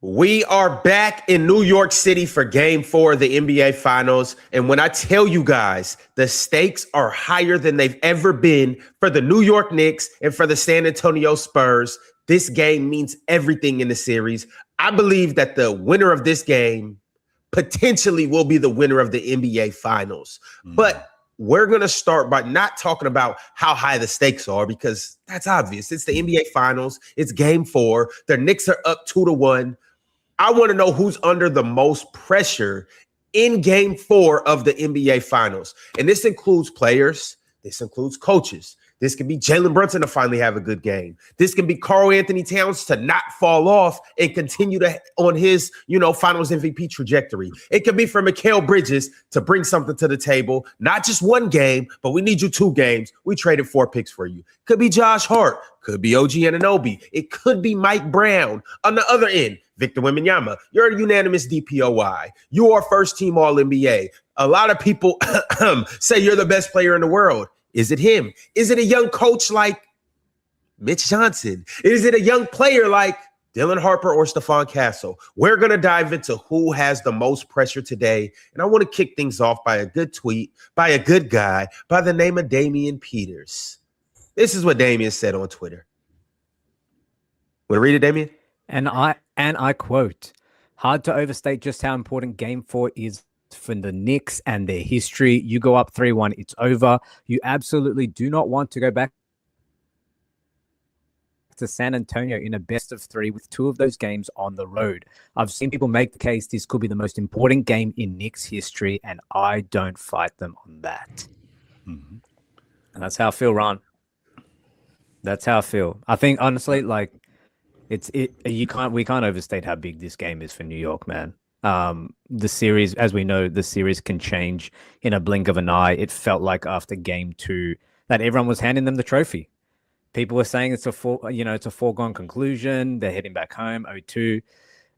We are back in New York City for Game 4 of the NBA Finals. And when I tell you guys, the stakes are higher than they've ever been for the New York Knicks and for the San Antonio Spurs. This game means everything in the series. I believe that the winner of this game potentially will be the winner of the NBA Finals. But we're going to start by not talking about how high the stakes are, because that's obvious. It's the NBA Finals. It's Game 4. The Knicks are up 2-1. I want to know who's under the most pressure in Game 4 of the NBA Finals. And this includes players. This includes coaches. This can be Jalen Brunson to finally have a good game. This can be Karl Anthony Towns to not fall off and continue on his, Finals MVP trajectory. It could be for Mikal Bridges to bring something to the table. Not just one game, but we need you 2 games. We traded 4 picks for you. Could be Josh Hart. Could be OG Anunoby. It could be Mike Brown. On the other end, Victor Wembanyama. You're a unanimous DPOY. You are first-team All-NBA. A lot of people say you're the best player in the world. Is it him? Is it a young coach like Mitch Johnson? Is it a young player like Dylan Harper or Stephon Castle? We're going to dive into who has the most pressure today. And I want to kick things off by a good tweet by a good guy by the name of Damian Peters. This is what Damian said on Twitter. Want to read it, Damian? And I quote, "Hard to overstate just how important Game 4 is for the Knicks and their history. You go up 3-1, it's over. You absolutely do not want to go back to San Antonio in a best of 3 with 2 of those games on the road. I've seen people make the case this could be the most important game in Knicks history, and I don't fight them on that." And that's how I feel, Ron. That's how I feel. I think honestly, we can't overstate how big this game is for New York, man. The series, as we know, the series can change in a blink of an eye. It felt like after Game 2 that everyone was handing them the trophy. People were saying it's a foregone conclusion. They're heading back home, 0-2.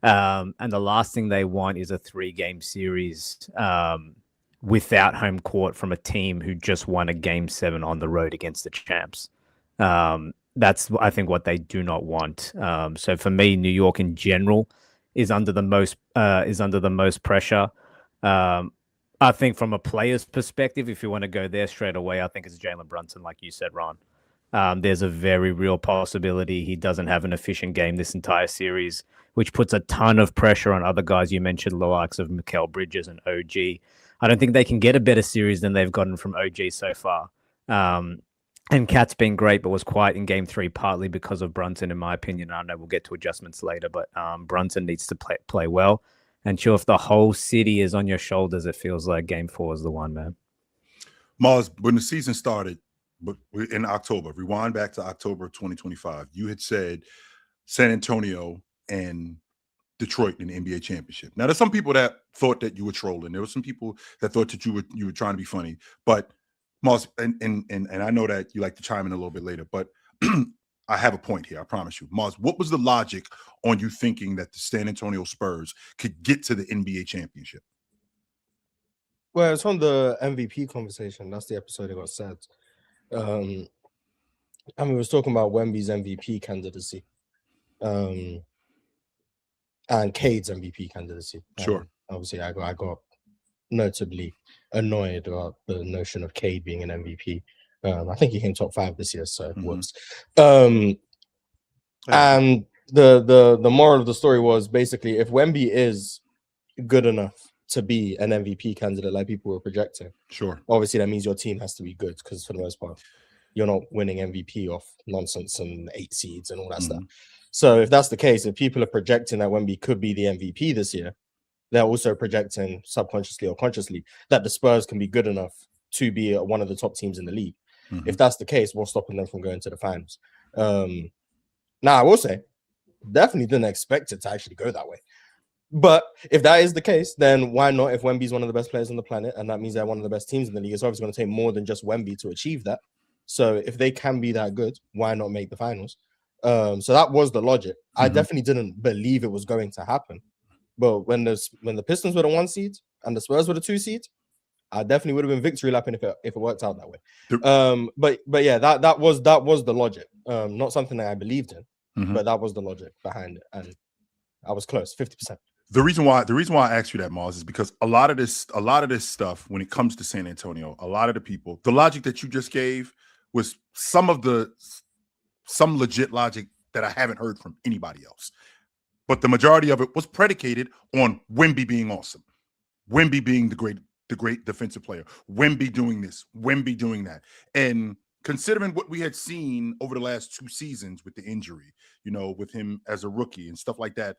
And the last thing they want is a 3-game series without home court from a team who just won a Game 7 on the road against the champs. That's, I think, what they do not want. So for me, New York in general is under the most pressure. I think from a player's perspective, if you want to go there straight away, I think it's Jalen Brunson, like you said, Ron. There's a very real possibility he doesn't have an efficient game this entire series, which puts a ton of pressure on other guys. You mentioned the likes of Mikal Bridges and OG. I don't think they can get a better series than they've gotten from OG so far. And Cat's been great, but was quiet in Game 3, partly because of Brunson, in my opinion. I know we'll get to adjustments later, but Brunson needs to play well. And sure, if the whole city is on your shoulders, it feels like Game 4 is the one, man. Mars, when the season started in October, rewind back to October 2025, you had said San Antonio and Detroit in the NBA championship. Now, there's some people that thought that you were trolling. There were some people that thought that you were trying to be funny, but Mars, and I know that you like to chime in a little bit later, but I have a point here, I promise you. Mars, what was the logic on you thinking that the San Antonio Spurs could get to the NBA championship? Well, it's on the MVP conversation. That's the episode it got said. We was talking about Wemby's MVP candidacy. And Cade's MVP candidacy. Sure. Obviously, I got notably annoyed about the notion of Cade being an MVP. I think he came top 5 this year, so whoops. And the moral of the story was basically, if Wemby is good enough to be an MVP candidate like people were projecting, sure, obviously that means your team has to be good, because for the most part you're not winning MVP off nonsense and 8 seeds and all that stuff. So if that's the case, if people are projecting that Wemby could be the MVP this year, they're also projecting subconsciously or consciously that the Spurs can be good enough to be one of the top teams in the league. If that's the case, what's stopping them from going to the finals? Now, I will say, definitely didn't expect it to actually go that way. But if that is the case, then why not? If Wemby's one of the best players on the planet, and that means they're one of the best teams in the league, it's obviously going to take more than just Wemby to achieve that. So if they can be that good, why not make the finals? So that was the logic. I definitely didn't believe it was going to happen. But when the Pistons were the 1 seed and the Spurs were the 2 seed, I definitely would have been victory lapping if it worked out that way. But yeah, that was the logic. Not something that I believed in, but that was the logic behind it. And I was close, 50%. The reason why I asked you that, Mars, is because a lot of this stuff, when it comes to San Antonio, a lot of the people, the logic that you just gave was some legit logic that I haven't heard from anybody else. But the majority of it was predicated on Wemby being awesome, Wemby being the great defensive player, Wemby doing this, Wemby doing that. And considering what we had seen over the last 2 seasons with the injury, with him as a rookie and stuff like that,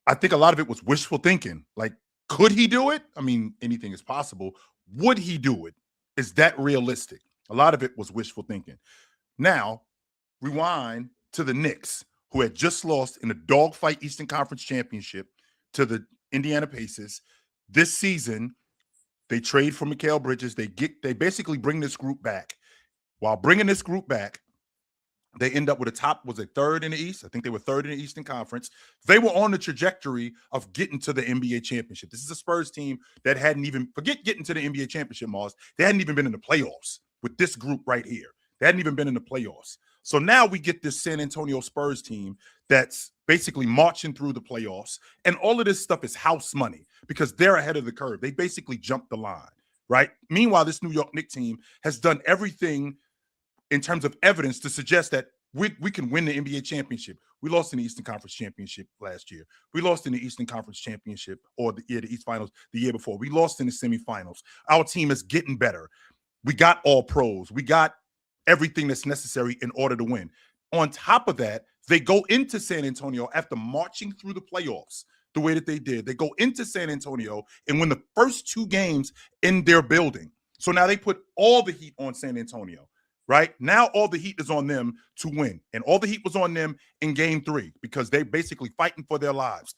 I think a lot of it was wishful thinking. Like, could he do it? I mean, anything is possible. Would he do it? Is that realistic? A lot of it was wishful thinking. Now, rewind to the Knicks, who had just lost in a dogfight Eastern Conference Championship to the Indiana Pacers. This season, they trade for Mikal Bridges. They basically bring this group back. While bringing this group back, they end up with third in the East. I think they were third in the Eastern Conference. They were on the trajectory of getting to the NBA championship. This is a Spurs team that hadn't even, forget getting to the NBA championship, Mars. They hadn't even been in the playoffs with this group right here. They hadn't even been in the playoffs. So now we get this San Antonio Spurs team that's basically marching through the playoffs. And all of this stuff is house money because they're ahead of the curve. They basically jumped the line, right? Meanwhile, this New York Knicks team has done everything in terms of evidence to suggest that we can win the NBA championship. We lost in the Eastern Conference Championship last year. We lost in the Eastern Conference Championship or the East Finals the year before. We lost in the semifinals. Our team is getting better. We got all pros. We got everything that's necessary in order to win. On top of that, they go into San Antonio after marching through the playoffs the way that they did. They go into San Antonio and win the first 2 games in their building. So now they put all the heat on San Antonio. Right now, all the heat is on them to win. And all the heat was on them in game 3 because they're basically fighting for their lives.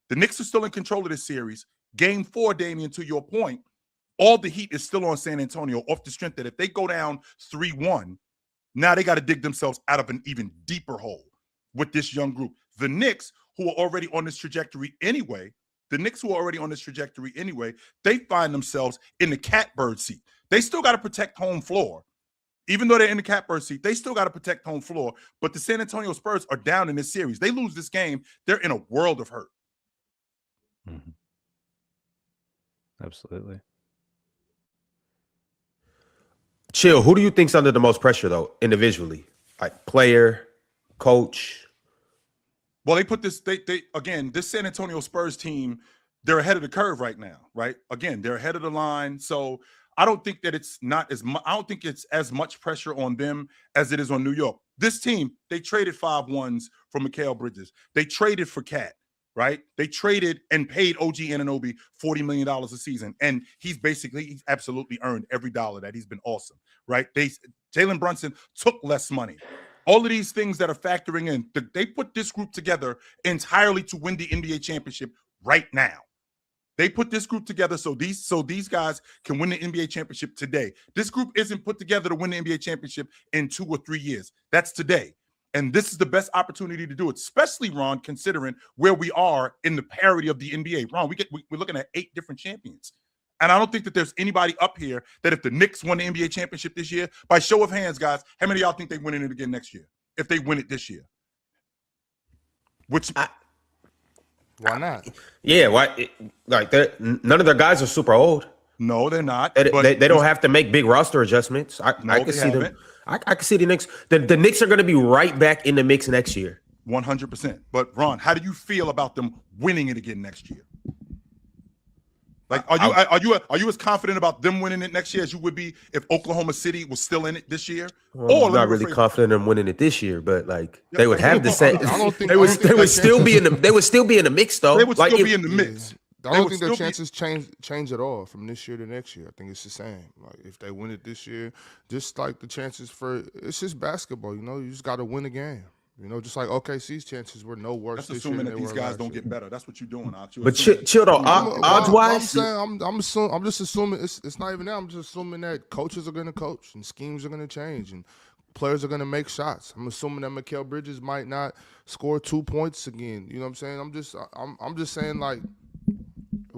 The Knicks are still in control of this series. Game 4, Damian, to your point, all the heat is still on San Antonio off the strength that if they go down 3-1, now they got to dig themselves out of an even deeper hole with this young group. The Knicks, who are already on this trajectory anyway, they find themselves in the catbird seat. They still got to protect home floor. Even though they're in the catbird seat, they still got to protect home floor. But the San Antonio Spurs are down in this series. They lose this game, they're in a world of hurt. Mm-hmm. Absolutely. Chill, who do you think's under the most pressure, though, individually? Like player, coach? Well, they put this, again, this San Antonio Spurs team, they're ahead of the curve right now, right? Again, they're ahead of the line. So I don't think that it's I don't think it's as much pressure on them as it is on New York. This team, they traded 5 ones for Mikal Bridges. They traded for Cat, right? They traded and paid OG Anunoby $40 million a season. And he's absolutely earned every dollar that. He's been awesome, right? Jalen Brunson took less money. All of these things that are factoring in, they put this group together entirely to win the NBA championship right now. They put this group together so these guys can win the NBA championship today. This group isn't put together to win the NBA championship in 2 or 3 years. That's today. And this is the best opportunity to do it, especially, Ron, considering where we are in the parity of the NBA. Ron, we're looking at 8 different champions. And I don't think that there's anybody up here that if the Knicks won the NBA championship this year, by show of hands, guys, how many of y'all think they win it again next year if they win it this year? Why not? Yeah, why? None of their guys are super old. No, they're not. They don't have to make big roster adjustments. I can see them. I can see the Knicks. The Knicks are going to be right back in the mix next year. 100%. But Ron, how do you feel about them winning it again next year? Like, are you as confident about them winning it next year as you would be if Oklahoma City was still in it this year? Well, I'm not really confident in winning it this year, but they would have the same. They would still be in the mix though. They would still be in the mix. I don't think their chances change at all from this year to next year. I think it's the same. Like if they win it this year, just like the chances it's just basketball. You just got to win a game. Just like OKC's chances were no worse. That's assuming that these guys don't get better. That's what you're doing, Archie. But chill though, odds-wise. I'm just assuming it's not even that. I'm just assuming that coaches are going to coach and schemes are going to change and players are going to make shots. I'm assuming that Mikal Bridges might not score 2 points again. You know what I'm saying? I'm just saying like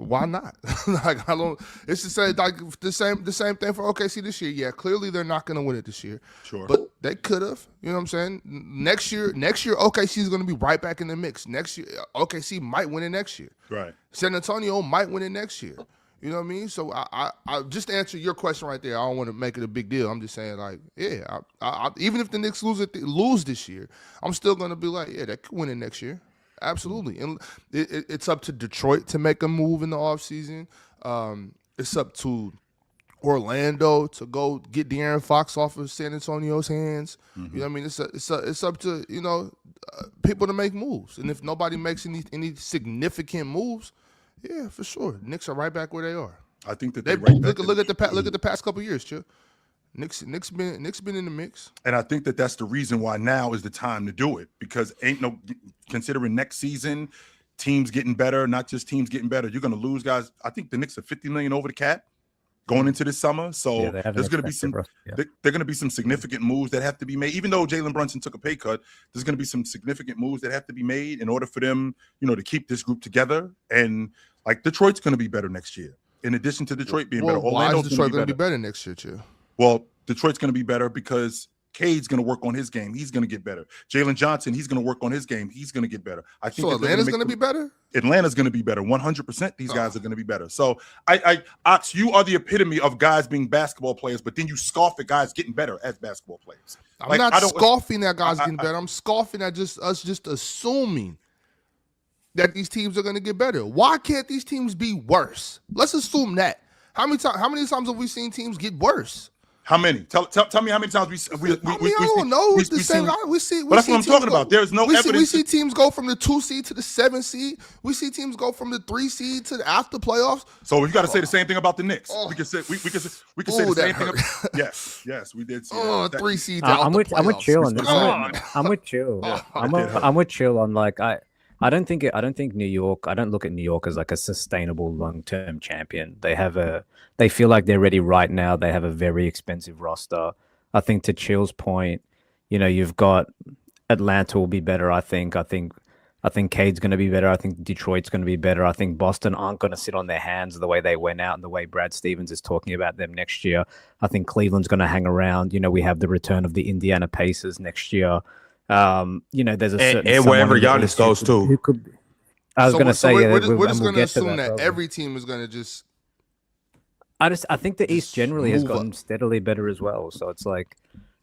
why not? Like I don't. It's the same like the same thing for OKC this year. Yeah, clearly they're not going to win it this year. Sure. But they could have. You know what I'm saying? Next year OKC is going to be right back in the mix. Next year OKC might win it next year. Right. San Antonio might win it next year. You know what I mean? So I just to answer your question right there, I don't want to make it a big deal. I'm just saying, like, yeah, I even if the Knicks lose this year, I'm still gonna be like, yeah, they could win it next year. Absolutely. And it's up to Detroit to make a move in the offseason. It's up to Orlando to go get De'Aaron Fox off of San Antonio's hands. You know what I mean? It's up to, you know, people to make moves. And if nobody makes any significant moves, yeah, for sure. Knicks are right back where they are. I think that They right look at the past couple of years, Chill. Knicks been in the mix. And I think that that's the reason why now is the time to do it, because considering next season, teams getting better, not just teams getting better. You're going to lose guys. I think the Knicks are $50 million over the cap going into this summer. So there's going to be they're going to be some significant moves that have to be made. Even though Jalen Brunson took a pay cut, there's going to be some significant moves that have to be made in order for them, you know, to keep this group together. And like Detroit's going to be better next year. In addition to Detroit being better, why is Detroit going to be better next year, Chill? Well, Detroit's going to be better because Cade's going to work on his game. He's going to get better. Jalen Johnson, he's going to work on his game. He's going to get better. I think so. Atlanta's going to be better? Atlanta's going to be better. 100%. These guys are going to be better. So, Ox, you are the epitome of guys being basketball players, but then you scoff at guys getting better as basketball players. I'm not scoffing at guys getting better. I'm scoffing at us just assuming that these teams are going to get better. Why can't these teams be worse? Let's assume that. How many times have we seen teams get worse? How many? Tell me how many times I don't know. It's the same. We see. But that's what I'm talking about. There's no evidence. We see teams go from the 2 seed to the 7 seed. We see teams go from the 3 seed to the after playoffs. So you got to say the same thing about the Knicks. We can say the same thing. Yes, we did. See 3 seeds. I'm with Chill on this. I'm with Chill. I'm with Chill on like I don't think New York. I don't look at New York as like a sustainable long-term champion. They feel like they're ready right now. They have a very expensive roster. I think to Chill's point, you know, you've got Atlanta will be better. I think Cade's going to be better. I think Detroit's going to be better. I think Boston aren't going to sit on their hands the way they went out and the way Brad Stevens is talking about them next year. I think Cleveland's going to hang around. You know, we have the return of the Indiana Pacers next year. You know, there's a certain and wherever Giannis goes to. Who could? I was going to say, we're just going to assume that every team is going to just. I think the East generally has gotten steadily better as well. So it's like,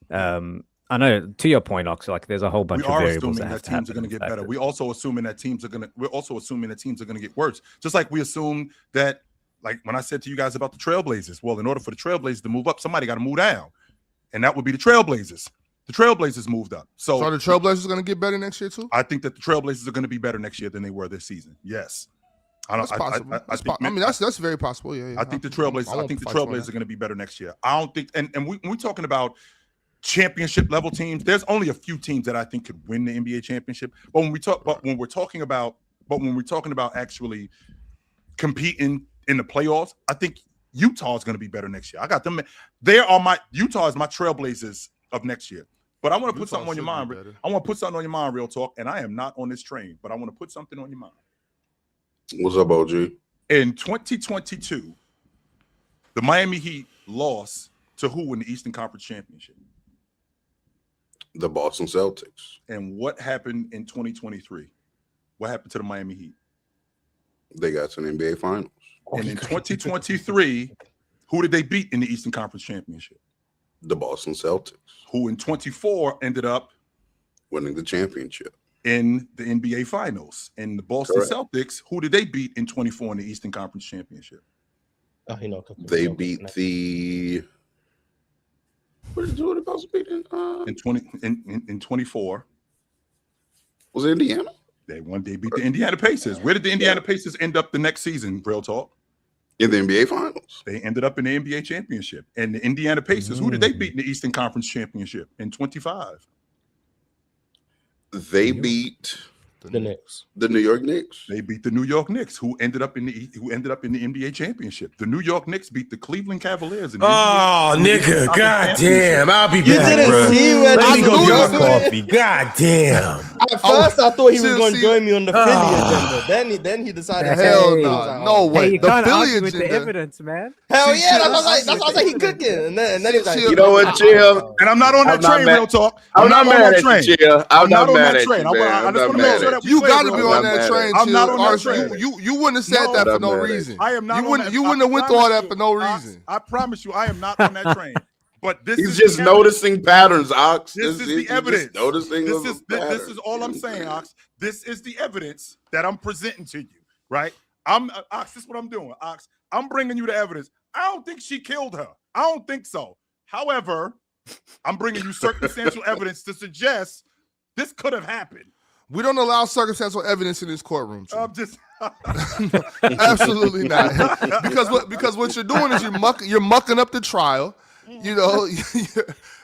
I know to your point, Ox, like there's a whole bunch of variables that teams are going to get better. We're also assuming that teams are going to get worse. Just like we assume that, like when I said to you guys about the Trailblazers, well, in order for the Trailblazers to move up, somebody got to move down, and that would be the Trailblazers. The Trailblazers moved up. So are the Trailblazers going to get better next year too? I think that the Trailblazers are going to be better next year than they were this season. Yes. That's possible. That's very possible. Yeah. I think the Trailblazers. I think the Trailblazers are going to be better next year. I don't think. And we're talking about championship level teams. There's only a few teams that I think could win the NBA championship. But when we're talking about actually competing in the playoffs, I think Utah is going to be better next year. I got them. Utah is my Trailblazers of next year. But I want to put something on your mind. I want to put something on your mind, real talk. And I am not on this train, but I want to put something on your mind. What's up, OG? In 2022, the Miami Heat lost to who in the Eastern Conference Championship? The Boston Celtics. And what happened in 2023? What happened to the Miami Heat? They got to the NBA Finals. And in 2023, who did they beat in the Eastern Conference Championship? The Boston Celtics. Who in 24 ended up winning the championship in the NBA Finals. And the Boston Celtics, who did they beat in 24 in the Eastern Conference Championship? They beat the. What did the Boston beat in 24? Was it Indiana? They beat the Indiana Pacers. Where did the Indiana Pacers end up the next season? Real talk. In the NBA Finals. They ended up in the NBA Championship. And the Indiana Pacers, who did they beat in the Eastern Conference Championship in 25? They beat the Knicks. The New York Knicks. They beat the New York Knicks, who ended up in the NBA Championship. The New York Knicks beat the Cleveland Cavaliers. Nigga, goddamn! I'll be back, bro. Let me go get my coffee. Goddamn. At first, I thought he was going to See- join me on the Philly agenda. Then he decided. Hell Hey, no, no way. Hey, you The can't Philly argue with the agenda. evidence, man. Hell See, yeah, that's see, what I was like, he cooking. And then he was like, see, You know what, Chill? And I'm not on that I'm not train, mad- real talk. I'm not on mad that at train. you, Chill. I'm not on mad that at train. you, I man. I'm just not want to mad make sure at that we You clear, got to real be talk. on that train. I'm not Chill. on that Archie, train. You wouldn't have said No, that for I'm no not mad at reason. I am not You on wouldn't. that. You I wouldn't have went through all promise that for no you, Ox, reason. I promise you, I am not on that train. But this He's is just the evidence. noticing patterns, Ox. This is He's the just evidence. Noticing This of a is pattern. this is all I'm saying, Ox. This is the evidence that I'm presenting to you, right? Ox. This is what I'm doing, Ox. I'm bringing you the evidence. I don't think she killed her. I don't think so. However, I'm bringing you circumstantial evidence to suggest this could have happened. We don't allow circumstantial evidence in this courtroom. Chill. I'm just Absolutely not. Because what you're doing is you're mucking up the trial. You know,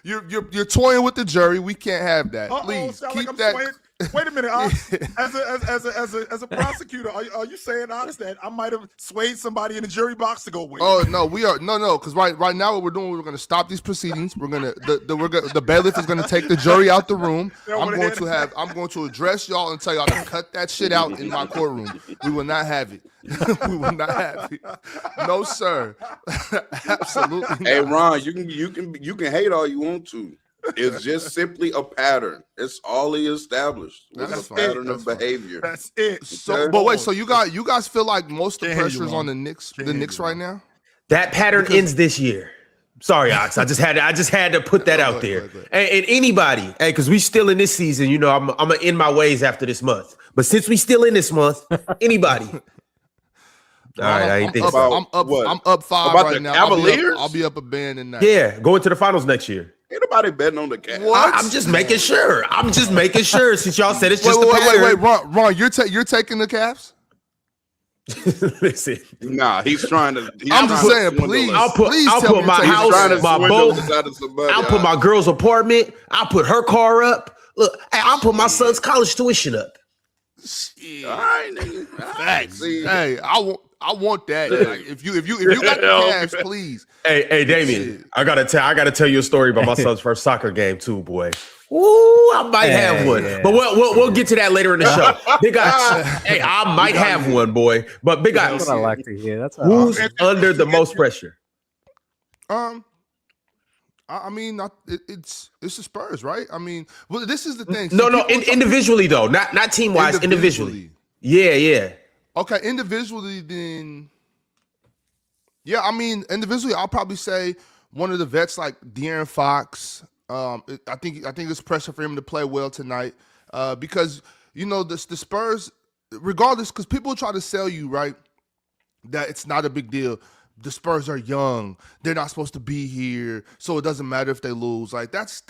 you're toying with the jury. We can't have that. Please sound keep like I'm that. swaying. Wait a minute, Ox. As a prosecutor, are you saying, Ox, that I might have swayed somebody in the jury box to go with? Oh no, we are no. Because right now what we're doing, we're going to stop these proceedings. We're gonna the bailiff is going to take the jury out the room. I'm going to address y'all and tell y'all to cut that shit out in my courtroom. We will not have it. We will not have it. No sir. Absolutely not. Hey, Ron, you can hate all you want to. It's just simply a pattern. It's all he established. It's That's a fine. pattern That's of fine. behavior. That's it. So, but wait, so you guys feel like most of the Can't hear you, pressure is Ron. on the Knicks, Can't the hear Knicks you, right Ron. now? That pattern ends this year. Sorry, Ox. I just had to put that Go out ahead, there. go ahead. And anybody, hey, because we still in this season, you know, I'm gonna end my ways after this month. But since we still in this month, anybody. All right, I ain't think so. I'm up 5 About right the now. Cavaliers? I'll be up a band tonight. Yeah, going to the finals next year. Ain't nobody betting on the Cavs. What? I'm just making sure. Since y'all said it's just a Wait, pattern. Ron, you're taking the Cavs? Listen, Nah, he's trying to. I'm just saying, please. I'll put tell me my you're taking house, trying to my swindle boat. this out of somebody. I'll put my girl's apartment. I'll put her car up. Look, hey, I'll put my son's college tuition up. All right, nigga. All right, see. Hey, I want that. Like, if you got the Cavs, please. Hey, Damien, I gotta tell you a story about my son's first soccer game too, boy. Ooh, I might have one, yeah. but we'll get to that later in the show. Big Ox, hey, I might have one, boy. But Big That's Ox, what I like to hear. That's who's under the most pressure? I mean, it's the Spurs, right? I mean, well, this is the thing. No, individually though, not team wise, individually. Yeah. Okay, individually, then. Yeah, I mean, individually, I'll probably say one of the vets like De'Aaron Fox. I think it's pressure for him to play well tonight because you know the Spurs, regardless, because people try to sell you right that it's not a big deal. The Spurs are young; they're not supposed to be here, so it doesn't matter if they lose. Like that's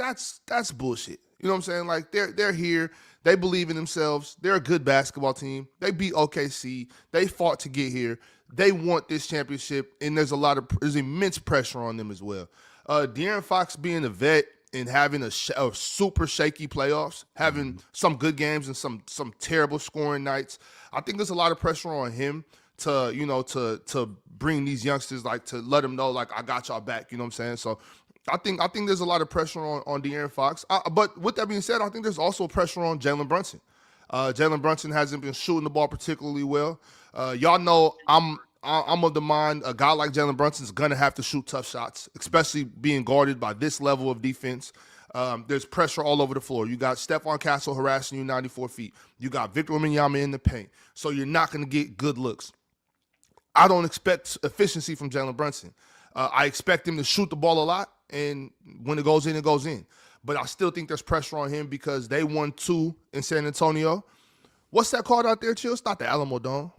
bullshit. You know what I'm saying? Like they're here. They believe in themselves. They're a good basketball team. They beat OKC. They fought to get here. They want this championship, and there's immense pressure on them as well. De'Aaron Fox being a vet and having a super shaky playoffs, having some good games and some terrible scoring nights. I think there's a lot of pressure on him to bring these youngsters, like to let them know, like, I got y'all back. You know what I'm saying? So I think there's a lot of pressure on De'Aaron Fox. But with that being said, I think there's also pressure on Jalen Brunson. Jalen Brunson hasn't been shooting the ball particularly well. Y'all know I'm of the mind a guy like Jalen Brunson is gonna have to shoot tough shots, especially being guarded by this level of defense. There's pressure all over the floor. You got Stephon Castle harassing you 94 feet. You got Victor Wembanyama in the paint. So you're not gonna get good looks. I don't expect efficiency from Jalen Brunson. I expect him to shoot the ball a lot, and when it goes in, it goes in. But I still think there's pressure on him because they won 2 in San Antonio. What's that called out there, Chill? It's not the Alamo Dome.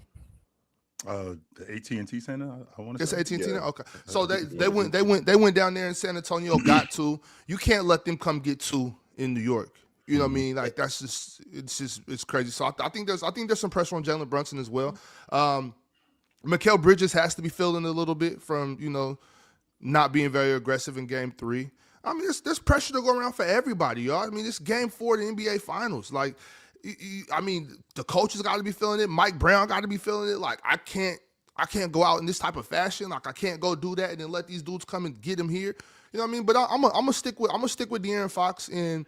The AT&T Center, I want to It's say. AT&T Yeah. now? Okay. So they went down there in San Antonio, got 2. You can't let them come get 2 in New York. You know what I mean? Like it's crazy. So I think there's some pressure on Jalen Brunson as well. Mikal Bridges has to be feeling a little bit from, not being very aggressive in game 3. I mean, there's pressure to go around for everybody, y'all. I mean, it's game 4 of the NBA Finals. Like, I mean, the coaches got to be feeling it. Mike Brown got to be feeling it. Like, I can't go out in this type of fashion. Like, I can't go do that and then let these dudes come and get him here. You know what I mean? But I'm gonna stick with De'Aaron Fox and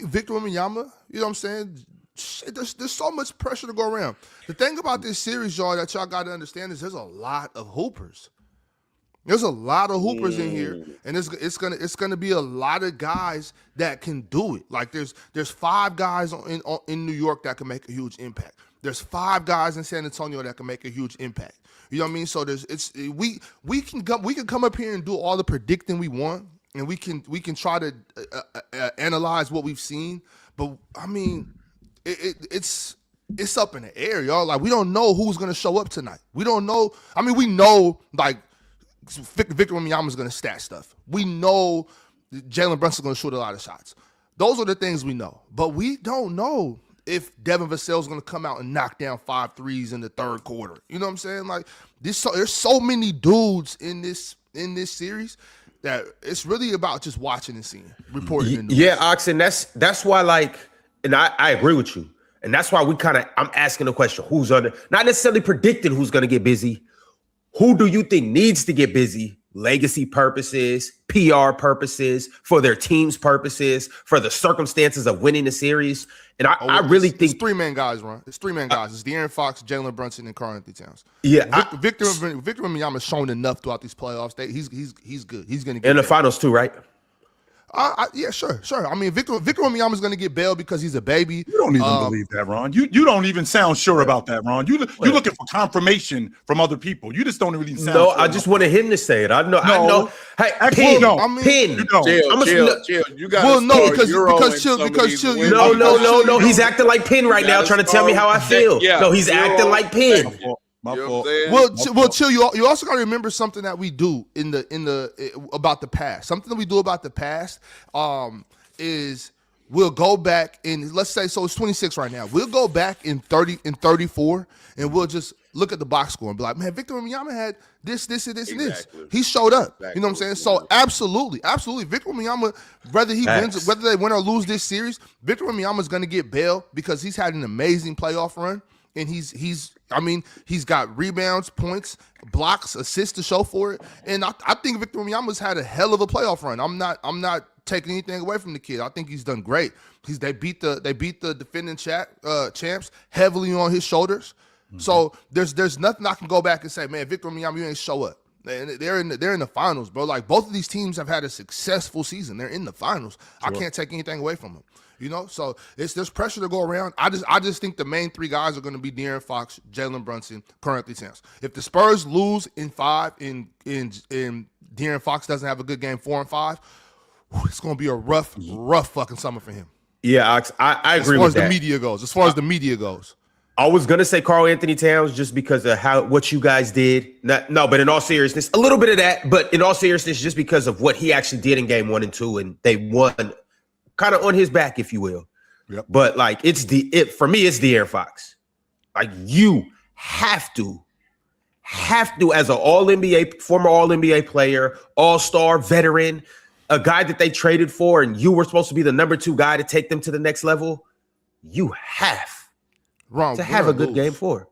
Victor Wembanyama. You know what I'm saying? Shit, there's so much pressure to go around. The thing about this series, y'all, that y'all got to understand is there's a lot of hoopers. There's a lot of hoopers in here, and it's gonna be a lot of guys that can do it. Like there's 5 guys in New York that can make a huge impact. There's 5 guys in San Antonio that can make a huge impact. You know what I mean? So we can come up here and do all the predicting we want, and we can try to analyze what we've seen. But I mean, it's up in the air, y'all. Like we don't know who's gonna show up tonight. We don't know. I mean, we know like Victor Wembanyama is gonna stat stuff. We know Jalen Brunson's gonna shoot a lot of shots. Those are the things we know. But we don't know if Devin Vassell's going to come out and knock down 5 threes in the third quarter. You know what I'm saying? Like there's so many dudes in this series that it's really about just watching and seeing, reporting the news. Yeah, Oxen, that's why, like, and I agree with you. And that's why I'm asking the question, not necessarily predicting who's going to get busy. Who do you think needs to get busy? Legacy purposes, PR purposes, for their team's purposes, for the circumstances of winning the series. And I really think it's 3-man guys, Ron. It's 3-man guys. It's De'Aaron Fox, Jalen Brunson, and Karl-Anthony Towns. Yeah, Victor Wembanyama has shown enough throughout these playoffs. He's good. He's going to get in the finals too, right? Yeah, sure. I mean, Victor Wembanyama is going to get bailed because he's a baby. You don't even believe that, Ron. You don't even sound sure about that, Ron. You're looking for confirmation from other people. You just don't really sound. No, sure I just wanted him to say it. I know. Hey, Pin. No. I mean, Pin. Chill. You got because chill. No. He's acting like Pin right now, trying to tell me how I feel. Yeah, no, he's acting like Pin. My You know fault. what I'm saying? Well, chill. You also got to remember something that we do about the past. Something that we do about the past is we'll go back and let's say so it's 26 right now. We'll go back in 34 and we'll just look at the box score and be like, man, Victor Wembanyama had this, and this. Exactly. He showed up. Exactly. You know what I'm saying? So absolutely, Victor Wembanyama, whether he wins, whether they win or lose this series, Victor Wembanyama is going to get bailed because he's had an amazing playoff run. And he's got rebounds, points, blocks, assists to show for it. And I think Victor Wembanyama's had a hell of a playoff run. I'm not taking anything away from the kid. I think he's done great. They beat the defending champs heavily on his shoulders. Mm-hmm. So there's nothing I can go back and say, man, Victor Wembanyama, you ain't show up. They're in the finals, bro. Like both of these teams have had a successful season. They're in the finals. Sure. I can't take anything away from them. You know, so there's pressure to go around. I just think the main 3 guys are going to be De'Aaron Fox, Jalen Brunson, Karl-Anthony Towns. If the Spurs lose in 5 and De'Aaron Fox doesn't have a good game 4 and 5, it's going to be a rough fucking summer for him. Yeah, I agree with that. As far as the media goes. I was gonna say Karl-Anthony Towns just because of what you guys did. But in all seriousness, a little bit of that. But in all seriousness, just because of what he actually did in game 1 and 2, and they won kind of on his back, if you will. Yep. But like for me, it's De'Aaron Fox. Like you have to as an former All NBA player, All-Star veteran, a guy that they traded for, and you were supposed to be the number 2 guy to take them to the next level. You have to have a good game 4.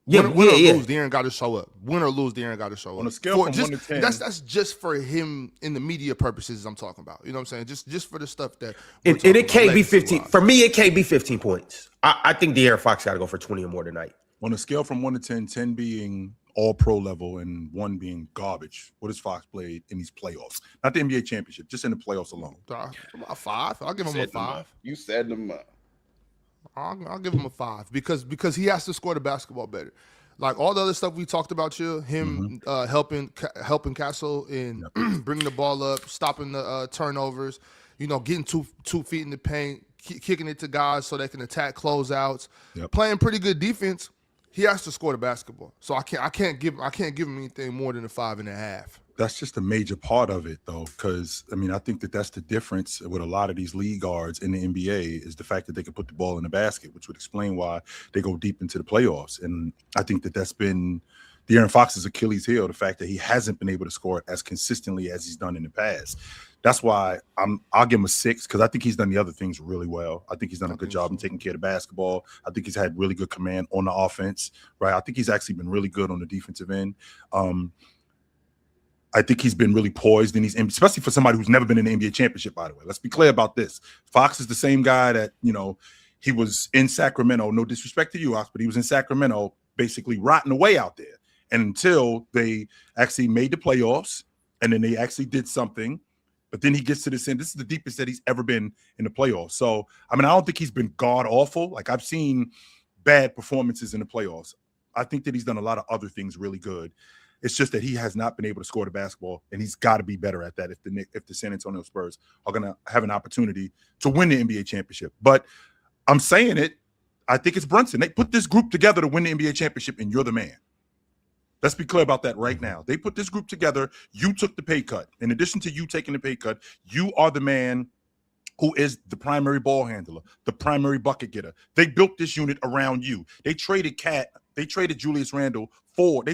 Win or lose, De'Aaron got to show up. Win or lose, De'Aaron got to show up. On a scale from 1 to 10. That's just for him in the media purposes I'm talking about. You know what I'm saying? Just for the stuff that and it can't be 15. For me, it can't be 15 points. I think De'Aaron Fox got to go for 20 or more tonight. On a scale from 1 to 10, 10 being all pro level and 1 being garbage, what has Fox played in these playoffs? Not the NBA championship, just in the playoffs alone. About 5. I'll give him a 5. You set them up. I'll give him a 5 because he has to score the basketball better. Like all the other stuff we talked about, him helping Castle in bringing the ball up, stopping the turnovers, getting two feet in the paint, kicking it to guys so they can attack closeouts, playing pretty good defense. He has to score the basketball. So I can't give him anything more than a 5.5. That's just a major part of it, though, because, I think that's the difference with a lot of these league guards in the NBA is the fact that they can put the ball in the basket, which would explain why they go deep into the playoffs. And I think that's been De'Aaron Fox's Achilles heel, the fact that he hasn't been able to score as consistently as he's done in the past. That's why I'll give him a 6 because I think he's done the other things really well. I think he's done a good job in taking care of the basketball. I think he's had really good command on the offense, right? I think he's actually been really good on the defensive end. I think he's been really poised, and especially for somebody who's never been in the NBA championship, by the way. Let's be clear about this. Fox is the same guy that, he was in Sacramento. No disrespect to you, Ox, but he was in Sacramento basically rotting away out there. And until they actually made the playoffs, and then they actually did something, but then he gets to this end. This is the deepest that he's ever been in the playoffs. So, I don't think he's been god-awful. Like, I've seen bad performances in the playoffs. I think that he's done a lot of other things really good. It's just that he has not been able to score the basketball, and he's got to be better at that if the San Antonio Spurs are going to have an opportunity to win the NBA championship. But I'm saying it, I think it's Brunson. They put this group together to win the NBA championship, and you're the man. Let's be clear about that right now. They put this group together. You took the pay cut. In addition to you taking the pay cut, you are the man who is the primary ball handler, the primary bucket getter. They built this unit around you. They traded Julius Randle for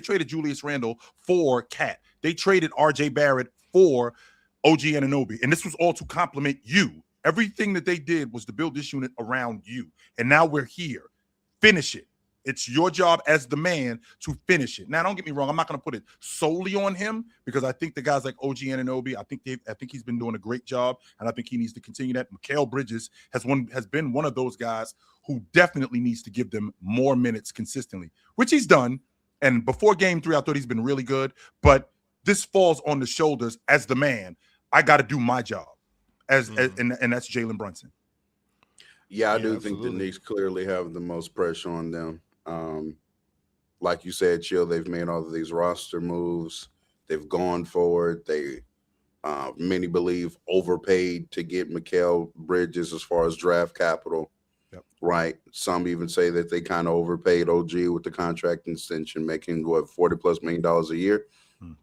Cat. They traded RJ Barrett for OG Anunoby. And this was all to complement you. Everything that they did was to build this unit around you. And now we're here. Finish it. It's your job as the man to finish it. Now, don't get me wrong. I'm not going to put it solely on him, because I think the guys like OG Anunoby, I think he's been doing a great job, and I think he needs to continue that. Mikal Bridges has been one of those guys who definitely needs to give them more minutes consistently, which he's done. And before game 3, I thought he's been really good. But this falls on the shoulders as the man. I got to do my job, and that's Jalen Brunson. Yeah, I do absolutely. think the Knicks clearly have the most pressure on them. Like you said, Chill, they've made all of these roster moves. They've gone forward. They, many believe, overpaid to get Mikal Bridges as far as draft capital. Yep. Right. Some even say that they kind of overpaid OG with the contract extension, making $40+ million a year.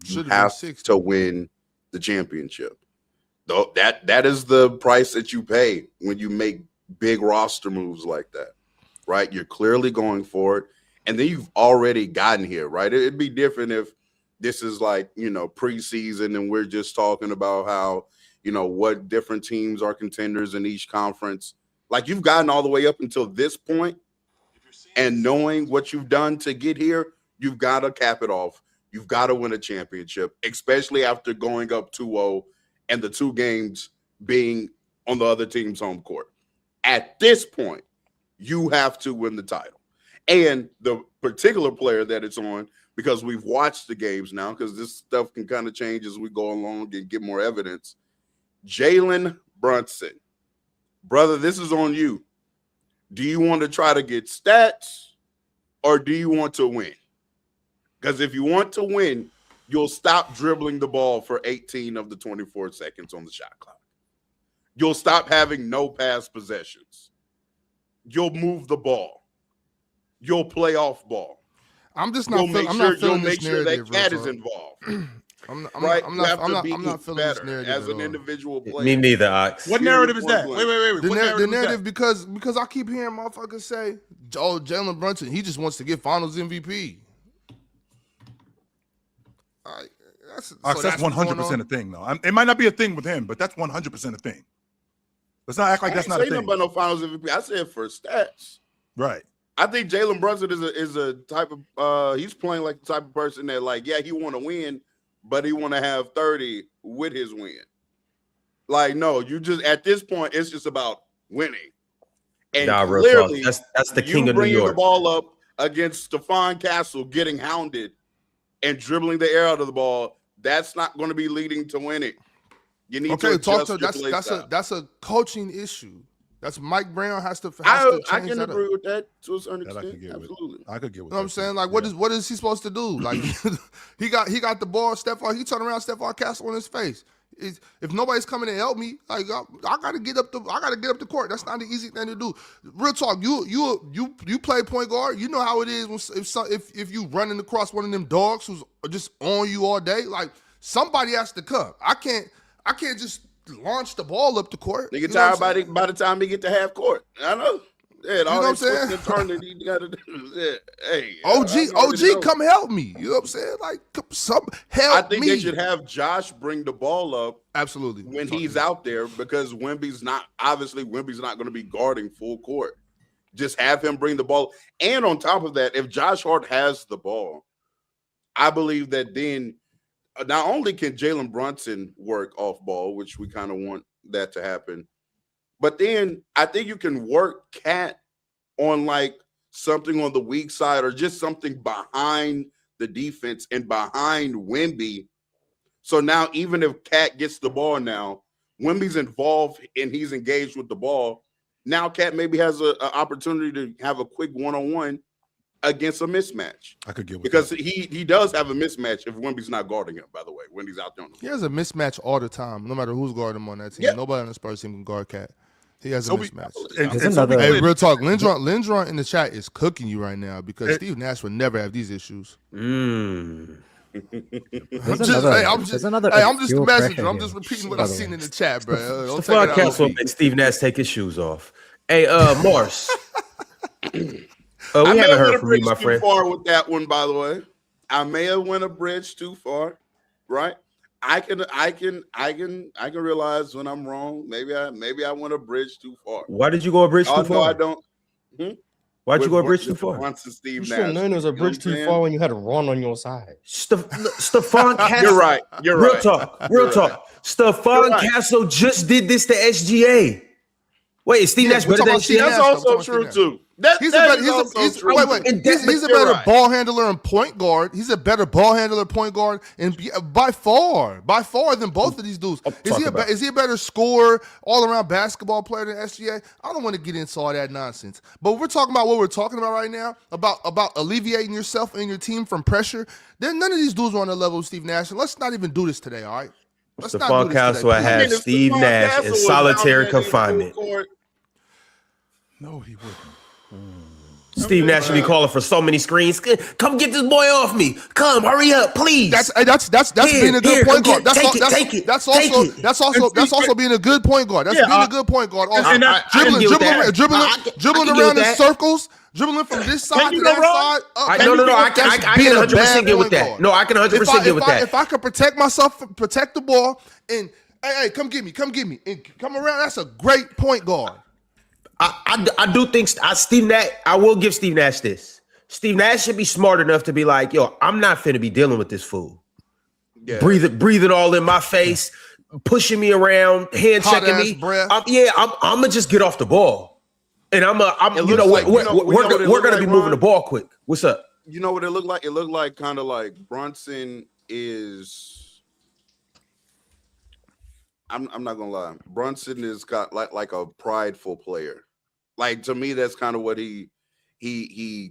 You have to win the championship. Though that is the price that you pay when you make big roster moves like that. Right? You're clearly going for it. And then you've already gotten here, right? It'd be different if this is like, preseason and we're just talking about how, what different teams are contenders in each conference. Like, you've gotten all the way up until this point, and knowing what you've done to get here, you've got to cap it off. You've got to win a championship, especially after going up 2-0 and the 2 games being on the other team's home court. At this point, you have to win the title. And the particular player that it's on, because we've watched the games now, because this stuff can kind of change as we go along and get more evidence. Jalen Brunson. Brother, this is on you. Do you want to try to get stats, or do you want to win? Because if you want to win, you'll stop dribbling the ball for 18 of the 24 seconds on the shot clock. You'll stop having no pass possessions. You'll move the ball. You'll play off ball. I'm just not feeling. I'm not feeling this narrative. That Cat is involved. I'm not feeling this narrative as an individual player. Me neither, Ox. What narrative is that? Wait. The narrative because I keep hearing motherfuckers say, "Oh, Jalen Brunson, he just wants to get Finals MVP." That's 100% a thing, though. It might not be a thing with him, but that's 100% a thing. Let's not act like that's not a thing. About no Finals MVP. I said for stats. Right. I think Jalen Brunson is a type of he's playing like the type of person that, like, yeah, he want to win, but he want to have 30 with his win. Like, no, you just at this point it's just about winning. And clearly, that's the king of New York. Bringing the ball up against Stephon Castle, getting hounded and dribbling the air out of the ball, that's not going to be leading to winning. You need to adjust your play style. That's a coaching issue. That's Mike Brown has to change I can that agree up. with that to a certain extent. Absolutely. I could get with that. You know what I'm saying? Like, what is he supposed to do? Like, he got the ball. He turned around, Stephon Castle on his face. If nobody's coming to help me, like, I gotta get up the court. That's not an easy thing to do. Real talk. You play point guard. You know how it is if you running across one of them dogs who's just on you all day. Like, somebody has to come. I can't just launch the ball up the court. Nigga tired by the time he get to half court. I know. Yeah, you know what I'm saying? Hey, OG, come help me. You know what I'm saying? Like, help me. I think they should have Josh bring the ball up. Absolutely. When he's out there, because Wemby's not going to be guarding full court. Just have him bring the ball. And on top of that, if Josh Hart has the ball, I believe that then not only can Jalen Brunson work off ball, which we kind of want that to happen, but then I think you can work Cat on like something on the weak side or just something behind the defense and behind Wemby. So now even if Cat gets the ball now, Wemby's involved and he's engaged with the ball. Now Cat maybe has an opportunity to have a quick one-on-one against a mismatch. I could get with because that. he does have a mismatch if Wemby's not guarding him, by the way, when he's out there on the He floor. has a mismatch all the time, no matter who's guarding him on that team. Yeah. Nobody on the Spurs team can guard Cat. He has a So mismatch. There's another- Hey, real talk. Lindron in the chat is cooking you right now because Steve Nash would never have these issues. There's I'm another just the fuel messenger. pressure I'm here. just repeating what By I've the seen way. in the chat, bro. Don't take it Stephon out on Castle me. and Steve Nash take his shoes off. Hey, Morris. We I may haven't have heard went a from you, bridge my too friend. far with that one, by the way. I may have went a bridge too far, right? I can realize when I'm wrong. Maybe I went a bridge too far. Why did you go a bridge too Although I far? don't. Why'd you go a bridge too with far? Brunson, Steve You should have Nash, known it was a you know bridge what too I'm far when you had Ron on your side. Stephon Castle. You're right. You're Real right. talk. You're Real talk. right. Stephon You're right. Castle just did this to SGA. Wait, is Steve Yeah, Nash we're better talking than about Steve SGA? That's Nash, though. also We're talking true about Steve too. That is also true. Wait. He's a You're better right. ball handler and point guard. He's a better ball handler, point guard, and by far than both of these dudes. Is he a better scorer, all around basketball player than SGA? I don't want to get into all that nonsense. But we're talking about what we're talking about right now about alleviating yourself and your team from pressure. Then none of these dudes are on the level of Steve Nash. And let's not even do this today. All right. Let's not do Stephon this Castle today. will have if Steve Stephon Nash Castle in was solitary out there in full confinement. court, No, he wouldn't. Steve Nash should be calling for so many screens. Come get this boy off me. Come, hurry up, please. That's being a good point guard. That's also being a good point guard. That's being a good point guard. Also, and I can get with that. dribbling I can get around with in that. circles, dribbling from this side to that side. I can 100% get with that. No, I can 100% get with that. If I could protect myself, protect the ball, and hey, come get me, and come around. That's a great point guard. I do think Steve Nash. I will give Steve Nash this. Steve Nash should be smart enough to be like, yo, I'm not finna be dealing with this fool. yeah. Breathing all in my face, pushing me around, hand Hot checking ass me. breath. I'm gonna just get off the ball, and we're gonna be moving the ball quick. What's up? You know what it looked like? It looked like kind of like Brunson is. I'm not gonna lie. Brunson is got like a prideful player. Like to me, that's kind of what he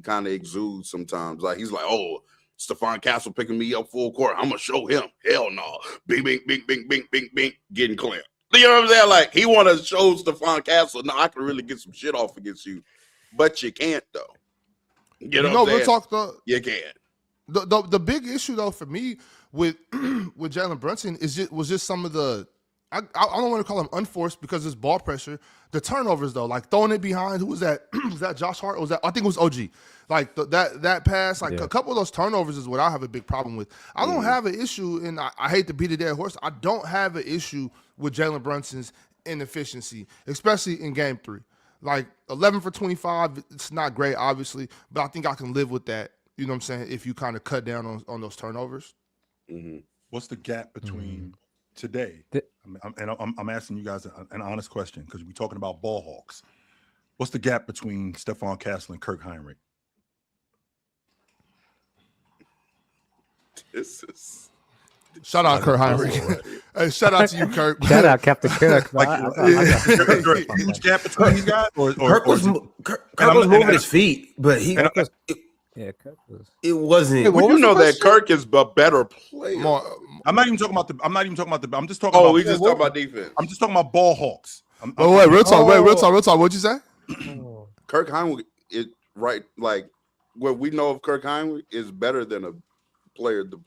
kind of exudes sometimes. Like he's like, oh, Stephon Castle picking me up full court. I'm gonna show him. Hell no. Bing, bing, bing, bing, bing, bing, bing, getting clear. You know what I'm saying? Like he want to show Stephon Castle. No, I can really get some shit off against you, but you can't though. You know what I'm saying? We'll talk though. You can't. The big issue though for me with Jalen Brunson was just some of the I don't want to call them unforced because it's ball pressure. The turnovers though, like throwing it behind. Who was that? Was that Josh Hart? Or was that I think it was OG? Like that pass, like a couple of those turnovers is what I have a big problem with. I don't have an issue, and I hate to beat a dead horse. I don't have an issue with Jalen Brunson's inefficiency, especially in Game 3. Like 11 for 25, it's not great, obviously, but I think I can live with that. You know what I'm saying? If you kind of cut down on those turnovers. Mm-hmm. What's the gap between today? I'm asking you guys an honest question because we're talking about ball hawks. What's the gap between Stephon Castle and Kirk Heinrich? This is Shout out Kirk Heinrich. Hey, shout out to you, Kirk. Shout out Captain Kirk. Huge gap between these guys? Kirk was moving his feet, but Kirk was. it wasn't. Well, you know that Kirk is a better player. I'm not even talking about the. I'm just talking. Oh, about, we just talking about defense. I'm just talking about ball hawks. Wait, real talk. What'd you say? Kirk Heinrich is right. Like what we know of Kirk Heinrich is better than the player that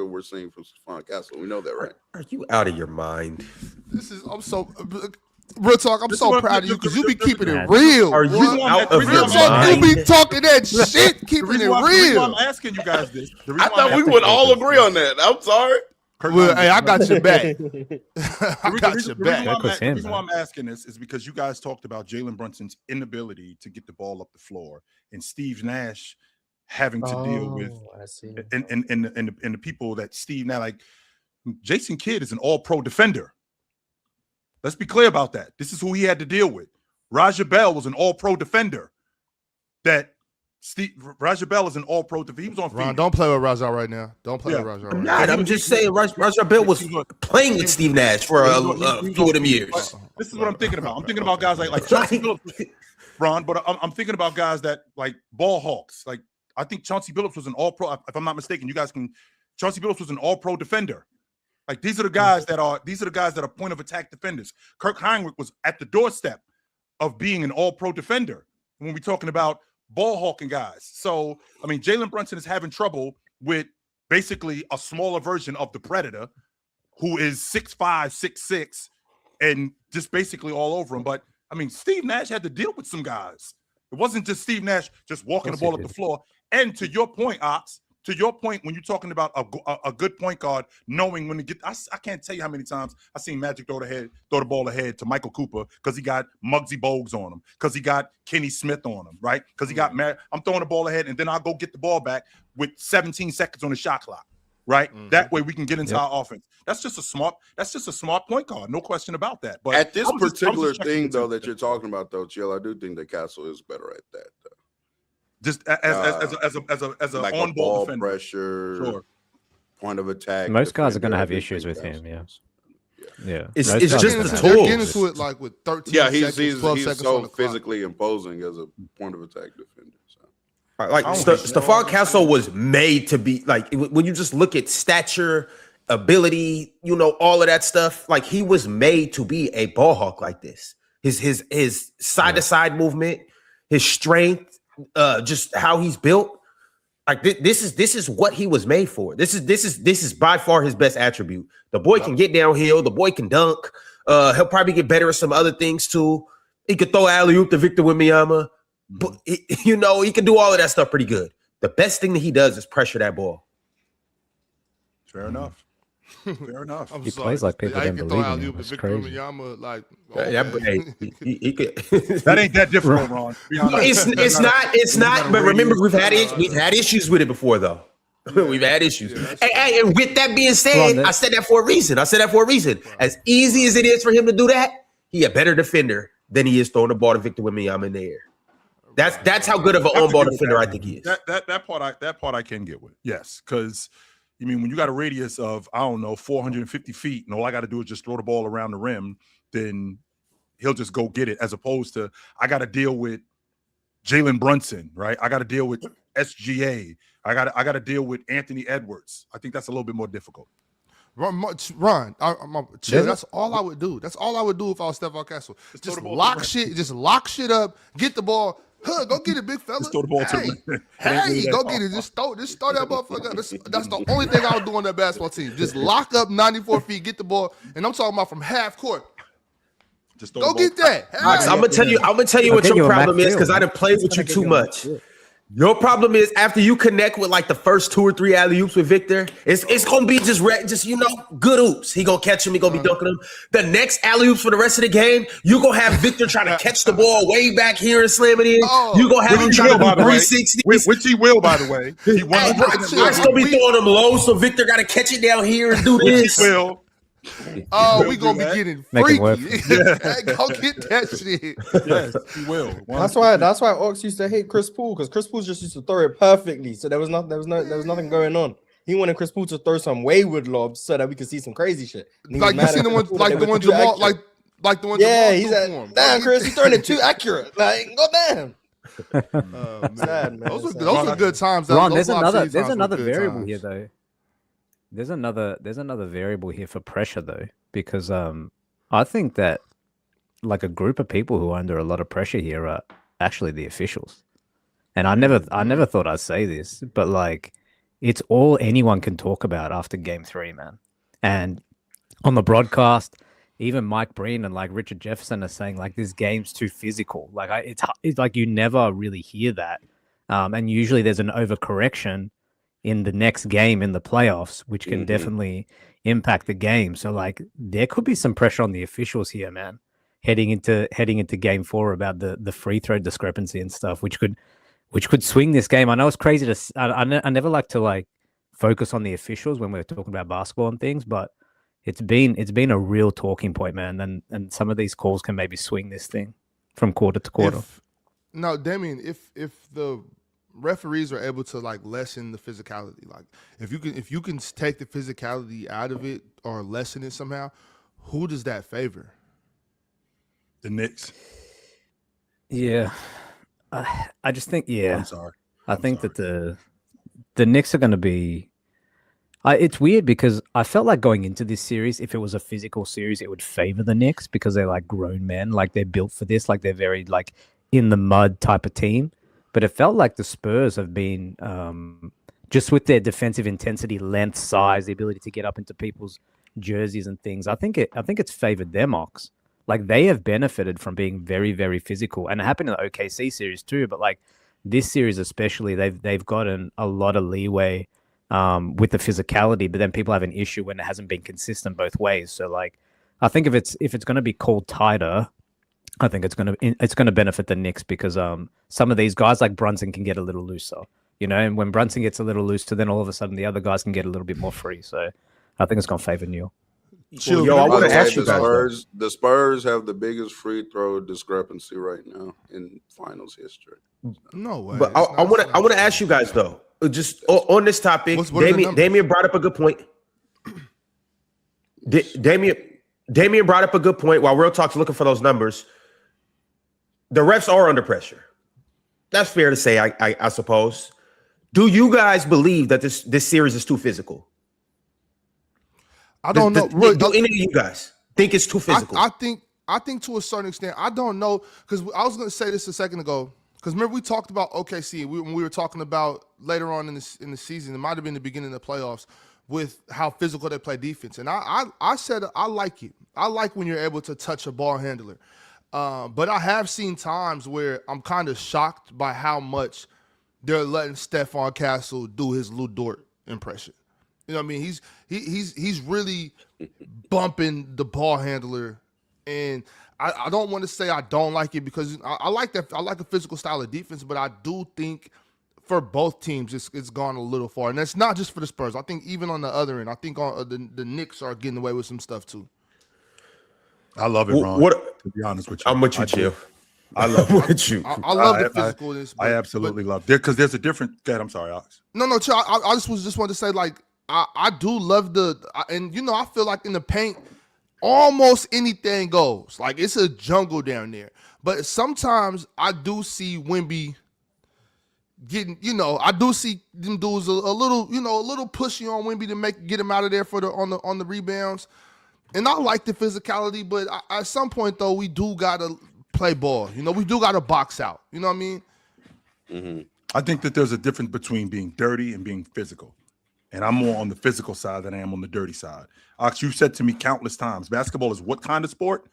we're seeing from Stephon Castle. We know that, right? Are you out of your mind? I'm so real talk. I'm so proud of you because you be keeping it real. Are you out of Real your talk. mind? You be talking that shit, keeping it The reason why real. I'm asking you guys this. I thought we would all agree on that. I'm sorry. Well, hey, I got your back. I got your The back. reason why I'm asking this is because you guys talked about Jalen Brunson's inability to get the ball up the floor, and Steve Nash having to deal with, I see. and the people that Steve now, like Jason Kidd is an all-pro defender. Let's be clear about that. This is who he had to deal with. Raja Bell was an all-pro defender. Raja Bell is an all-pro defender. He was on Ron, don't play with Raja right now. Don't play with Raja right now. I'm just saying Raja Bell was playing with Steve Nash for a few of them years. This is what I'm thinking about. I'm thinking about guys like Chauncey Billups, Ron, but I'm thinking about guys that like ball hawks. Like I think Chauncey Billups was an all-pro. If I'm not mistaken, you guys can. Chauncey Billups was an all-pro defender. Like these are the guys that are point of attack defenders. Kirk Heinrich was at the doorstep of being an all-pro defender when we're talking about ball hawking guys. So I mean, Jalen Brunson is having trouble with basically a smaller version of the Predator, who is 6'5", 6'6", and just basically all over him. But I mean, Steve Nash had to deal with some guys. It wasn't just Steve Nash just walking the ball up the floor. And to your point, Ox, to your point, when you're talking about a good point guard, knowing when to get, I can't tell you how many times I've seen Magic throw the ball ahead to Michael Cooper because he got Muggsy Bogues on him, because he got Kenny Smith on him, right? Because he got I'm throwing the ball ahead, and then I'll go get the ball back with 17 seconds on the shot clock, right? Mm-hmm. That way we can get into our offense. That's just a smart point guard, no question about that. But at this particular thing, though, that you're talking about, though, Chill, I do think that Castle is better at that, though. Just as a like on ball defender. Pressure, point of attack. Most guys are going to have issues with him. Yeah. It's just the tools. tools. Getting into it like with 13 he's seconds, 12 seconds so on the physically imposing as a point of attack defender. So. Like Stephon Castle was made to be like, when you just look at stature, ability, all of that stuff. Like he was made to be a ball hawk like this. His side to side movement, his strength. Just how he's built, like this is what he was made for. This is by far his best attribute. The boy can get downhill. The boy can dunk. He'll probably get better at some other things too. He could throw alley-oop to Victor Wembanyama, but he can do all of that stuff pretty good. The best thing that he does is pressure that ball. Fair enough. Fair enough. He plays like people don't believe in him. That's crazy. He could. That ain't that difficult, Ron. It's not. But remember, we've had issues with it before, though. We've had issues. And with that being said, I said that for a reason. As easy as it is for him to do that, he a better defender than he is throwing the ball to Victor Wembanyama in the air. That's how good of an on-ball defender I think he is. That part I can get with. Yes, because. I mean, when you got a radius of, 450 feet, and all I got to do is just throw the ball around the rim, then he'll just go get it, as opposed to I got to deal with Jalen Brunson, right? I got to deal with SGA. I got to deal with Anthony Edwards. I think that's a little bit more difficult. Ron, chill. That's all I would do. That's all I would do if I was Stephon Castle. Just lock shit up, get the ball. Go get it, big fella. Just throw the ball go get it. Just throw that motherfucker. That's the only thing I would do on that basketball team. Just lock up 94 feet, get the ball, and I'm talking about from half court. Just go get that. Hey. I'm gonna tell you what your problem is, because I done played with you too much. Your problem is after you connect with like the first 2 or 3 alley-oops with Victor, it's gonna be just good oops. He gonna catch him, he gonna be dunking him. The next alley-oops for the rest of the game, you gonna have Victor trying to catch the ball way back here and slam it in. You gonna have him trying to do 360. Which he will, by the way. He I still be throwing him low, so Victor gotta catch it down here and do this. He will. We gonna be getting freaky. Go get that shit. Yes, he will. That's why Ox used to hate Chris Paul, because Chris Paul just used to throw it perfectly. So there was nothing going on. He wanted Chris Paul to throw some wayward lobs so that we could see some crazy shit. Like you seen the one Jamal, like the one. Yeah, he's like, damn, Chris, he's throwing it too accurate. Like, goddamn. Man. Those are good times. Ron, there's another variable here though. There's another variable here for pressure though, because I think that like a group of people who are under a lot of pressure here are actually the officials. And I never thought I'd say this, but like it's all anyone can talk about after game 3, man. And on the broadcast, even Mike Breen and like Richard Jefferson are saying like this game's too physical. Like it's like you never really hear that. And usually there's an overcorrection in the next game in the playoffs, which can definitely impact the game. So like there could be some pressure on the officials here, man, heading into game 4 about the free throw discrepancy and stuff, which could which could swing this game. I know it's crazy to. I never like to like focus on the officials when we're talking about basketball and things, but it's been a real talking point, man. And some of these calls can maybe swing this thing from quarter to quarter. No, Damien, if the referees are able to like lessen the physicality, like if you can take the physicality out of it or lessen it somehow, who does that favor? The Knicks. Yeah, I just think I'm sorry. I think that the Knicks are going to be. It's weird because I felt like going into this series, if it was a physical series, it would favor the Knicks because they're like grown men, like they're built for this, like they're very like in the mud type of team. But it felt like the Spurs have been just with their defensive intensity, length, size, the ability to get up into people's jerseys and things. I think it's favored them, Ox. Like they have benefited from being very, very physical, and it happened in the OKC series too. But like this series especially, they've gotten a lot of leeway with the physicality, but then people have an issue when it hasn't been consistent both ways. So like, I think if it's going to be called tighter, I think it's going to benefit the Knicks because some of these guys like Brunson can get a little looser, you know, and when Brunson gets a little looser, then all of a sudden the other guys can get a little bit more free. So I think it's going to favor New York. Well, yo, I want to ask you guys. The Spurs have the biggest free throw discrepancy right now in finals history. No way. But I want to ask you guys though, just on this topic. Damien brought up a good point. Damien brought up a good point. While Real Talk's looking for those numbers, the refs are under pressure. That's fair to say, I suppose. Do you guys believe that this series is too physical? I don't know. Do any of you guys think it's too physical? I think to a certain extent. I don't know because I was going to say this a second ago. Because remember we talked about OKC when we were talking about later on in the season. It might have been the beginning of the playoffs with how physical they play defense. And I said I like it. I like when you're able to touch a ball handler. But I have seen times where I'm kind of shocked by how much they're letting Stephon Castle do his Lou Dort impression. You know what I mean? He's really bumping the ball handler, and I don't want to say I don't like it because I like that. I like a physical style of defense, but I do think for both teams it's gone a little far, and that's not just for the Spurs. I think even on the other end, I think on the Knicks are getting away with some stuff too. I love it, Ron. To be honest with you, I'm with you, Chill. I love it with you. I love the physicalness. I absolutely love it because there's a different. God, I'm sorry, Alex. No, Chill. I just wanted to say like. I do love and you know, I feel like in the paint, almost anything goes. Like it's a jungle down there. But sometimes I do see Wemby getting, you know, I do see them dudes a little pushy on Wemby to get him out of there for on the rebounds. And I like the physicality, but at some point though, we do gotta play ball. You know, we do gotta box out. You know what I mean? Mm-hmm. I think that there's a difference between being dirty and being physical. And I'm more on the physical side than I am on the dirty side. Ox, you've said to me countless times, basketball is what kind of sport?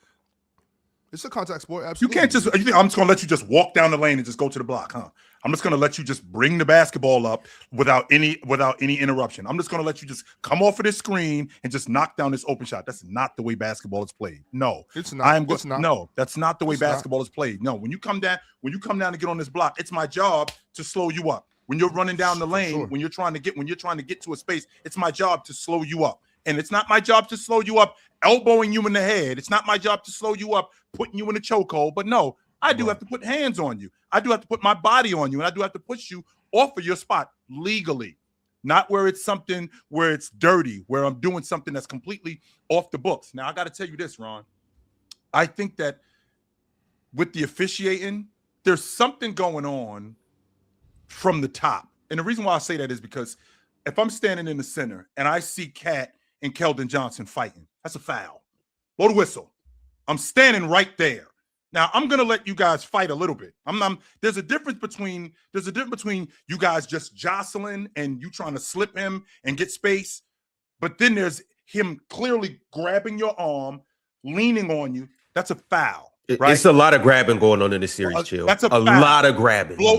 It's a contact sport, absolutely. You can't just, I'm just going to let you just walk down the lane and just go to the block, huh? I'm just going to let you just bring the basketball up without any interruption. I'm just going to let you just come off of this screen and just knock down this open shot. That's not the way basketball is played. No. It's not. No, that's not the way basketball is played. No, when you come down to get on this block, it's my job to slow you up. When you're running down the lane, when you're trying to get to a space, it's my job to slow you up. And it's not my job to slow you up, elbowing you in the head. It's not my job to slow you up, putting you in a chokehold. But no, I do have to put hands on you. I do have to put my body on you, and I do have to push you off of your spot legally, not where it's something where it's dirty, where I'm doing something that's completely off the books. Now, I got to tell you this, Ron. I think that with the officiating, there's something going on from the top. And the reason why I say that is because if I'm standing in the center and I see Cat and Keldon Johnson fighting, that's a foul. Blow the whistle. I'm standing right there. Now I'm gonna let you guys fight a little bit. There's a difference between you guys just jostling and you trying to slip him and get space, but then there's him clearly grabbing your arm, leaning on you. That's a foul. Right? It's a lot of grabbing going on in this series, Chill. That's a lot of grabbing. Blow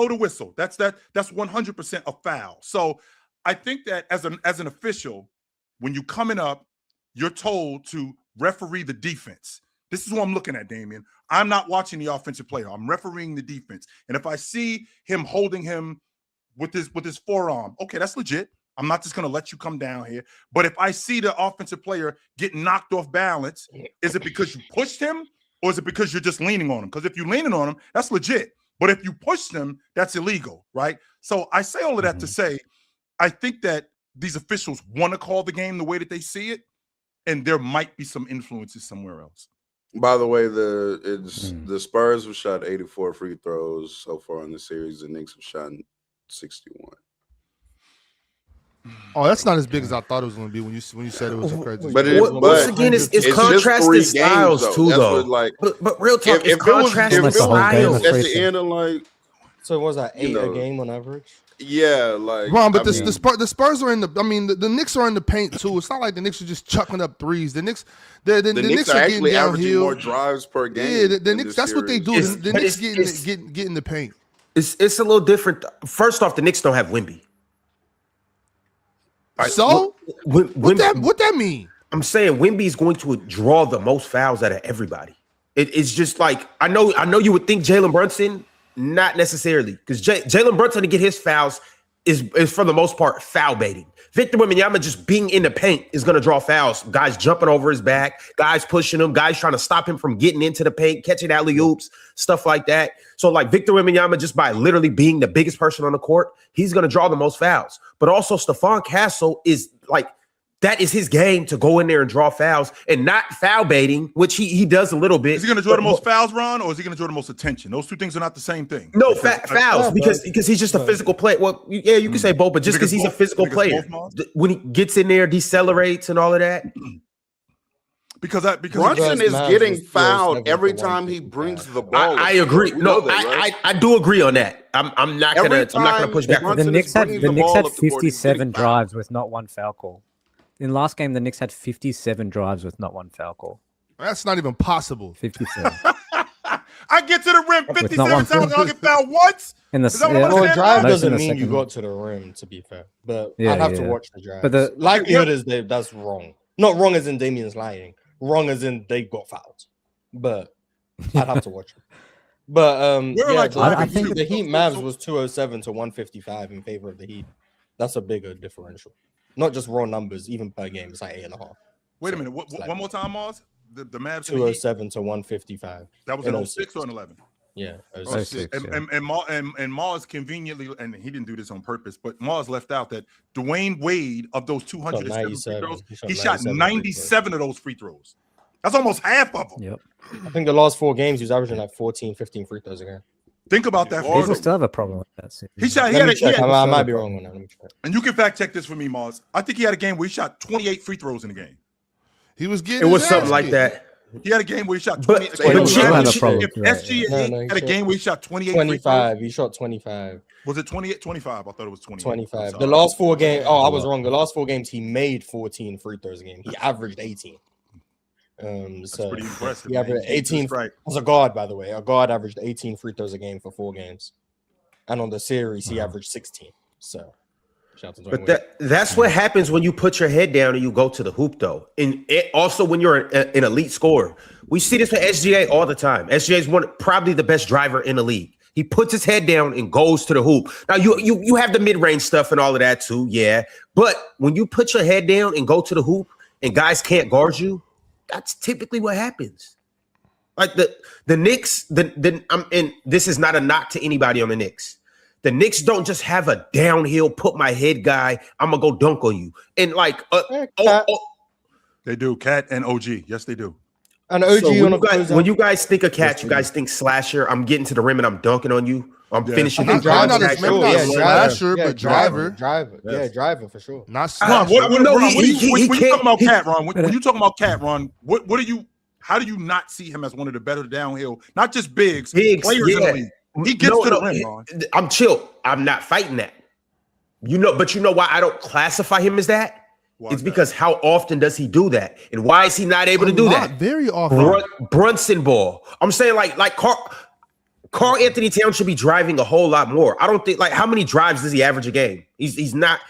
the whistle. That's 100% a foul. So I think that as an official, when you coming up, you're told to referee the defense. This is what I'm looking at, Damian. I'm not watching the offensive player. I'm refereeing the defense. And if I see him holding him with his forearm, okay, that's legit. I'm not just going to let you come down here. But if I see the offensive player get knocked off balance, is it because you pushed him or is it because you're just leaning on him? Because if you're leaning on him, that's legit. But if you push them, that's illegal, right? So I say all of that to say, I think that these officials want to call the game the way that they see it, and there might be some influences somewhere else. By the way, the Spurs have shot 84 free throws so far in the series. The Knicks have shot 61. Oh, that's not as big as I thought it was going to be when you said it was a crazy. But once again, it's contrasted styles too, though. But real talk, it's contrasted styles. At the end of like, so was that 8 a game on average? Yeah, like Ron, but the Spurs are in the. I mean, the Knicks are in the paint too. It's not like the Knicks are just chucking up threes. The Knicks, the Knicks are actually getting averaging downhill. more drives per game. Yeah, the Knicks. That's what they do. The Knicks get in the paint. It's a little different. First off, the Knicks don't have Wemby. So what that mean? I'm saying Wemby is going to draw the most fouls out of everybody. It's just like I know you would think Jalen Brunson, not necessarily, because Jalen Brunson to get his fouls is for the most part foul baiting. Victor Wembanyama just being in the paint is going to draw fouls. Guys jumping over his back, guys pushing him, guys trying to stop him from getting into the paint, catching alley-oops, stuff like that. So like Victor Wembanyama, just by literally being the biggest person on the court, he's going to draw the most fouls. But also Stephon Castle is like, that is his game, to go in there and draw fouls and not foul baiting, which he does a little bit. Is he going to draw the most fouls, Ron, or is he going to draw the most attention? Those two things are not the same thing. No, fouls, because he's just a physical player. Well, yeah, you can say both, but just because he's a physical player, when he gets in there, decelerates and all of that. Because Brunson is getting fouled every time he brings the ball. I agree. No, I do agree on that. I'm not gonna push back. The Knicks had 57 drives with not one foul call. In last game, the Knicks had 57 drives with not one foul call. That's not even possible. 57. I get to the rim 57 times and I get fouled once. Well, drive doesn't mean you got to the rim, to be fair. But I'd have to watch the drive. But the likelihood is that's wrong. Not wrong as in Damian's lying. Wrong as in they got fouled. But I'd have to watch it. But I think the Heat Mavs was 207 to 155 in favor of the Heat. That's a bigger differential. Not just raw numbers, even per game. It's like 8.5. Wait a minute. One more time, Mars. The Mavs 207 to 155. That was in 06 or in 11? Yeah, 06. And Mars conveniently, and he didn't do this on purpose, but Mars left out that Dwayne Wade, of those 207 free throws, he shot 97 of those free throws. That's almost half of them. Yep. I think the last 4 games, he was averaging like 14, 15 free throws again. Think about that. People still have a problem with that. I might be wrong on that. Let me check. And you can fact check this for me, Mars. I think he had a game where he shot 28 free throws in the game. He was getting. It was something like that. He had a game where he shot 20. If SGA had a game where he shot 28, 25. He shot 25. Was it 28? 25. I thought it was 28. 25. The last 4 games. Oh, I was wrong. The last 4 games, he made 14 free throws a game. He averaged 18. That's pretty impressive. He averaged 18. Right. As a guard, by the way, a guard averaged 18 free throws a game for 4 games, and on the series he averaged 16. So, but that's what happens when you put your head down and you go to the hoop, though. And also when you're an elite scorer, we see this with SGA all the time. SGA is probably the best driver in the league. He puts his head down and goes to the hoop. Now you have the mid-range stuff and all of that too, yeah. But when you put your head down and go to the hoop and guys can't guard you, that's typically what happens. Like the Knicks, and this is not a knock to anybody on the Knicks. The Knicks don't just have a downhill, put my head guy, I'm gonna go dunk on you. And like they do, Cat and OG. Yes, they do. And OG so when you guys think of Cat, you guys think slasher. I'm getting to the rim and I'm dunking on you. I'm finishing. Not slasher, but driver. Yeah, driver for sure. Not slasher. When you talking about Cat, Ron, when you talking about Cat, Ron, what do you? How do you not see him as one of the better downhill, not just players in the league? He gets to the rim, Ron. I'm chill. I'm not fighting that. But you know why I don't classify him as that? It's because how often does he do that? And why is he not able to do that? Very often. Brunson ball. I'm saying like Karl Anthony Towns should be driving a whole lot more. I don't think, like, how many drives does he average a game? He's not,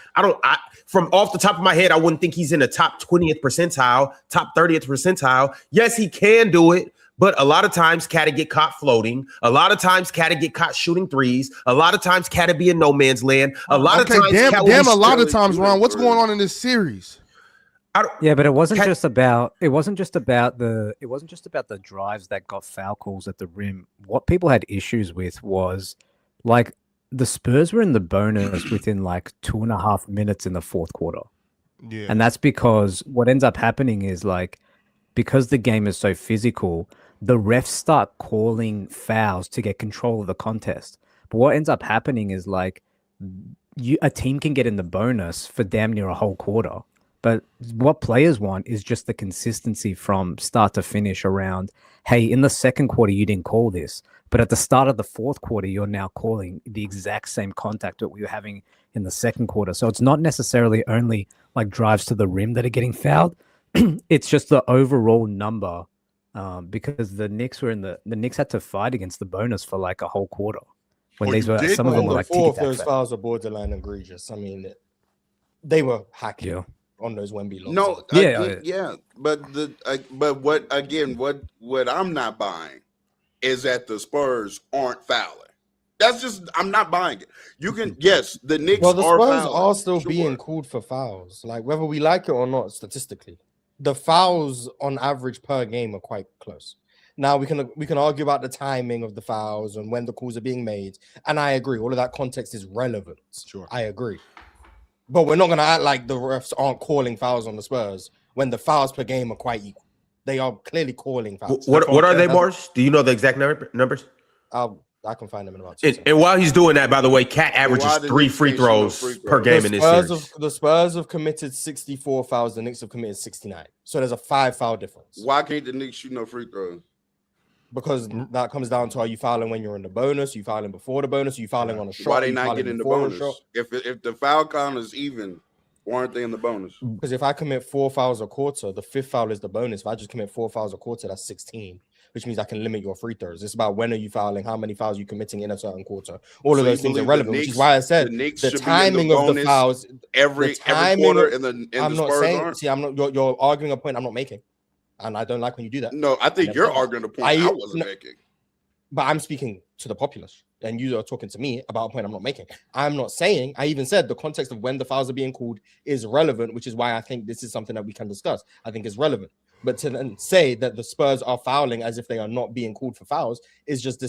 from off the top of my head, I wouldn't think he's in the top 20th percentile, top 30th percentile. Yes, he can do it, but a lot of times Cat'll get caught floating. A lot of times Cat'll get caught shooting threes. A lot of times Cat'll be in no man's land. A lot of times, a lot of times, Ron, what's going on in this series? Yeah, but it wasn't just about the drives that got foul calls at the rim. What people had issues with was, like, the Spurs were in the bonus within like 2.5 minutes in the fourth quarter. Yeah. And that's because what ends up happening is, like, because the game is so physical, the refs start calling fouls to get control of the contest. But what ends up happening is, like, a team can get in the bonus for damn near a whole quarter. But what players want is just the consistency from start to finish around, hey, in the second quarter, you didn't call this. But at the start of the fourth quarter, you're now calling the exact same contact that we were having in the second quarter. So it's not necessarily only like drives to the rim that are getting fouled. It's just the overall number, because the Knicks had to fight against the bonus for like a whole quarter. When these were, some of them were like, four of those fouls are borderline egregious. I mean, they were hacking. Yeah. On those Wemby lows. No, but what I'm not buying is that the Spurs aren't fouling. That's just, I'm not buying it. You can, yes, the Knicks the are Spurs fouling, are still being called for fouls, like whether we like it or not. Statistically, the fouls on average per game are quite close. Now we can argue about the timing of the fouls and when the calls are being made, and I agree, all of that context is relevant. Sure, I agree. But we're not going to act like the refs aren't calling fouls on the Spurs when the fouls per game are quite equal. They are clearly calling fouls. What are they, Mars? Do you know the exact numbers? I can find them in about 2 seconds. And while he's doing that, by the way, Cat averages 3 free throws per game in this series. The Spurs have committed 64 fouls. The Knicks have committed 69. So there's a 5 foul difference. Why can't the Knicks shoot no free throws? Because that comes down to, are you fouling when you're in the bonus? Are you fouling before the bonus? Are you fouling on a shot? Why they not getting the bonus? If the foul count is even, why aren't they in the bonus? Because if I commit 4 fouls a quarter, the 5th foul is the bonus. If I just commit 4 fouls a quarter, that's 16, which means I can limit your free throws. It's about when are you fouling, how many fouls are you committing in a certain quarter. All of those things are relevant, which is why I said the timing of the fouls every quarter in the I'm not Spurs saying. aren't? See, I'm not. You're arguing a point I'm not making, and I don't like when you do that. No, I think you're arguing a point I wasn't making. But I'm speaking to the populace, and you are talking to me about a point I'm not making. I'm not saying, I even said the context of when the fouls are being called is relevant, which is why I think this is something that we can discuss. I think it's relevant. But to then say that the Spurs are fouling as if they are not being called for fouls is just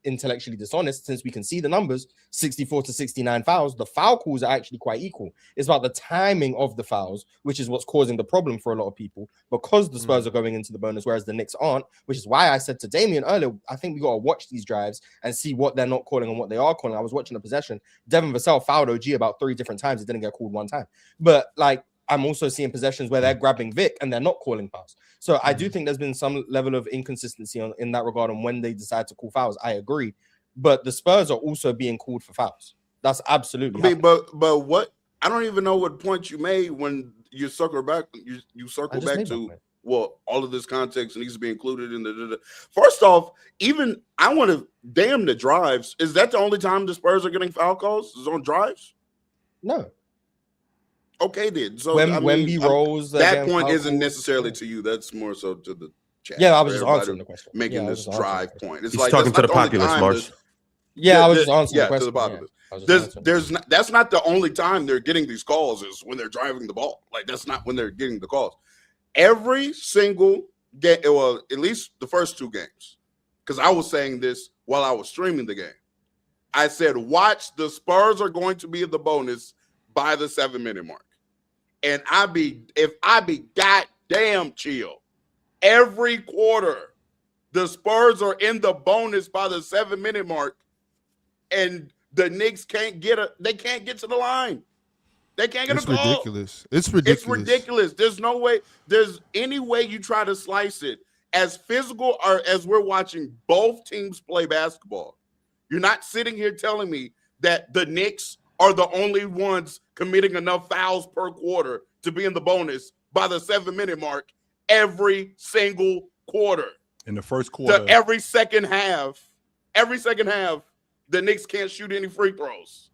intellectually dishonest, since we can see the numbers, 64 to 69 fouls. The foul calls are actually quite equal. It's about the timing of the fouls, which is what's causing the problem for a lot of people, because the Spurs are going into the bonus, whereas the Knicks aren't, which is why I said to Damien earlier, I think we got to watch these drives and see what they're not calling and what they are calling. I was watching a possession. Devin Vassell fouled OG about 3 different times. It didn't get called one time. But, like, I'm also seeing possessions where they're grabbing Vic and they're not calling fouls. So I do think there's been some level of inconsistency in that regard on when they decide to call fouls. I agree. But the Spurs are also being called for fouls. That's absolutely. I mean, but what, I don't even know what point you made when you circle back. You circle back to, well, all of this context needs to be included in the. First off, even I want to damn the drives. Is that the only time the Spurs are getting foul calls? Is on drives? No. Okay, then. So Wemby rolls. That point isn't necessarily to you. That's more so to the chat. Yeah, I was just answering the question. Making this drive point. It's He's like talking to the populace, Mars. Yeah, I was just answering the question. To the populace. That's not the only time they're getting these calls is when they're driving the ball. Like, that's not when they're getting the calls. Every single game, well, at least the first 2 games, because I was saying this while I was streaming the game. I said, watch, the Spurs are going to be in the bonus by the 7-minute mark. And if I be goddamn chill, every quarter, the Spurs are in the bonus by the 7-minute mark, and the Knicks can't get to the line. They can't get a goal. Ridiculous. It's ridiculous. It's ridiculous. There's no way. There's any way you try to slice it. As physical or as we're watching both teams play basketball, you're not sitting here telling me that the Knicks are the only ones committing enough fouls per quarter to be in the bonus by the 7-minute mark every single quarter. In the first quarter. Every second half, every second half, the Knicks can't shoot any free throws.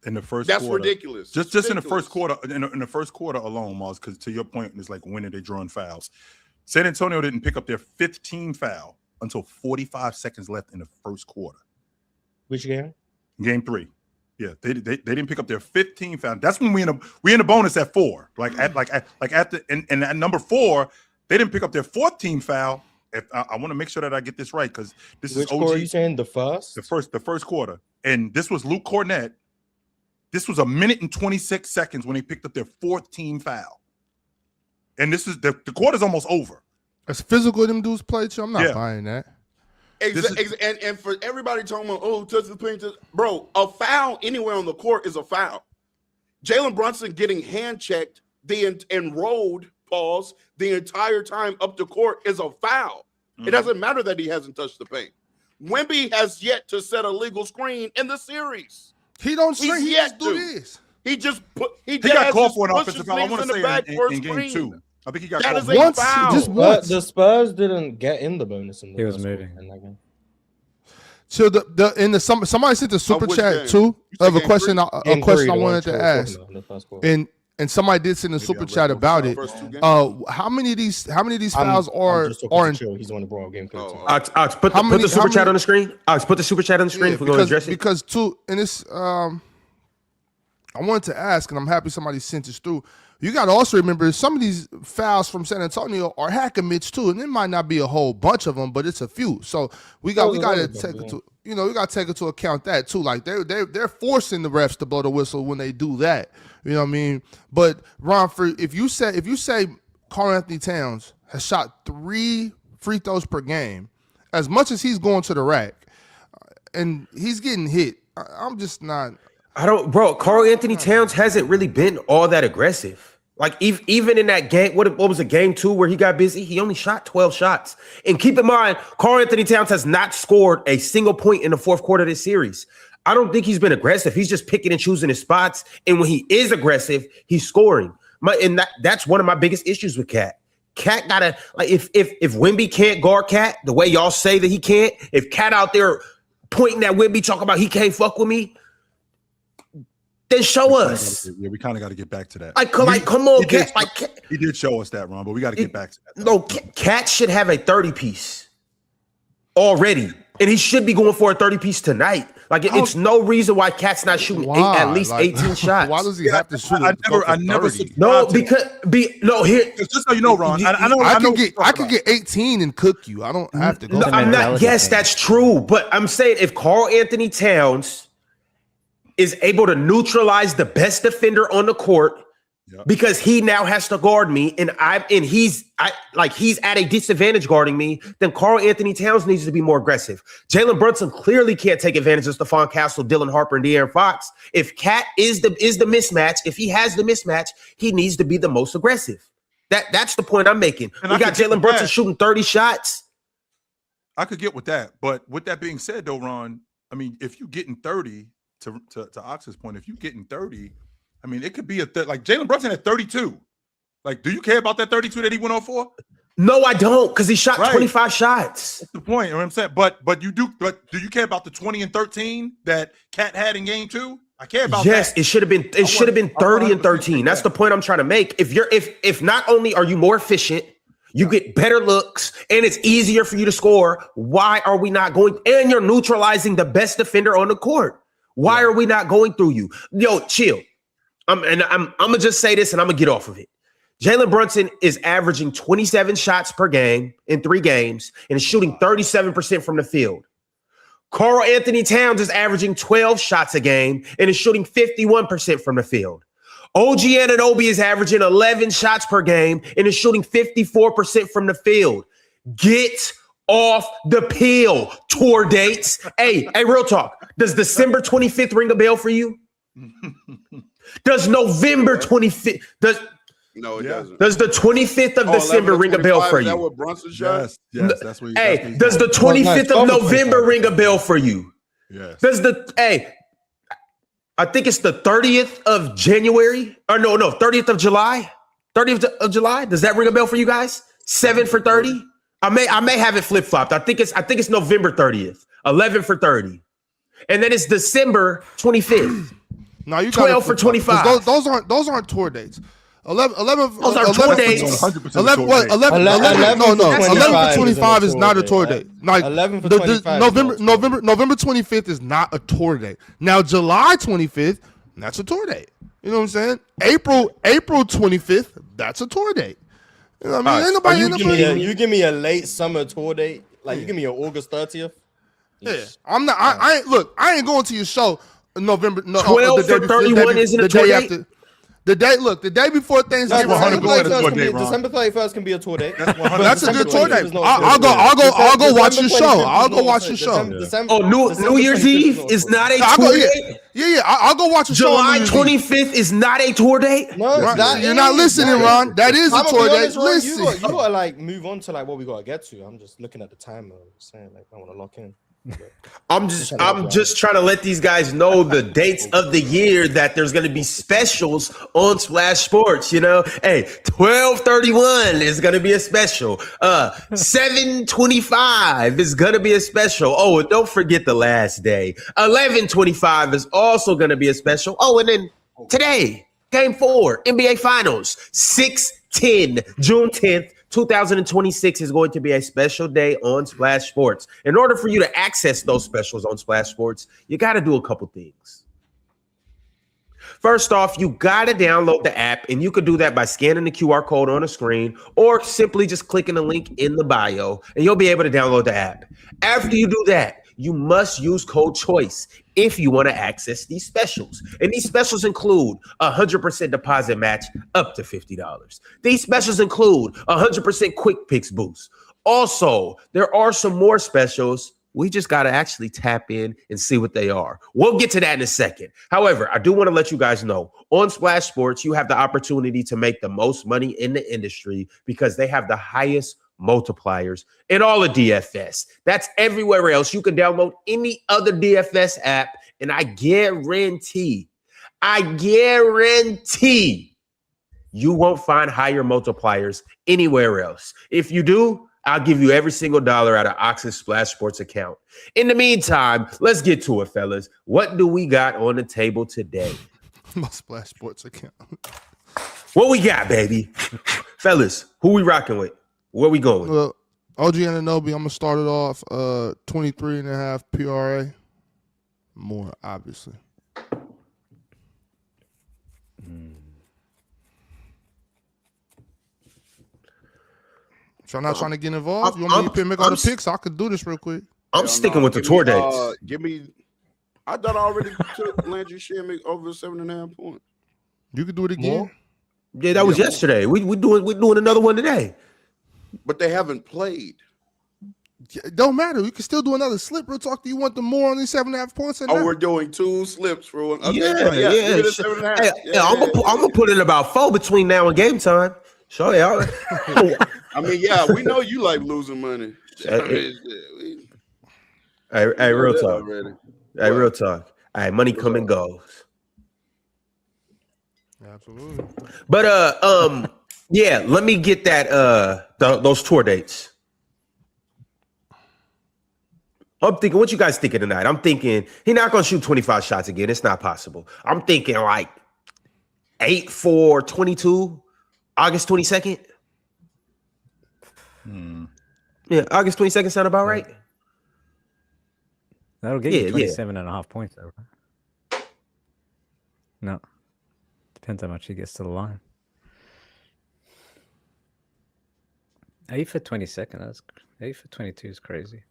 In the first That's quarter. ridiculous. Just in the first quarter, in the first quarter alone, Mars, because to your point, it's like when are they drawing fouls? San Antonio didn't pick up their 15th foul until 45 seconds left in the first quarter. Which game? Game 3. Yeah, they didn't pick up their 15th foul. That's when we in the bonus at 4. And at number 4, they didn't pick up their 14th foul. I want to make sure that I get this right because this Which is OG. quarter are you saying? The first? The first quarter. And this was Luke Cornett. This was 1 minute and 26 seconds when they picked up their 14th foul. And this is the quarter's almost over. As physical them dudes play, too, I'm not buying that. And for everybody talking about, touch the paint, bro, a foul anywhere on the court is a foul. Jalen Brunson getting hand checked and rolled, pause, the entire time up the court is a foul. Mm-hmm. It doesn't matter that he hasn't touched the paint. Wemby has yet to set a legal screen in the series. He don't screen. He just do this. He got called for an offensive foul. I want to say in game 2. I think he got called for a foul. Just once. The Spurs didn't get in the bonus. He was moving. So somebody sent the super chat too of a question. I wanted to ask, and somebody did send a super chat about it. How many of these fouls are in? He's on the broad game. Ox, put the super chat on the screen. Ox, put the super chat on the screen if we're going to address it. Because and this, I wanted to ask, and I'm happy somebody sent this through. You got to also remember some of these fouls from San Antonio are hack commits too, and it might not be a whole bunch of them, but it's a few. So we got to take into account that too. Like they're forcing the refs to blow the whistle when they do that. You know what I mean? But Ron, if you say Karl Anthony Towns has shot 3 free throws per game, as much as he's going to the rack, and he's getting hit, I'm just not. Karl Anthony Towns hasn't really been all that aggressive. Like even in that game, what was it, game 2 where he got busy? He only shot 12 shots. And keep in mind, Karl Anthony Towns has not scored a single point in the fourth quarter of this series. I don't think he's been aggressive. He's just picking and choosing his spots. And when he is aggressive, he's scoring. That's one of my biggest issues with Cat. Cat gotta, like, if Wemby can't guard Cat the way y'all say that he can't, if Cat out there pointing at Wemby talking about he can't fuck with me, then show us. We kind of got to get back to that. Come on, Cat. He did show us that, Ron, but we got to get back to that. No, Cat should have a 30-piece already, and he should be going for a 30-piece tonight. Like, it's no reason why Cat's not shooting at least 18 shots. Why does he have to shoot? I never. Here. Just so you know, Ron, I can get 18 and cook you. I don't have to go. No, I'm not. Yes, that's true, but I'm saying if Karl Anthony Towns is able to neutralize the best defender on the court, because he now has to guard me, and he's at a disadvantage guarding me, then Karl Anthony Towns needs to be more aggressive. Jalen Brunson clearly can't take advantage of Stephon Castle, Dylan Harper, and De'Aaron Fox. If Cat is the mismatch, if he has the mismatch, he needs to be the most aggressive. That's the point I'm making. We got Jalen Brunson shooting 30 shots. I could get with that, but with that being said, though, Ron, I mean, if you're getting 30, to Ox's point, if you're getting 30, I mean, it could be like Jalen Brunson at 32. Like, do you care about that 32 that he went on for? No, I don't, because he shot 25 shots. That's the point. You know what I'm saying? But do you care about the 20 and 13 that Cat had in game 2? I care about that. Yes, it should have been 30 and 13. That's the point I'm trying to make. If not only are you more efficient, you get better looks, and it's easier for you to score, why are we not going? And you're neutralizing the best defender on the court. Why are we not going through you? Yo, chill. I'm gonna just say this and I'm gonna get off of it. Jalen Brunson is averaging 27 shots per game in 3 games and is shooting 37% from the field. Karl Anthony Towns is averaging 12 shots a game and is shooting 51% from the field. OG Anunoby is averaging 11 shots per game and is shooting 54% from the field. Get off the pill, tour dates. Hey, real talk. Does December 25th ring a bell for you? Does November 25th? No, it doesn't. Does the 25th of December ring a bell for you? Is that what Brunson shot? Yes, that's what. Hey, does the 25th of November ring a bell for you? Yes. I think it's the 30th of January. Or no, 30th of July. 30th of July. Does that ring a bell for you guys? 7 for 30. I may have it flip flopped. I think it's November 30th. 11 for 30. And then it's December 25th. No, you 12 for 25. Those aren't tour dates. 11 Those are tour dates. 100% 11 tour date. 11 for 25 is not a tour date. Like 11 for 25 November 25th is not a tour date. Now July 25th, that's a tour date. You know what I'm saying? April 25th, that's a tour date. You know what I mean? You give me a late summer tour date, like you give me an August 30th. Yeah, I'm not. I ain't look. I ain't going to your show November. No, 12 for 31 isn't a tour date. The day before Thanksgiving. December 31st can be a tour date. That's a good tour date. I'll go watch your show. I'll go watch your show. New Year's Eve is not a tour date. Yeah. I'll go watch your show. July 25th is not a tour date. No, you're not listening, Ron. That is a tour date. Listen, you gotta like move on to like what we gotta get to. I'm just looking at the time. Saying like I want to lock in. I'm just trying to let these guys know the dates of the year that there's going to be specials on Splash Sports. You know, hey, 12/31 is going to be a special. 7/25 is going to be a special. Oh, and don't forget the last day. 11/25 is also going to be a special. Oh, and then today, Game 4, NBA Finals, 6/10, June 10th. 2026 is going to be a special day on Splash Sports. In order for you to access those specials on Splash Sports, you got to do a couple things. First off, you got to download the app, and you could do that by scanning the QR code on the screen or simply just clicking the link in the bio, and you'll be able to download the app. After you do that, you must use code CHOICE if you want to access these specials. And these specials include 100% deposit match up to $50. These specials include 100% quick picks boost. Also, there are some more specials. We just got to actually tap in and see what they are. We'll get to that in a second. However, I do want to let you guys know on Splash Sports, you have the opportunity to make the most money in the industry because they have the highest multipliers in all of DFS. That's everywhere else. You can download any other DFS app, and I guarantee you won't find higher multipliers anywhere else. If you do, I'll give you every single dollar out of Ox's Splash Sports account. In the meantime, let's get to it, fellas. What do we got on the table today? My Splash Sports account. What we got, baby? Fellas, who we rocking with? Where we going? Well, OG Anunoby, I'm going to start it off 23.5 PRA. More, obviously. So I'm not trying to get involved. You want me to make all the picks? I could do this real quick. I'm sticking with the tour dates. I thought I already took Landry Shamet over 7.5 points. You could do it again. More? Yeah, that was yesterday. We're doing another one today. But they haven't played. It don't matter. We can still do another slip. Real talk. Do you want the more on these 7.5 points? We're doing 2 slips for one. Okay, yeah. I'm gonna put in about 4 between now and game time. Sure, y'all. I mean, yeah, we know you like losing money. Hey, real talk. Hey, real talk. All right, money come and goes. Absolutely. But yeah, let me get that those tour dates. I'm thinking, what you guys thinking tonight? I'm thinking he's not gonna shoot 25 shots again. It's not possible. I'm thinking like 8 for 22, August 22nd. Yeah, August 22nd sound about right. That'll get you 27.5 points though, right? No. Depends how much he gets to the line. 8 for 22nd. That's 8 for 22 is crazy.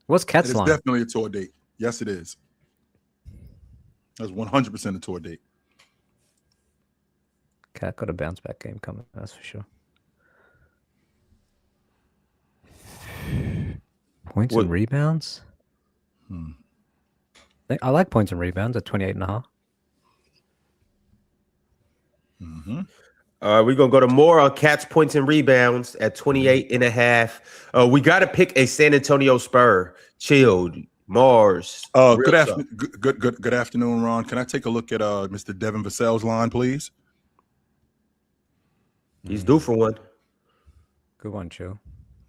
What's Cat's line? It's definitely a tour date. Yes, it is. That's 100% a tour date. Cat got a bounce back game coming. That's for sure. Points and rebounds. I like points and rebounds at 28.5. We're going to go to more on Cat's points and rebounds at 28.5. We got to pick a San Antonio Spur. Chilled, Mars. Good afternoon, Ron. Can I take a look at Mr. Devin Vassell's line, please? He's due for one. Good one, Chill.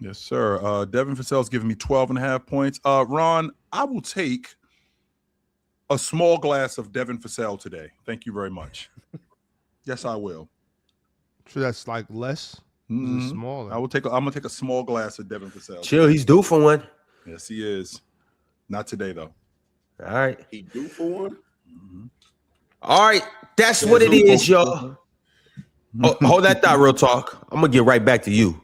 Yes, sir. Devin Vassell's giving me 12.5 points. Ron, I will take a small glass of Devin Vassell today. Thank you very much. Yes, I will. So that's like less. Mhm. Smaller. I'm gonna take a small glass of Devin Vassell. Chill, he's due for one. Yes, he is. Not today though. All right. He due for one. Mm-hmm. All right. That's what it is, y'all. Oh, hold that thought, real talk. I'm gonna get right back to you.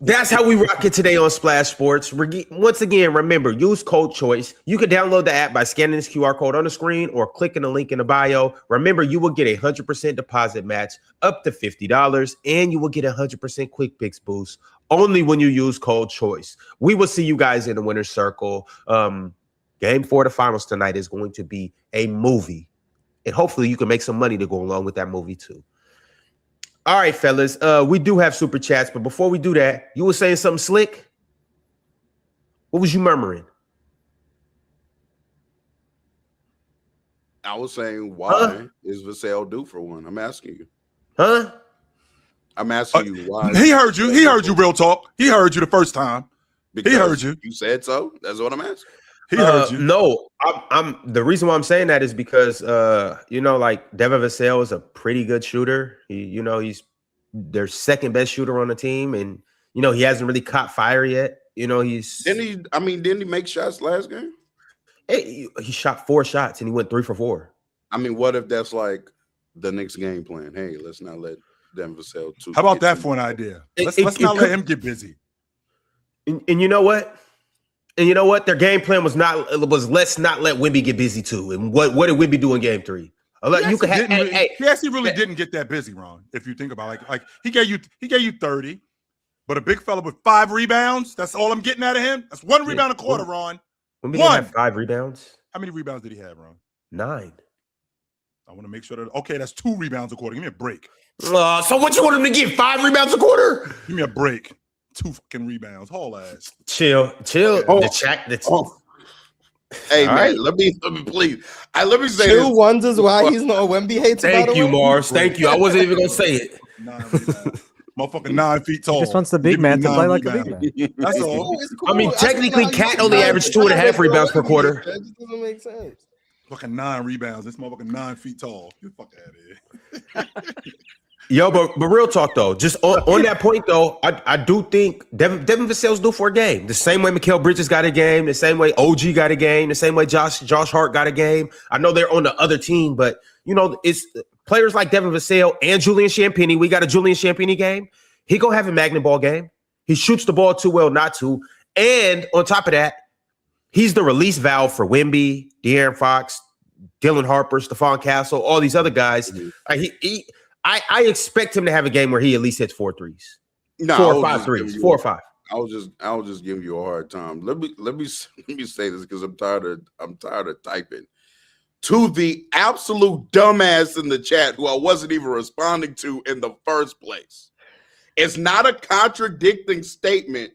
That's how we rock it today on Splash Sports. Once again, remember, use code CHOICE. You can download the app by scanning this QR code on the screen or clicking the link in the bio. Remember, you will get a 100% deposit match up to $50, and you will get a 100% quick picks boost only when you use code CHOICE. We will see you guys in the winner's circle. Game 4 of the finals tonight is going to be a movie, and hopefully you can make some money to go along with that movie too. All right, fellas, we do have super chats, but before we do that, you were saying something slick? What was you murmuring? I was saying, why is Vassell due for one? I'm asking you. Huh? I'm asking you why. He heard you. He heard you, real talk. He heard you the first time. Because he heard you. You said so. That's what I'm asking. He heard you. No, I'm the reason why I'm saying that is because like Devin Vassell is a pretty good shooter. He's their second best shooter on the team, and he hasn't really caught fire yet. Didn't he make shots last game? He shot 4 shots and he went 3 for 4. I mean, what if that's like the Knicks game plan? Hey, let's not let Devin Vassell. How about that for an idea? Let's not let him get busy. And you know what? And you know what? Their game plan was let's not let Wemby get busy too. And what did Wemby do in game 3? He actually really didn't get that busy, Ron. If you think about it. Like he gave you 30, but a big fella with 5 rebounds. That's all I'm getting out of him. That's 1 rebound a quarter, Ron. Wemby didn't have 5 rebounds. How many rebounds did he have, Ron? 9. I want to make sure that that's 2 rebounds a quarter. Give me a break. So what you want him to get? 5 rebounds a quarter? Give me a break. 2 fucking rebounds. Whole ass. Chill. Hey, man, right. let me please. Let me say Chill wonders why he's not a Wemby hater. Thank you, Mars. Thank you. I wasn't even gonna say it. 9 rebounds. Motherfucking 9 feet tall. He just wants the big man to play like a big man. That's all. Cool. I mean, technically, Cat only averaged 2.5 rebounds per quarter. That just doesn't make sense. Fucking 9 rebounds. This motherfucking 9 feet tall. Get the fuck out of here. Yo, but real talk though, just on that point though, I do think Devin Vassell's due for a game. The same way Mikal Bridges got a game, the same way OG got a game, the same way Josh Hart got a game. I know they're on the other team, but it's players like Devin Vassell and Julian Champagnie. We got a Julian Champagnie game. He gonna have a magnet ball game. He shoots the ball too well not to. And on top of that, he's the release valve for Wemby, De'Aaron Fox, Dylan Harper, Stephon Castle, all these other guys. I expect him to have a game where he at least hits 4 threes. 4 or 5 threes. 4 or 5. I was just giving you a hard time. Let me say this because I'm tired of typing. To the absolute dumbass in the chat who I wasn't even responding to in the first place. It's not a contradicting statement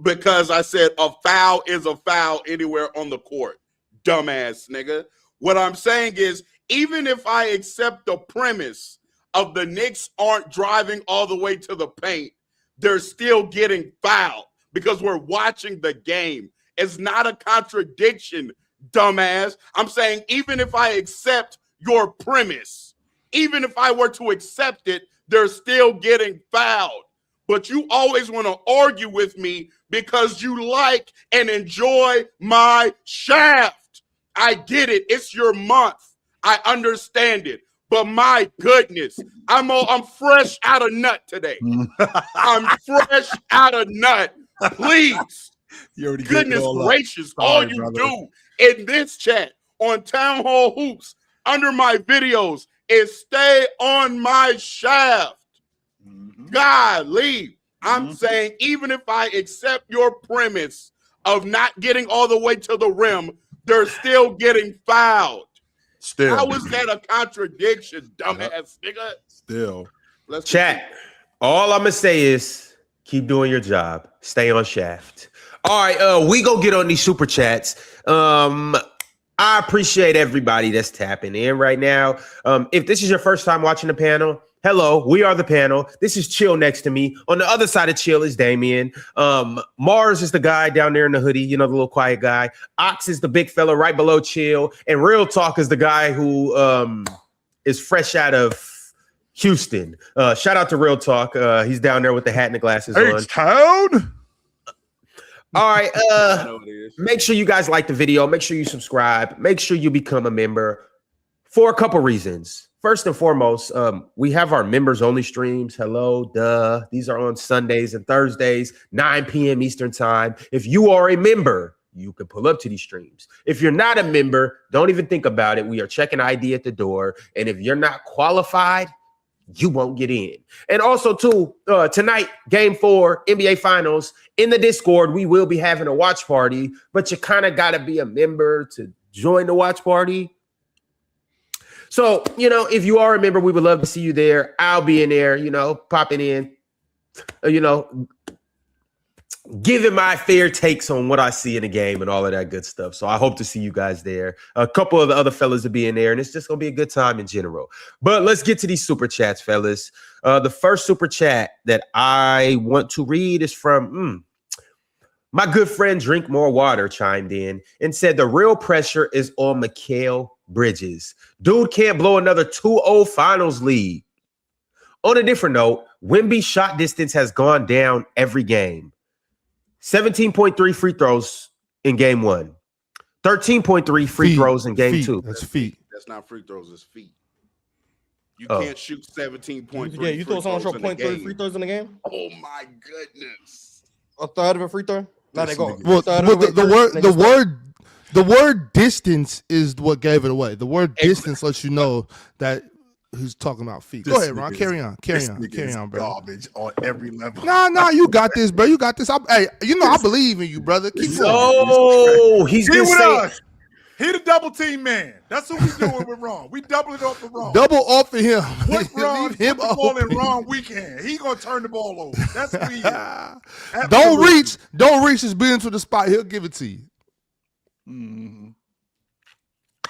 because I said a foul is a foul anywhere on the court. Dumbass nigga. What I'm saying is, even if I accept the premise of the Knicks aren't driving all the way to the paint, they're still getting fouled because we're watching the game. It's not a contradiction, dumbass. I'm saying even if I accept your premise, even if I were to accept it, they're still getting fouled. But you always want to argue with me because you like and enjoy my shaft. I get it. It's your month. I understand it. But my goodness, I'm fresh out of nut today. I'm fresh out of nut. Please, goodness gracious, all you do in this chat on Town Hall Hoops under my videos is stay on my shaft. Golly, I'm saying even if I accept your premise of not getting all the way to the rim, they're still getting fouled. Still. How is that a contradiction, dumbass nigga? Still. Let's chat. All I'm gonna say is keep doing your job. Stay on shaft. All right, we go get on these super chats. I appreciate everybody that's tapping in right now. If this is your first time watching the panel, Hello, we are the panel. This is Chill next to me. On the other side of Chill is Damien. Mars is the guy down there in the hoodie, the little quiet guy. Ox is the big fella right below Chill. And Real Talk is the guy who is fresh out of Houston. Shout out to Real Talk. He's down there with the hat and the glasses on. H-Town. All right. Make sure you guys like the video. Make sure you subscribe. Make sure you become a member for a couple reasons. First and foremost, we have our members only streams. Hello, duh. These are on Sundays and Thursdays, 9 p.m. Eastern time. If you are a member, you can pull up to these streams. If you're not a member, don't even think about it. We are checking ID at the door. And if you're not qualified, you won't get in. And also, too, tonight, Game 4, NBA Finals. In the Discord, we will be having a watch party, but you kind of got to be a member to join the watch party. So, if you are a member, we would love to see you there. I'll be in there, popping in, giving my fair takes on what I see in the game and all of that good stuff. So I hope to see you guys there. A couple of the other fellas will be in there, and it's just going to be a good time in general. But let's get to these super chats, fellas. The first super chat that I want to read is from my good friend Drink More Water chimed in and said the real pressure is on Mikal Bridges. Dude can't blow another 2-0 finals lead. On a different note, Wemby's shot distance has gone down every game. 17.3 free throws in game 1. 13.3 free throws in game 2. That's feet. That's not free throws, it's feet. You can't shoot 17.3. Yeah, you thought someone shot 0.3 free throws in the game? Oh my goodness. A third of a free throw? No, they go. Well, the word distance is what gave it away. The word distance lets you know that he's talking about feet. Go ahead, Ron. Carry on, bro. Garbage on every level. Nah, you got this, bro. You got this. I believe in you, brother. Keep going. Oh, he's He been with saying. us. He the double team man. That's what we doing with Ron. We doubling off for Ron. Double off of him. Put Ron, Leave him put the ball in open. Ron weekend. He gonna turn the ball over. That's what he is. Don't reach. Just be into the spot. He'll give it to you. Mhm.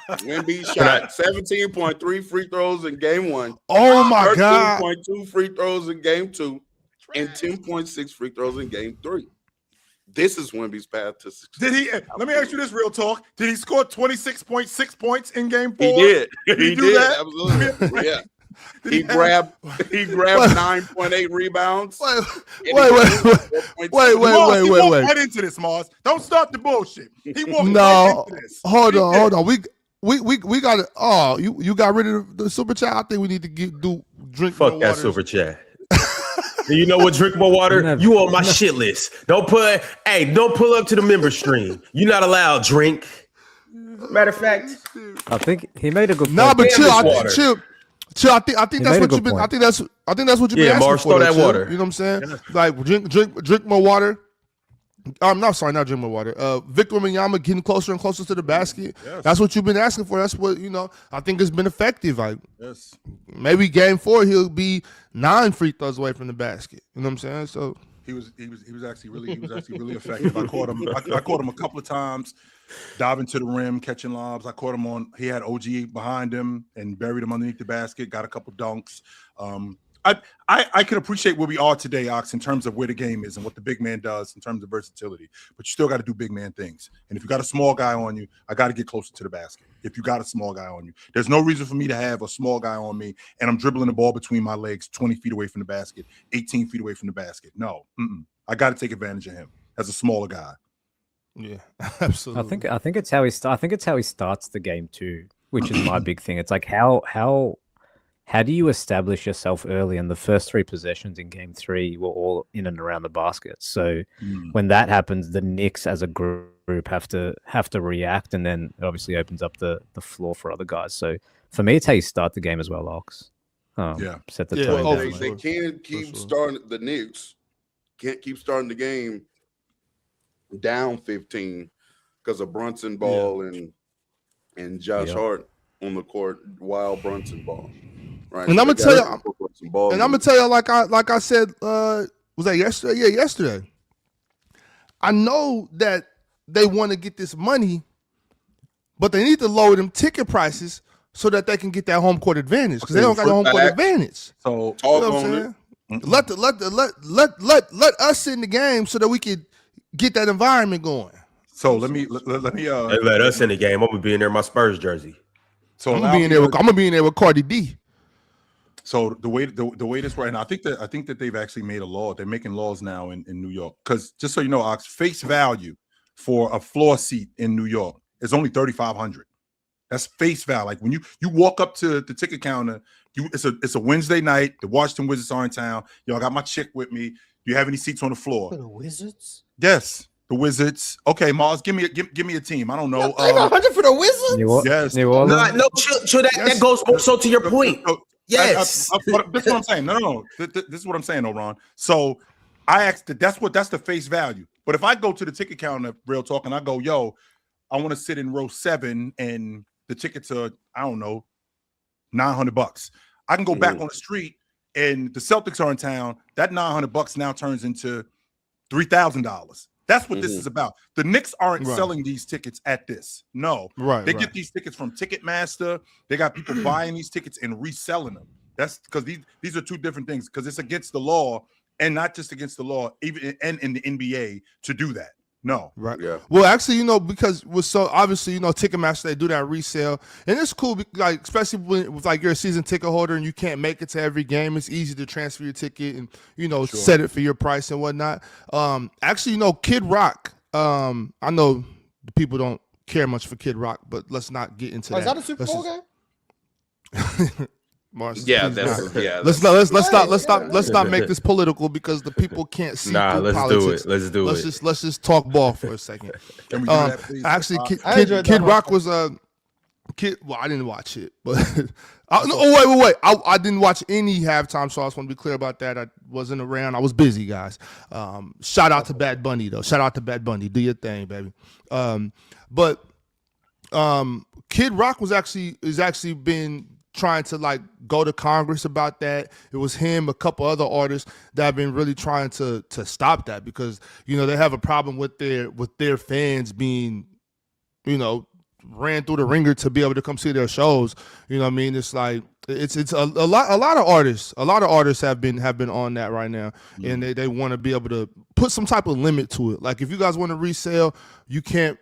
Wemby shot 17.3 free throws in game 1. Oh my God. 13.2 free throws in game 2, and 10.6 free throws in game 3. This is Wemby's path to success. Did he? Let me ask you this real talk. Did he score 26.6 points in game 4? He did. He do that? Absolutely. Yeah. He grabbed 9.8 rebounds. Wait. Wait. Right into this, Mars. Don't start the bullshit. He walked right into this. Hold on. We got it. Oh, you got rid of the super chat. I think we need to drink. Fuck more that water. super chat. You know what? Drink more water. You on my shit list. Don't pull up to the member stream. You're not allowed. Drink. Matter of fact, I think he made a good point. Nah, but chill. water. Chill. I think that's what you've been. I think that's what you've been asking Mars, for. throw that Chill. water. You know what I'm saying? Like drink more water. No, sorry, not drink more water. Victor Wembanyama getting closer and closer to the basket. Yes. That's what you've been asking for. That's what I think it's been effective. Like Yes. maybe game 4 he'll be 9 free throws away from the basket. You know what I'm saying? So He was actually really effective. I caught him a couple of times diving to the rim, catching lobs. I caught him he had OG behind him and buried him underneath the basket, got a couple dunks. I can appreciate where we are today, Ox, in terms of where the game is and what the big man does in terms of versatility. But you still got to do big man things. And if you got a small guy on you, I got to get closer to the basket. If you got a small guy on you, there's no reason for me to have a small guy on me and I'm dribbling the ball between my legs 20 feet away from the basket, 18 feet away from the basket. No, I got to take advantage of him as a smaller guy. yeah, absolutely. I think it's how he I think it's how he starts the game too, which is my big thing. It's like how do you establish yourself early? And the first 3 possessions in game 3 were all in and around the basket. So when that happens, the Knicks as a group have to react, and then it obviously opens up the floor for other guys. So for me, it's how you start the game as well, Ox. Set the tone. Oh, They sure. can't keep starting the Knicks. Can't keep starting the game down 15 because of Brunson ball and Josh Hart on the court while Brunson ball. Right. And I'm gonna tell you, like I said, was that yesterday? Yeah, yesterday. I know that they want to get this money, but they need to lower them ticket prices so that they can get that home court advantage because they don't got the home court advantage. So you know what I'm saying? Let us in the game so that we could get that environment going. So let me They let us in the game. I'm gonna be in there in my Spurs jersey. So I'm gonna be in there with Cardi D. So the way this right now, I think that they've actually made a law. They're making laws now in New York. Because just so you know, Ox, face value for a floor seat in New York is only $3,500. That's face value. Like when you walk up to the ticket counter, it's a Wednesday night. The Washington Wizards are in town. Yo, I got my chick with me. Do you have any seats on the floor? For the Wizards? Yes, the Wizards. Okay, Mars, give me a team. I don't know. $3,500 for the Wizards? Yes. New Orleans? No, chill. That goes more so to your point. Yes. This is what I'm saying. No. This is what I'm saying, Ron. So I asked that's the face value. But if I go to the ticket counter, real talk, and I go, yo, I want to sit in row 7 and the tickets are, I don't know, $900. I can go back on the street and the Celtics are in town. That $900 now turns into $3,000. That's what this is about. The Knicks aren't selling these tickets at this. No. They get these tickets from Ticketmaster. They got people buying these tickets and reselling them. That's because these are two different things, because it's against the law, and not just against the law, even and in the NBA to do that. No. Right. Yeah. Well, actually, because with so obviously, Ticketmaster, they do that resale, and it's cool. Like especially with like you're a season ticket holder and you can't make it to every game, it's easy to transfer your ticket and set it for your price and whatnot. Actually, Kid Rock. I know the people don't care much for Kid Rock, but let's not get into that. Is that a Super Bowl game? Mars, let's not make this political because the people can't see through politics. Let's just talk ball for a second. Can we do that, please? Actually, Kid Rock was a kid. Well, I didn't watch it, but wait. I didn't watch any halftime, so I just want to be clear about that. I wasn't around. I was busy, guys. Shout out to Bad Bunny though. Shout out to Bad Bunny. Do your thing, baby. But Kid Rock is actually been trying to like go to Congress about that. It was him, a couple other artists that have been really trying to stop that because they have a problem with their fans being ran through the ringer to be able to come see their shows. You know what I mean? It's like it's a lot of artists have been on that right now, and they want to be able to put some type of limit to it. Like if you guys want to resell, you can't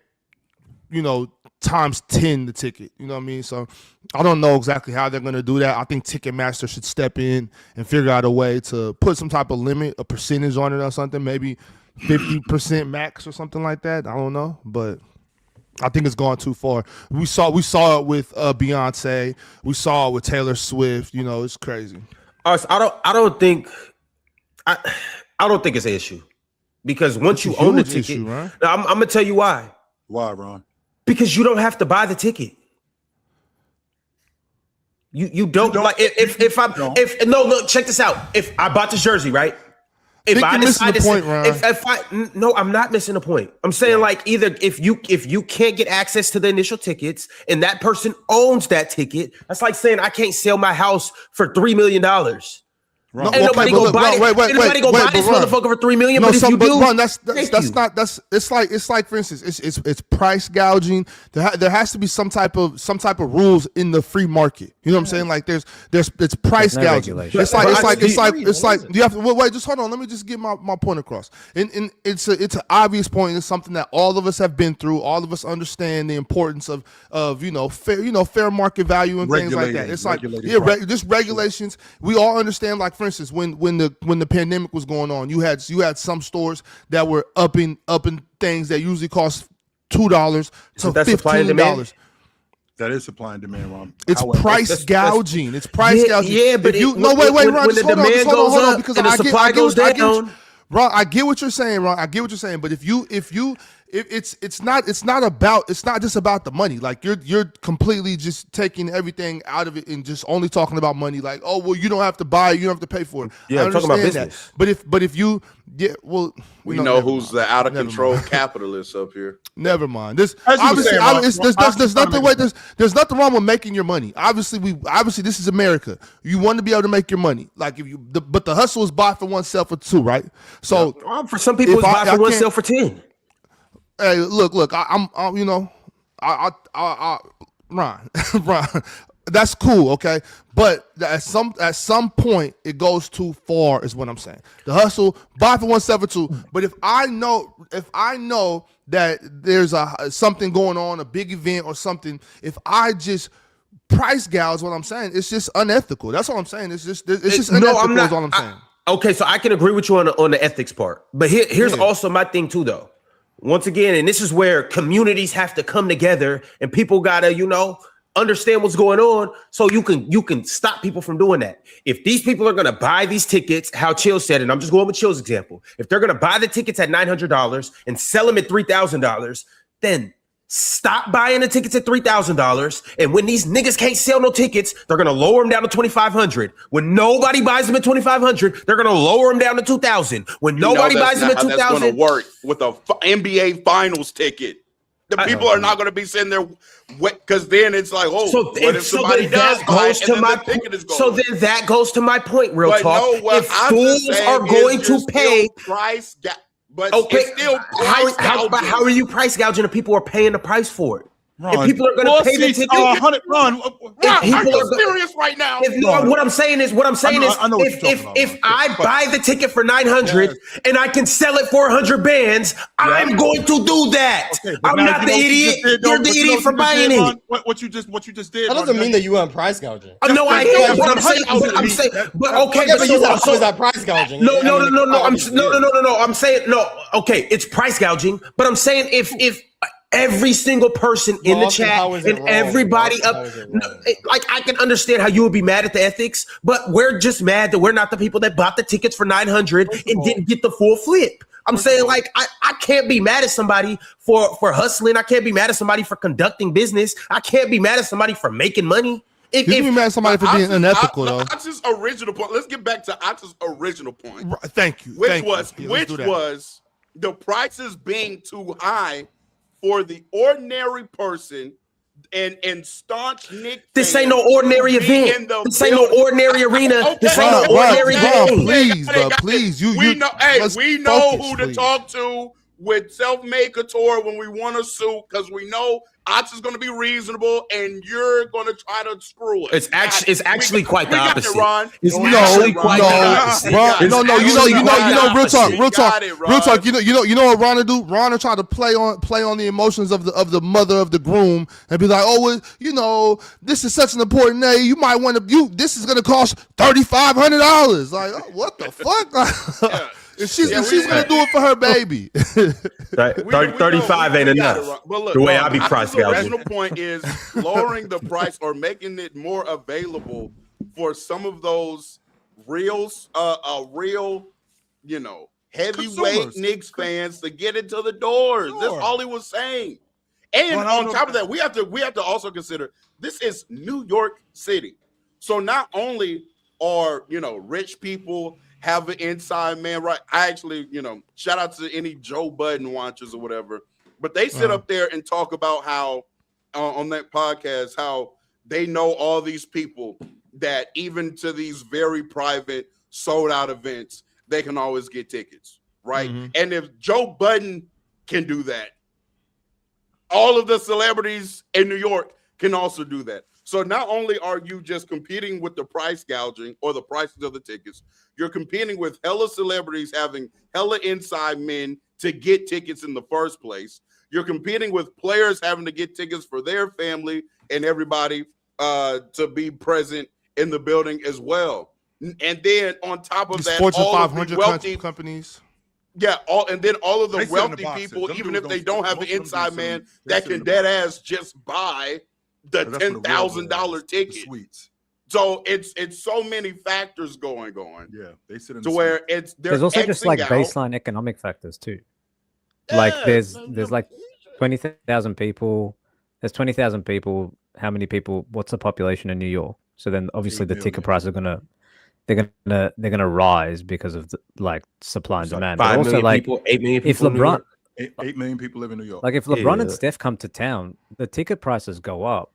times 10 the ticket. You know what I mean? So I don't know exactly how they're going to do that. I think Ticketmaster should step in and figure out a way to put some type of limit, a percentage on it or something, maybe 50% max or something like that. I don't know, but I think it's gone too far. We saw it with Beyonce. We saw it with Taylor Swift. It's crazy. I don't think it's an issue because once you own the ticket, issue, right? I'm going to tell you why. Why, Ron? Because you don't have to buy the ticket. You don't like if check this out. If I bought this jersey, right? If I decide to, no, I'm not missing a point. I'm saying like either if you can't get access to the initial tickets and that person owns that ticket, that's like saying I can't sell my house for $3 million. Ain't nobody gonna buy this motherfucker for $3 million. No, but if you do, Ron, that's not. It's like for instance, it's price gouging. There has to be some type of rules in the free market. You know what I'm saying? Like it's price gouging. It's like you have to wait. Just hold on. Let me just get my point across. And it's an obvious point. It's something that all of us have been through. All of us understand the importance of fair market value and things like that. It's like just regulations. We all understand. Like for instance, when the pandemic was going on, you had some stores that were upping things that usually cost $2 to $15. That is supply and demand, Ron. It's price gouging. It's price gouging. Yeah, but wait, Ron. Just hold on, because the supply goes down. Ron, I get what you're saying, Ron. I get what you're saying, but if it's not just about the money. Like you're completely just taking everything out of it and just only talking about money. Like, oh well, you don't have to buy it, you don't have to pay for it. Yeah, I'm talking about business. That. But if you we know who's the out of control capitalist up here. Never mind. There's nothing wrong with making your money. Obviously this is America. You want to be able to make your money. Like but the hustle is buy for one, sell for two, right? So for some people, it's buy for one, sell for 10. Hey, look, Ron, That's cool, okay. But at some point, it goes too far, is what I'm saying. The hustle, buy for 172. But if I know that there's something going on, a big event or something, if I just price gouge, what I'm saying, it's just unethical. That's all I'm saying. It's just unethical. No, I'm not. Is all I'm saying. Okay, so I can agree with you on the ethics part, but here's also my thing too, though. Once again, and this is where communities have to come together, and people gotta, understand what's going on, so you can stop people from doing that. If these people are gonna buy these tickets, how Chill said, and I'm just going with Chill's example, if they're gonna buy the tickets at $900 and sell them at $3,000, then stop buying the tickets at $3,000. And when these niggas can't sell no tickets, they're going to lower them down to $2,500. When nobody buys them at $2,500, they're going to lower them down to $2,000. When nobody buys them at $2,000, that's going to work with a NBA Finals ticket. The people are not going to be sitting there because then it's like, what if somebody does buy it, and then the ticket is gone? So then that goes to my point, real talk. If fools are going to pay price gap. But okay, it's still how are you price gouging and people are paying the price for it? Ron, if people are going to pay the ticket, Ron, are you serious right now? What I'm saying is, if I buy the ticket for $900 and I can sell it for 100 bands, I'm going to do that. Okay, I'm not the idiot. You're the idiot for buying it. What you just did. That doesn't mean that you weren't price gouging. No, I am. What I'm saying, but okay, but you was that price gouging? No. I'm saying no. Okay, it's price gouging, but I'm saying if every single person in the chat and everybody I can understand how you would be mad at the ethics, but we're just mad that we're not the people that bought the tickets for $900 and didn't get the full flip. I'm saying, like, I can't be mad at somebody for hustling. I can't be mad at somebody for conducting business. I can't be mad at somebody for making money. You can be mad at somebody for being unethical, though. At's original point. Let's get back to At's original point. Thank you. Which was the prices being too high for the ordinary person and staunch Knicks. This ain't no ordinary event. This ain't no ordinary arena. This ain't no ordinary game. Please. We know who to talk to with Self-Made Couture when we want to sue, because we know Ox is going to be reasonable and you're going to try to screw it. It's actually quite the opposite. It's actually quite the opposite. Real talk. You know what Ron do? Ron try to play on the emotions of the mother of the groom and be like, this is such an important day. You might want to. This is going to cost $3,500. Like, what the fuck? Yeah. And she's gonna do it for her baby. 35 ain't enough. But look, the way I be price gouging. The original point is lowering the price or making it more available for some of those real, heavyweight Knicks fans to get into the doors. Sure. That's all he was saying. And on top of that, we have to also consider this is New York City. So not only are rich people have an inside man, right? I actually, shout out to any Joe Budden watchers or whatever, but they sit up there and talk about how on that podcast, how they know all these people that even to these very private sold out events, they can always get tickets, right? Mm-hmm. And if Joe Budden can do that, all of the celebrities in New York can also do that. So not only are you just competing with the price gouging or the prices of the tickets, you're competing with hella celebrities having hella inside men to get tickets in the first place. You're competing with players having to get tickets for their family and everybody to be present in the building as well. And then on top of that, Fortune all 500 of the wealthy companies. Yeah, all of the wealthy people, even if they don't have an inside man, that can dead ass just buy the $10,000 ticket. So it's so many factors going on. Yeah, they sit in to where there's also just like baseline economic factors too. Like there's like 20,000 people. There's 20,000 people. How many people? What's the population in New York? So then obviously the ticket prices are gonna rise because of the, supply and demand. 5 million also, people, 8 million people. If LeBron, 8 million people live in New York. Like if LeBron and Steph come to town, the ticket prices go up.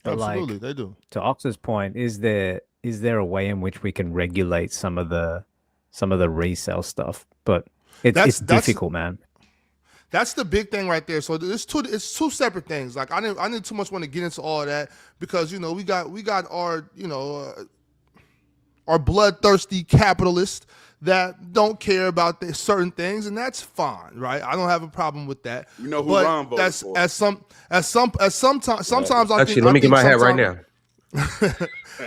But absolutely, they do. To Ox's point, is there a way in which we can regulate some of the resale stuff? But it's difficult, man. That's the big thing right there. So it's two separate things. Like I didn't too much want to get into all that because we got our our bloodthirsty capitalists that don't care about certain things, and that's fine, right? I don't have a problem with that. You know who Ron voted for. Sometimes Actually, let me get my hat right now.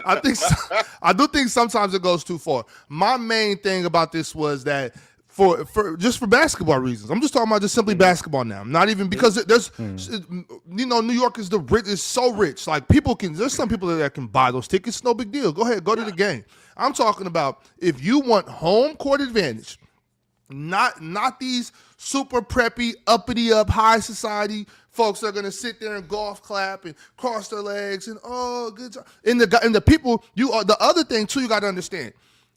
I do think sometimes it goes too far. My main thing about this was that for basketball reasons. I'm just talking about just simply basketball now. Not even because there's New York is so rich. Like there's some people that can buy those tickets. No big deal. Go ahead, go to the game. I'm talking about if you want home court advantage, not these super preppy, uppity up high society folks that are gonna sit there and golf clap and cross their legs and good job. And the people the other thing too, you got to understand.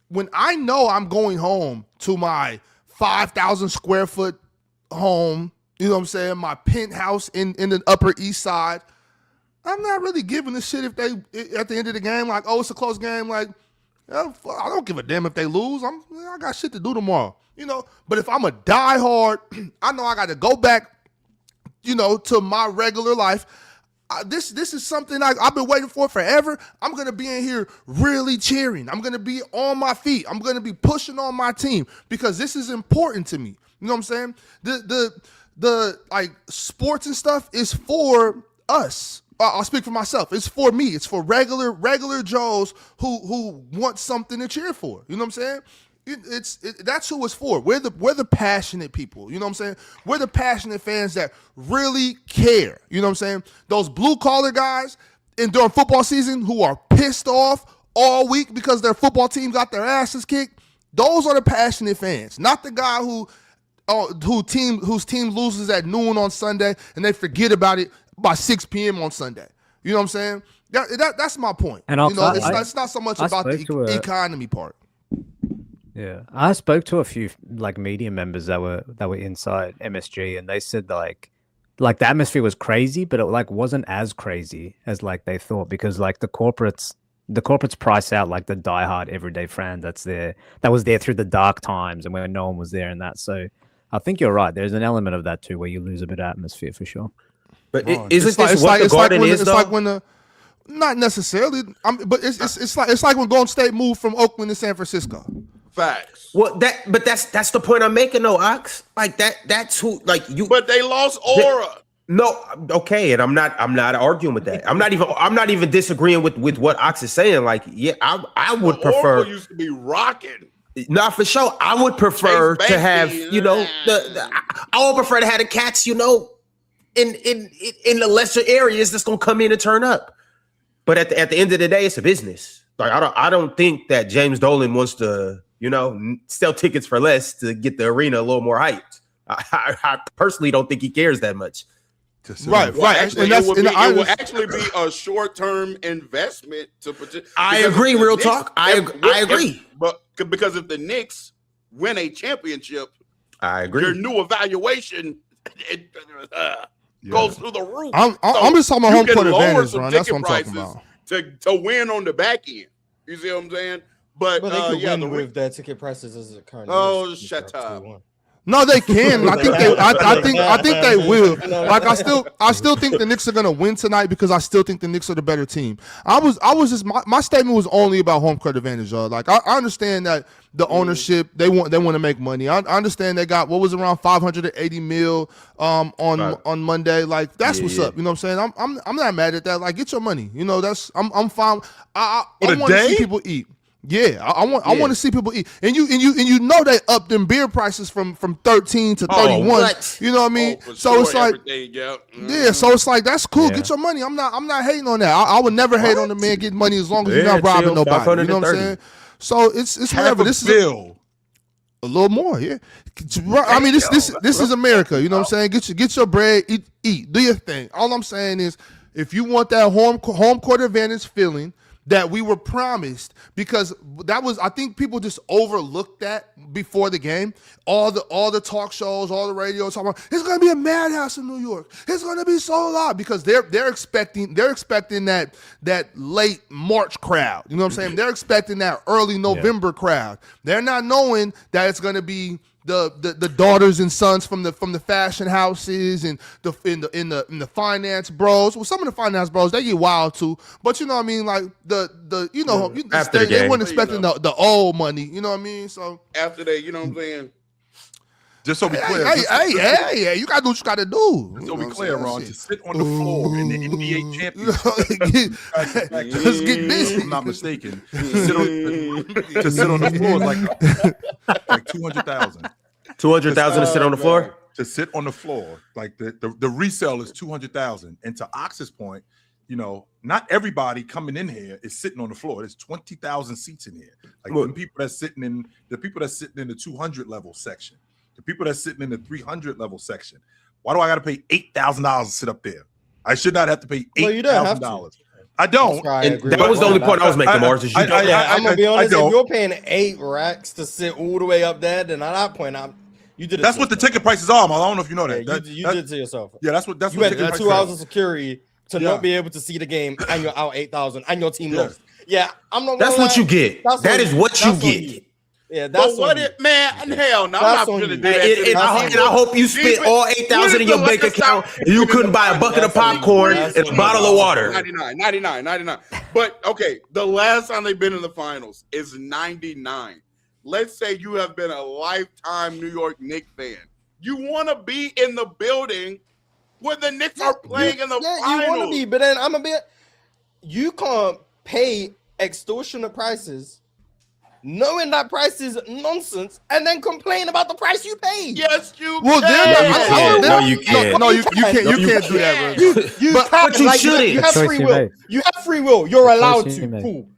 When I know I'm going home to my 5,000 square foot home, you know what I'm saying, my penthouse in the Upper East Side, I'm not really giving a shit if they at the end of the game like, it's a close game, like. I don't give a damn if they lose. I got shit to do tomorrow, But if I'm a diehard, I know I got to go back, to my regular life. This is something I've been waiting for forever. I'm gonna be in here really cheering. I'm gonna be on my feet. I'm gonna be pushing on my team because this is important to me. You know what I'm saying? The like sports and stuff is for us. I'll speak for myself. It's for me. It's for regular Joes who want something to cheer for. You know what I'm saying? That's who it's for. We're the passionate people. You know what I'm saying? We're the passionate fans that really care. You know what I'm saying? Those blue collar guys during football season who are pissed off all week because their football team got their asses kicked. Those are the passionate fans, not the guy whose team loses at noon on Sunday and they forget about it by 6 p.m. on Sunday. You know what I'm saying? That's my point. And it's not so much about the economy part. Yeah, I spoke to a few media members that were inside MSG, and they said like the atmosphere was crazy, but it wasn't as crazy as they thought because the corporates price out the diehard everyday fan that was there through the dark times and when no one was there and that. So I think you're right. There's an element of that too where you lose a bit of atmosphere for sure. But isn't this what the Garden is, though? It's like when not necessarily, but it's like when Golden State moved from Oakland to San Francisco. Facts. Well, that's the point I'm making, though, Ox. That's who you. But they lost aura. No, okay, and I'm not arguing with that. I'm not even disagreeing with what Ox is saying. I would prefer. Oracle used to be rocking. Nah, for sure. I would prefer to have I would prefer to have the cats, in the lesser areas that's gonna come in and turn up. But at the end of the day, it's a business. I don't think that James Dolan wants to, sell tickets for less to get the arena a little more hyped. I personally don't think he cares that much. Right. Actually, it would actually be a short-term investment to. I agree. Real talk. I agree. But because if the Knicks win a championship, I agree. Your new evaluation goes through the roof. I'm just talking about home court advantage, Ron. That's what I'm talking about. To win on the back end. You see what I'm saying? But they could win with their ticket prices as it currently is. Shut up. No, they can. I think they will. I still think the Knicks are gonna win tonight because I still think the Knicks are the better team. My statement was only about home court advantage, y'all. I understand that the ownership they want to make money. I understand they got what was around $580 million on Monday. That's what's up. You know what I'm saying? I'm not mad at that. Get your money. I'm fine. I want to see people eat. Yeah, I want to see people eat, and you know they upped them beer prices from 13 to 31. You know what I mean? So it's so it's that's cool. Yeah. Get your money. I'm not hating on that. I would never hate on the man getting money as long as you're not robbing nobody. You know what I'm saying? So it's whatever. This is a little more. Yeah, I mean this is America. You know what I'm saying? Get your bread, eat, do your thing. All I'm saying is if you want that home court advantage feeling that we were promised, because that was, I think people just overlooked that before the game. All the talk shows, all the radio talking about it's going to be a madhouse in New York. It's going to be so loud because they're expecting that late March crowd. You know what I'm saying? They're expecting that early November crowd. They're not knowing that it's going to be the daughters and sons from the fashion houses and in the finance bros. Well, some of the finance bros, they get wild too. But you know what I mean, like After the they game. weren't expecting the old money. You know what I mean? So after that, you know what I'm saying? Just so we clear. Hey, you gotta do what you gotta do. Just so we clear, Ron, to sit on the floor in the NBA championship. Just get busy. If I'm not mistaken. To sit on the floor is like 200,000. 200,000 to sit on the floor. To sit on the floor, like the resale is 200,000. And to Ox's point, you know, not everybody coming in here is sitting on the floor. There's 20,000 seats in here. Like the people that's sitting in the 200 level section. The people that's sitting in the 300 level section. Why do I got to pay $8,000 to sit up there? I should not have to pay $8,000. I don't. And that was the only point I was making, Mars. Is I'm gonna be honest. If you're paying 8 racks to sit all the way up there, then at that point, you did it. That's what the ticket prices are, man. I don't know if you know that. Yeah, you did it to yourself. Yeah, that's what you had 2 hours of security to not be able to see the game, and you're out 8,000, and your team lost. Yeah, I'm not. That's what you get. That is what you get. Yeah, that's what it, man. Hell no, I'm not gonna do that. And I hope you spent all 8,000 in your bank account. And you couldn't buy a bucket of popcorn and a bottle of water. 99. But okay, the last time they've been in the finals is 99. Let's say you have been a lifetime New York Knicks fan. You want to be in the building where the Knicks are playing in the finals. You want to be, but then I'm a bit. You can't pay extortionate prices, knowing that price is nonsense, and then complain about the price you pay. Yes, you well, can. No, you can't. No, you can't. You can't do that, bro. But you shouldn't. You have free will. You have free will. You're allowed to. Cool.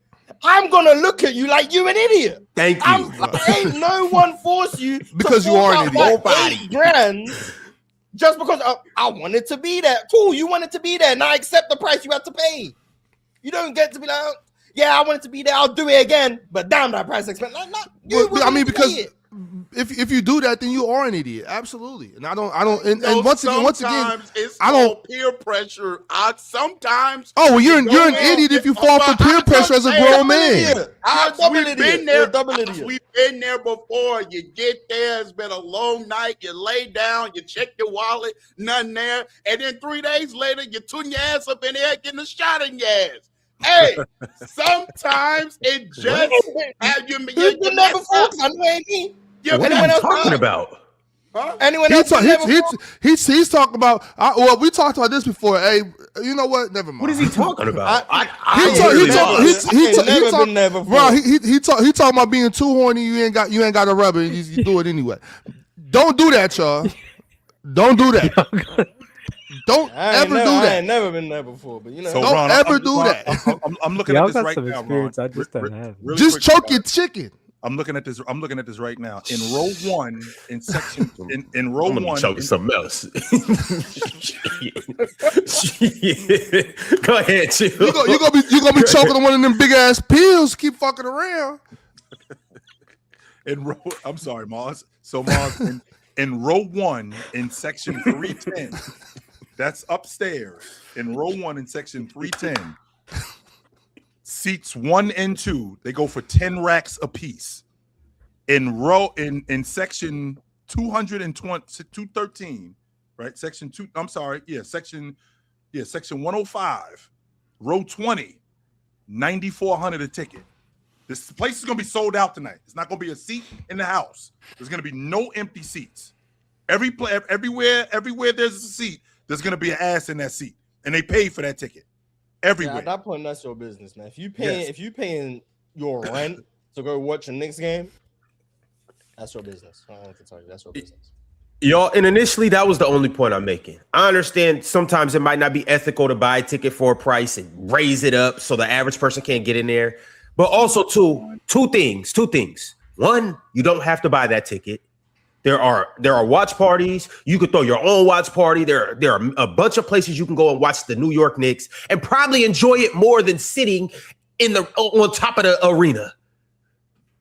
I'm gonna look at you like you're an idiot. Thank you. Ain't no one force you because you are an idiot. $8,000 just because I wanted to be there. Cool, you wanted to be there. Now accept the price you have to pay. You don't get to be like, yeah, I wanted to be there. I'll do it again. But damn, that price expensive. I mean, because if you do that, then you are an idiot. Absolutely. And I don't. And once again, it's I don't peer pressure. Sometimes. Oh, well, you're an idiot if you fall for peer pressure as a grown man. We've been there before. You get there. It's been a long night. You lay down. You check your wallet. Nothing there. And then 3 days later, you tune your ass up in there getting a shot in your ass. Hey, sometimes it just have you. You never focus. I know ain't me. What are you talking about? Huh? Anyone else? He's talking about. Well, we talked about this before. Hey, you know what? Never mind. What is he talking about? He talking about being too horny. You ain't got a rubber. You do it anyway. Don't do that, y'all. Don't do that. Don't ever do that. I ain't never been there before, but you know. So don't Ron, ever do that. I'm looking at this right now, Ron. I just don't have. Just choke your chicken. I'm looking at this right now. In row 1, in section in row 1, choking something else. Go ahead, chill. You're gonna be choking on one of them big ass pills. Keep fucking around. I'm sorry, Mars. So Mars, in row 1, in section 310, that's upstairs. In row 1, in section 310. Seats 1 and 2, they go for 10 racks a piece. In section 213, right? Section 105, row 20, $9,400 a ticket. This place is gonna be sold out tonight. It's not gonna be a seat in the house. There's gonna be no empty seats. Everywhere there's a seat, there's gonna be an ass in that seat, and they paid for that ticket. Everywhere. Yeah, at that point, that's your business, man. If you paying your rent to go watch a Knicks game, that's your business. I don't have to tell you, that's your business. Y'all, and initially that was the only point I'm making. I understand sometimes it might not be ethical to buy a ticket for a price and raise it up so the average person can't get in there. But also two things. One, you don't have to buy that ticket. There are watch parties. You could throw your own watch party. There are a bunch of places you can go and watch the New York Knicks and probably enjoy it more than sitting on top of the arena.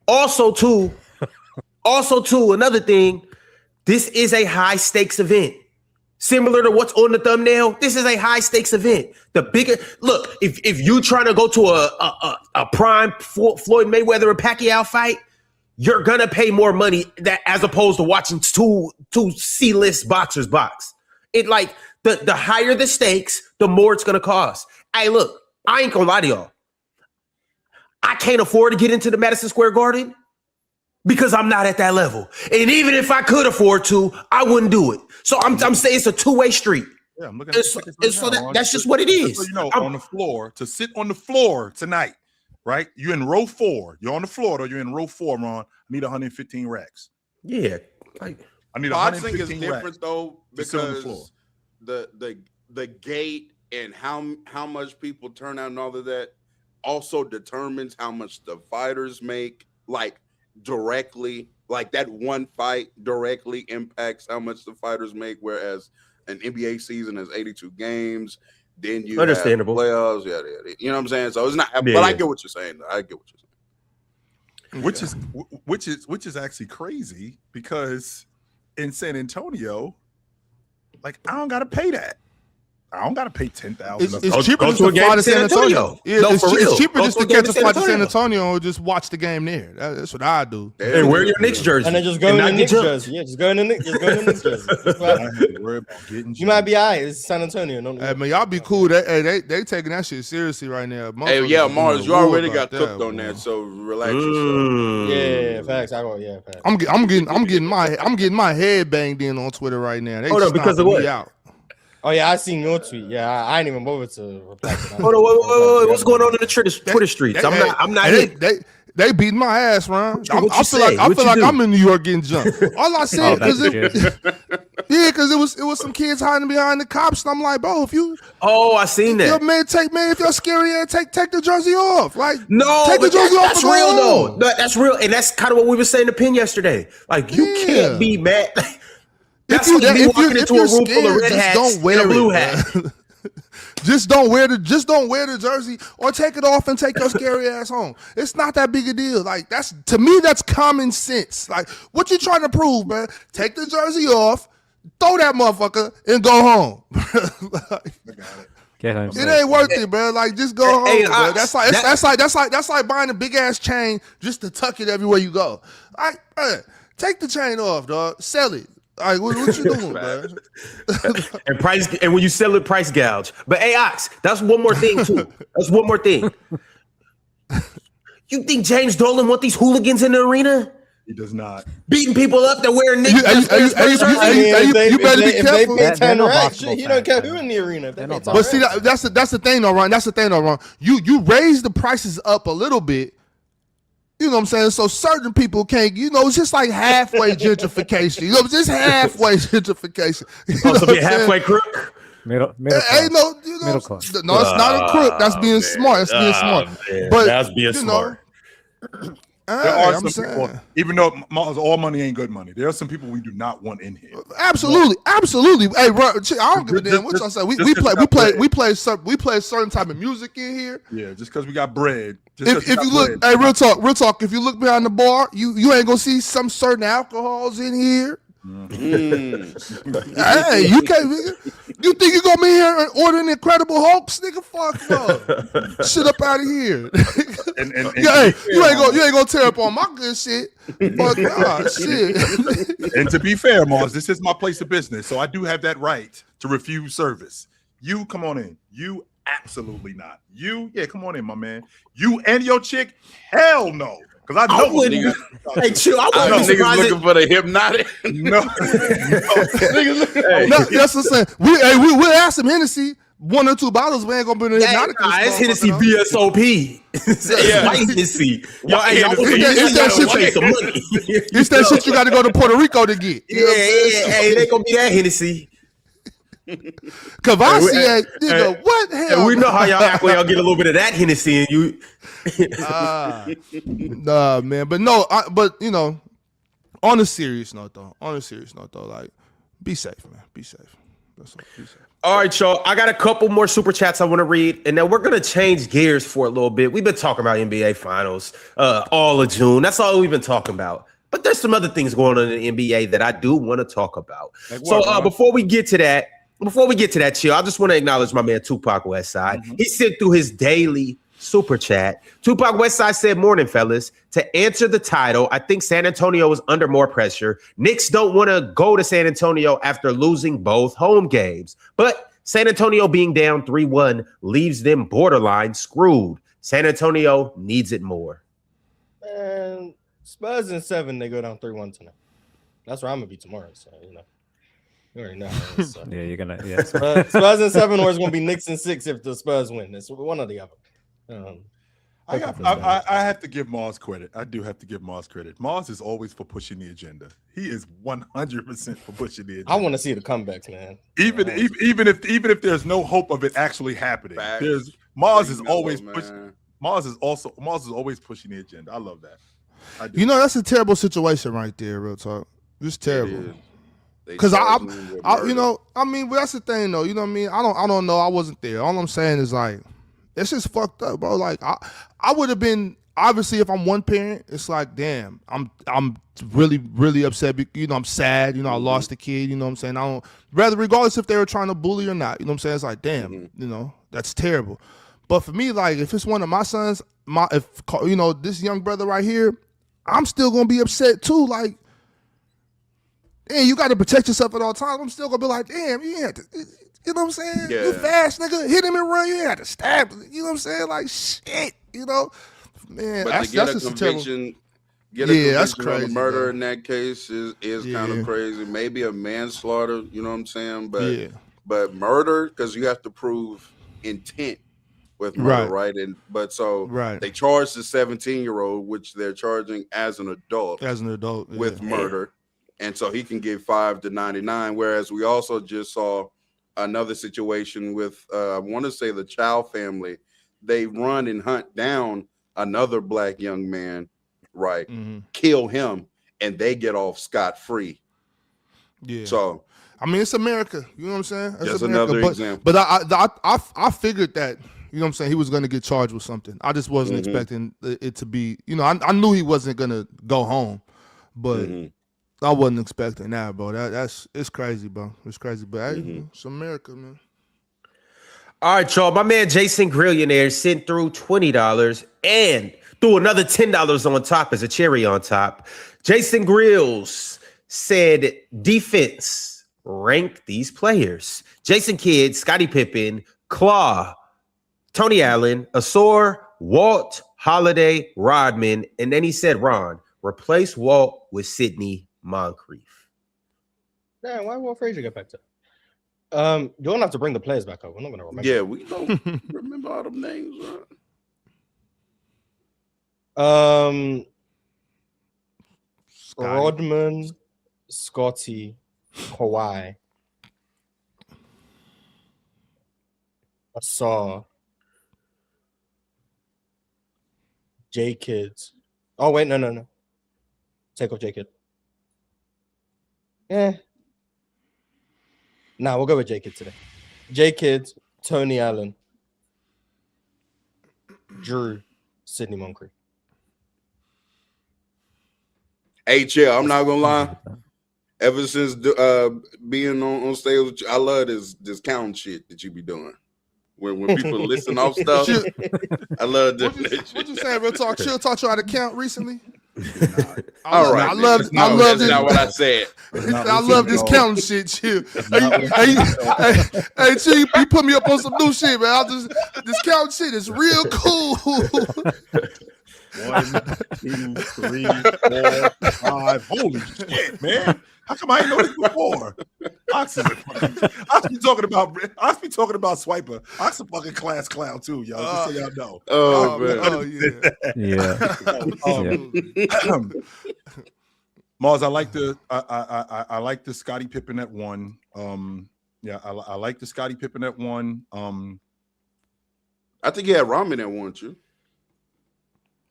Also, another thing, this is a high stakes event. Similar to what's on the thumbnail, this is a high stakes event. The bigger look, if you trying to go to a prime Floyd Mayweather and Pacquiao fight, you're gonna pay more money that as opposed to watching two C-list boxers box. It like the higher the stakes, the more it's gonna cost. Hey, look, I ain't gonna lie to y'all. I can't afford to get into the Madison Square Garden because I'm not at that level. And even if I could afford to, I wouldn't do it. So I'm saying it's a two-way street. Yeah, I'm looking that's just what it is. So, you know, on the floor, to sit on the floor tonight, right? You're in row 4. You're on the floor, though. You're in row 4, Ron. I need 115 racks. Yeah. I need 115 I think it's racks different, though, because the gate and how much people turn out and all of that also determines how much the fighters make, like directly, like that one fight directly impacts how much the fighters make, whereas an NBA season is 82 games, then you understandable have playoffs, you know what I'm saying? So it's not, but I get what you're saying. Which is actually crazy because in San Antonio, like I don't gotta pay that. I don't gotta pay $10,000. It's cheaper just to fly to San Antonio. Yeah, it's cheaper just to catch a flight to San Antonio or just watch the game there. That's what I do. Hey, wear your Knicks jersey. And then just go in the Knicks jersey. Yeah, just go in the Knicks jersey. You might be all right. It's San Antonio. Hey, man, y'all be cool. They taking that shit seriously right now. Hey, yeah, Mars, you already got cooked on that, so relax yourself. Yeah, facts. Facts. I'm getting my head banged in on Twitter right now. They hold on, because of what? Out. Oh yeah, I seen your tweet. Yeah, I ain't even bother to reply to that. Hold on, what's going on in the Twitter streets? I'm not. They beating my ass, Ron. I feel like I'm in New York getting jumped. All I said because it was some kids hiding behind the cops, and I'm like, bro, if you I seen that. If you're scary, take the jersey off. Like take the jersey off. That's real though. No, that's real, and that's kind of what we were saying to Penn yesterday. Like you can't be mad. That's like me walking into a room full of red hats and a blue hat. Just don't wear the jersey or take it off and take your scary ass home. It's not that big a deal. Like that's common sense. Like what you trying to prove, man? Take the jersey off, throw that motherfucker, and go home. Get home. It ain't worth it, bro. Like just go home, bro. That's like buying a big ass chain just to tuck it everywhere you go. Like, take the chain off, dog. Sell it. All right, what you doing, man? and when you sell it, price gouge. But Ox, that's one more thing too. That's one more thing. You think James Dolan want these hooligans in the arena? He does not. Beating people up that wearing Knicks. You better be careful. He don't care who in the arena. But see, that's the thing, though, Ron. You raise the prices up a little bit. You know what I'm saying? So certain people can't, it's just like halfway gentrification. Just halfway gentrification. Also be halfway crook. Middle class. No, it's not a crook. That's being smart. That's being smart. Man. But that's being smart. There are some people, even though all money ain't good money, there are some people we do not want in here. Absolutely. Hey, bro, I don't give a damn what y'all say. We play a certain type of music in here. Yeah, just because we got bread. If you look, hey, real talk. If you look behind the bar, you ain't gonna see some certain alcohols in here. Hey, you can't. You think you gonna be here and order an Incredible Hulks, nigga? Fuck no. Shit up out of here. You ain't gonna tear up on my good shit. Fuck nah, shit. And to be fair, Mars, this is my place of business, so I do have that right to refuse service. You come on in. You absolutely not. Come on in, my man. You and your chick, hell no. Because I know niggas. Hey, chill. I know niggas looking for the hypnotic. No. That's what I'm saying. We'll ask some Hennessy. 1 or 2 bottles, we ain't gonna be the hypnotic. It's Hennessy VSOP. It's white Hennessy. It's that shit you got to go to Puerto Rico to get. Hey, they gonna be that Hennessy. Cavassier, nigga, what hell? We know how y'all act when y'all get a little bit of that Hennessy and you. Nah, man, but no, on a serious note though, like, be safe, man. Be safe. That's all. Be safe. All right, y'all. I got a couple more super chats I want to read, and then we're gonna change gears for a little bit. We've been talking about NBA Finals all of June. That's all we've been talking about. But there's some other things going on in the NBA that I do want to talk about. Before we get to that, chill, I just want to acknowledge my man Tupac Westside. Mm-hmm. He sent through his daily super chat. Tupac Westside said, morning, fellas. To answer the title, I think San Antonio is under more pressure. Knicks don't want to go to San Antonio after losing both home games. But San Antonio being down 3-1 leaves them borderline screwed. San Antonio needs it more. And Spurs in 7, they go down 3-1 tonight. That's where I'm gonna be tomorrow. So you already know. So. Yeah, you're gonna. Yeah, Spurs in 7, or it's gonna be Knicks in 6 if the Spurs win. It's one or the other. I have to give Mars credit. I do have to give Mars credit. Mars is always for pushing the agenda. He is 100% for pushing the agenda. I want to see the comebacks, man. Even if there's no hope of it actually happening, Mars is always pushing. Mars is always pushing the agenda. I love that. You know, that's a terrible situation right there, real talk. Just terrible. Because you know, I mean, that's the thing though. You know what I mean? I don't know. I wasn't there. All I'm saying is like, it's just fucked up, bro. Like I would have been, obviously, if I'm one parent, it's like, damn, I'm really, really upset. You know, I'm sad. You know, I lost a kid. You know what I'm saying? I don't, regardless if they were trying to bully or not. You know what I'm saying? It's like, damn, you know, that's terrible. But for me, like, if it's one of my sons, if you know, this young brother right here, I'm still gonna be upset too. Like, damn, you got to protect yourself at all times. I'm still gonna be like, damn, you had to, you know what I'm saying? Yeah. You fast, nigga, hit him and run. You had to stab. You know what I'm saying? Like, shit, you know, man. But that's to get just a conviction, that's crazy. On a murder bro. in that case is kind of crazy. Maybe a manslaughter, you know what I'm saying? But murder, because you have to prove intent with murder, right? And they charged the 17-year-old, which they're charging as an adult with murder, and so he can get 5 to 99. Whereas we also just saw another situation with I want to say the Chow family. They run and hunt down another black young man, right? Kill him, and they get off scot-free. Yeah. So I mean, it's America. You know what I'm saying? It's just America. another example. But I figured that, you know what I'm saying, he was going to get charged with something. I just wasn't expecting it to be, you know, I knew he wasn't going to go home, but I wasn't expecting that, bro. It's crazy, bro. It's crazy, but hey, it's America, man. All right, y'all. My man Jason Grillionaire sent through $20 and threw another $10 on top as a cherry on top. Jason Grills said, defense, rank these players. Jason Kidd, Scottie Pippen, Claw, Tony Allen, Asor, Walt, Holiday, Rodman, and then he said, Ron, replace Walt with Sidney Moncrief. Damn, why Walt Frazier get back to? You don't have to bring the players back up. We're not gonna remember. Yeah, we don't remember all them names, right? Rodman, Scottie, Kawhi, Asar, J Kids. Oh wait, no. Take off J Kid. Nah, we'll go with J Kid today. J Kid, Tony Allen, Drew, Sidney Moncrief. Hey, chill. I'm not gonna lie. Ever since being on stage with you, I love this counting shit that you be doing. When people listen off stuff, I love that. What you saying, real talk? Chill taught you how to count recently. All right, I love this. That's not what I said. I love this counting shit, Chill. Hey, Chill, you put me up on some new shit, man. This counting shit is real cool. 1, 2, 3, 4, 5. Holy shit, man! How come I didn't know this before? Ox be talking about Swiper. Ox a fucking class clown too, yo. Just so y'all know. Oh man. Yeah. Mars, I like the Scottie Pippen at 1. I like the Scottie Pippen at 1. I think he had Rodman at 1 too.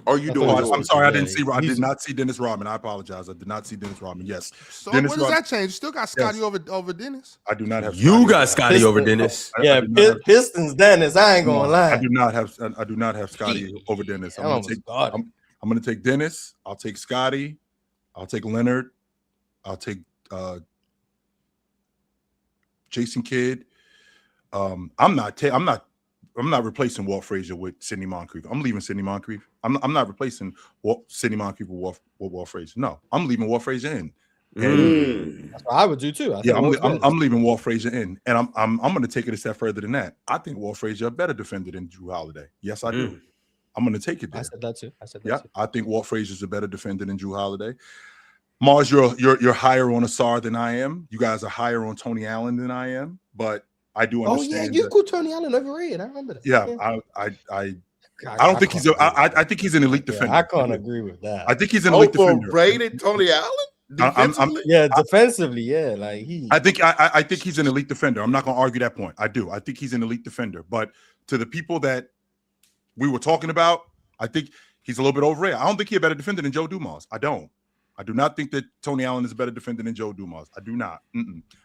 Are you doing? I'm sorry, I did not see Dennis Rodman. I apologize. I did not see Dennis Rodman. Yes. So what does that change? You still got Scottie over Dennis? I do not have. You got Scottie over Dennis. Yeah, Pistons Dennis. I ain't gonna lie. I do not have Scottie over Dennis. I'm gonna take Dennis. I'll take Scottie. I'll take Leonard. I'll take Jason Kidd. I'm not I'm not replacing Walt Frazier with Sidney Moncrief. I'm leaving Sidney Moncrief. I'm not replacing Sidney Moncrief with Walt Frazier. No, I'm leaving Walt Frazier in. And That's what I would do too. I'm leaving Walt Frazier in, and I'm going to take it a step further than that. I think Walt Frazier a better defender than Drew Holiday. Yes, I do. I'm going to take it there. I said that too. I think Walt Frazier is a better defender than Drew Holiday. Mars, you're higher on Asar than I am. You guys are higher on Tony Allen than I am, but I do understand. Oh yeah, you called Tony Allen overrated. I remember that. Yeah, I don't think he's I think he's an elite defender. I can't agree with that. I think he's an elite defender. Overrated Tony Allen? Defensively? Defensively, yeah. Like I think he's an elite defender. I'm not going to argue that point. I do. I think he's an elite defender. But to the people that we were talking about, I think he's a little bit overrated. I don't think he's a better defender than Joe Dumars. I don't. I do not think that Tony Allen is a better defender than Joe Dumars. I do not.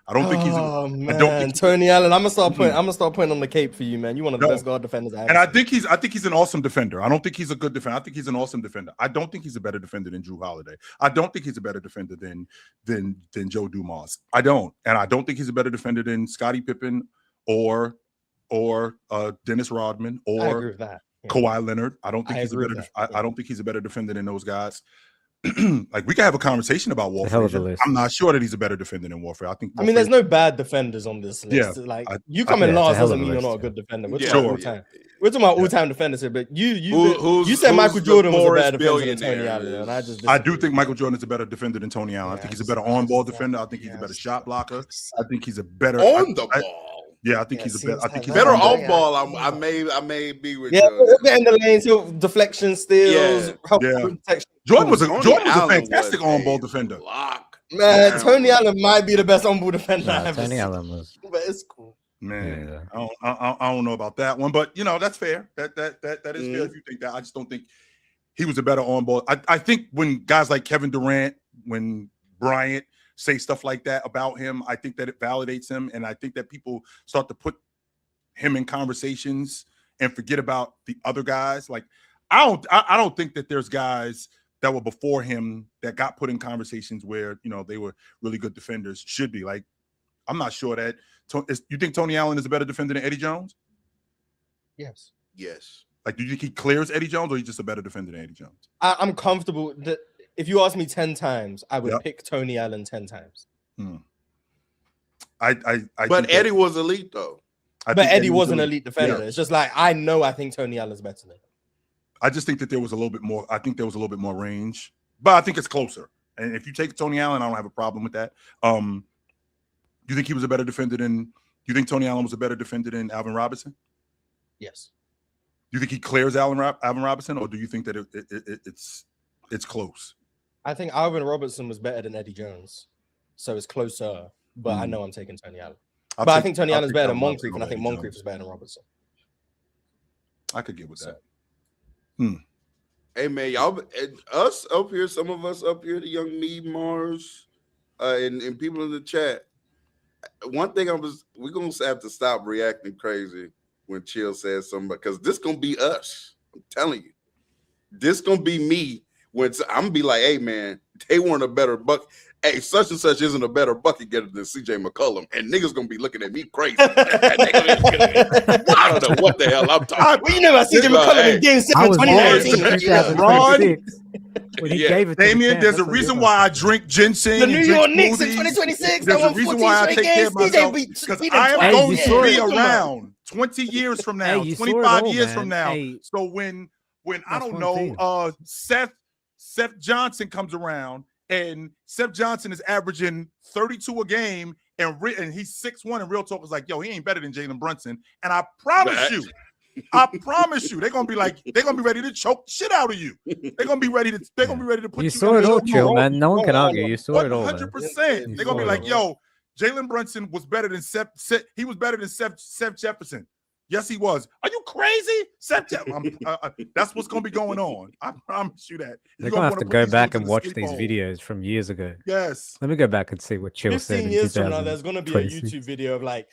I don't think he's. I don't think Tony Allen. I'm gonna start putting on the cape for you, man. You one of the best guard defenders. I think he's an awesome defender. I don't think he's a good defender. I think he's an awesome defender. I don't think he's a better defender than Drew Holiday. I don't think he's a better defender than Joe Dumars. I don't, and I don't think he's a better defender than Scottie Pippen or Dennis Rodman or I agree with that. Yeah. Kawhi Leonard. I don't think he's a better. I don't think he's a better defender than those guys. Like we can have a conversation about Walt Frazier. I'm not sure that he's a better defender than Walt Frazier. I mean, there's no bad defenders on this list. Yeah, like you come in last doesn't mean you're not a good defender. We're talking all-time. We're talking about all-time defenders here, but you said Michael Jordan was a better defender than Tony Allen, and I do think Michael Jordan is a better defender than Tony Allen. I think he's a better on-ball defender. I think he's a better shot blocker. I think he's a better on the ball. Yeah, I think he's a better. I think he's better off ball. I may be with you. Yeah, in the lanes, deflection, steals, protection. Jordan was a fantastic on-ball defender. Man, Tony Allen might be the best on-ball defender I've ever Tony seen. Allen was. But it's cool. Man, I don't know about that one, but that's fair. That is fair if you think that. I just don't think he was a better on-ball. I think when guys like Kevin Durant, when Bryant say stuff like that about him, I think that it validates him, and I think that people start to put him in conversations and forget about the other guys. Like I don't think that there's guys that were before him that got put in conversations where they were really good defenders. Should be like, I'm not sure that you think Tony Allen is a better defender than Eddie Jones. Yes. Like, do you think he clears Eddie Jones, or he's just a better defender than Eddie Jones? I'm comfortable that. If you ask me 10 times, I would pick Tony Allen 10 times. But Eddie was elite though. But Eddie was an elite defender. Yeah. It's just like I think Tony Allen's better than him. I just think that there was a little bit more. I think there was a little bit more range, but I think it's closer. And if you take Tony Allen, I don't have a problem with that. Do you think he was a better defender than? Do you think Tony Allen was a better defender than Alvin Robinson? Yes. Do you think he clears Alvin Robinson, or do you think that it's close? I think Alvin Robertson was better than Eddie Jones, so it's closer. But I know I'm taking Tony Allen. I think Tony Allen's better than Moncrief, and I think Moncrief is better than Robertson. I could get with that. Hey man, y'all, us up here, some of us up here, the young me, Mars, and people in the chat. One thing we're gonna have to stop reacting crazy when Chill says something, because this gonna be us. I'm telling you, this gonna be me. When I'm gonna be like, hey man, they weren't a better bucket. Hey, such and such isn't a better bucket getter than CJ McCollum, and niggas gonna be looking at me crazy. I don't know what the hell I'm talking about. Well, you know about CJ McCollum in Game 7 2019. When he gave it to Damien, there's a reason why I drink ginseng. The New York Knicks in 2026. There's a reason why I take care of myself, because I am going to be around 20 years from now, 25 years from now. So when I don't know, Seth Johnson comes around, and Seth Johnson is averaging 32 a game, and he's 6'1", and Real Talk is like, yo, he ain't better than Jalen Brunson. And I promise you, they're gonna be ready to choke shit out of you. They're gonna be ready to put you. You saw it all, Chill, man. No one can argue. You saw it all. 100%. They're gonna be like, yo, Jalen Brunson was better than Seth. He was better than Seth Jefferson. Yes, he was. Are you crazy? That's what's going to be going on. I promise you that. They're going to have to go back and watch these videos from years ago. Yes. Let me go back and see what Chill said. 15 years from now, there's going to be a YouTube video of like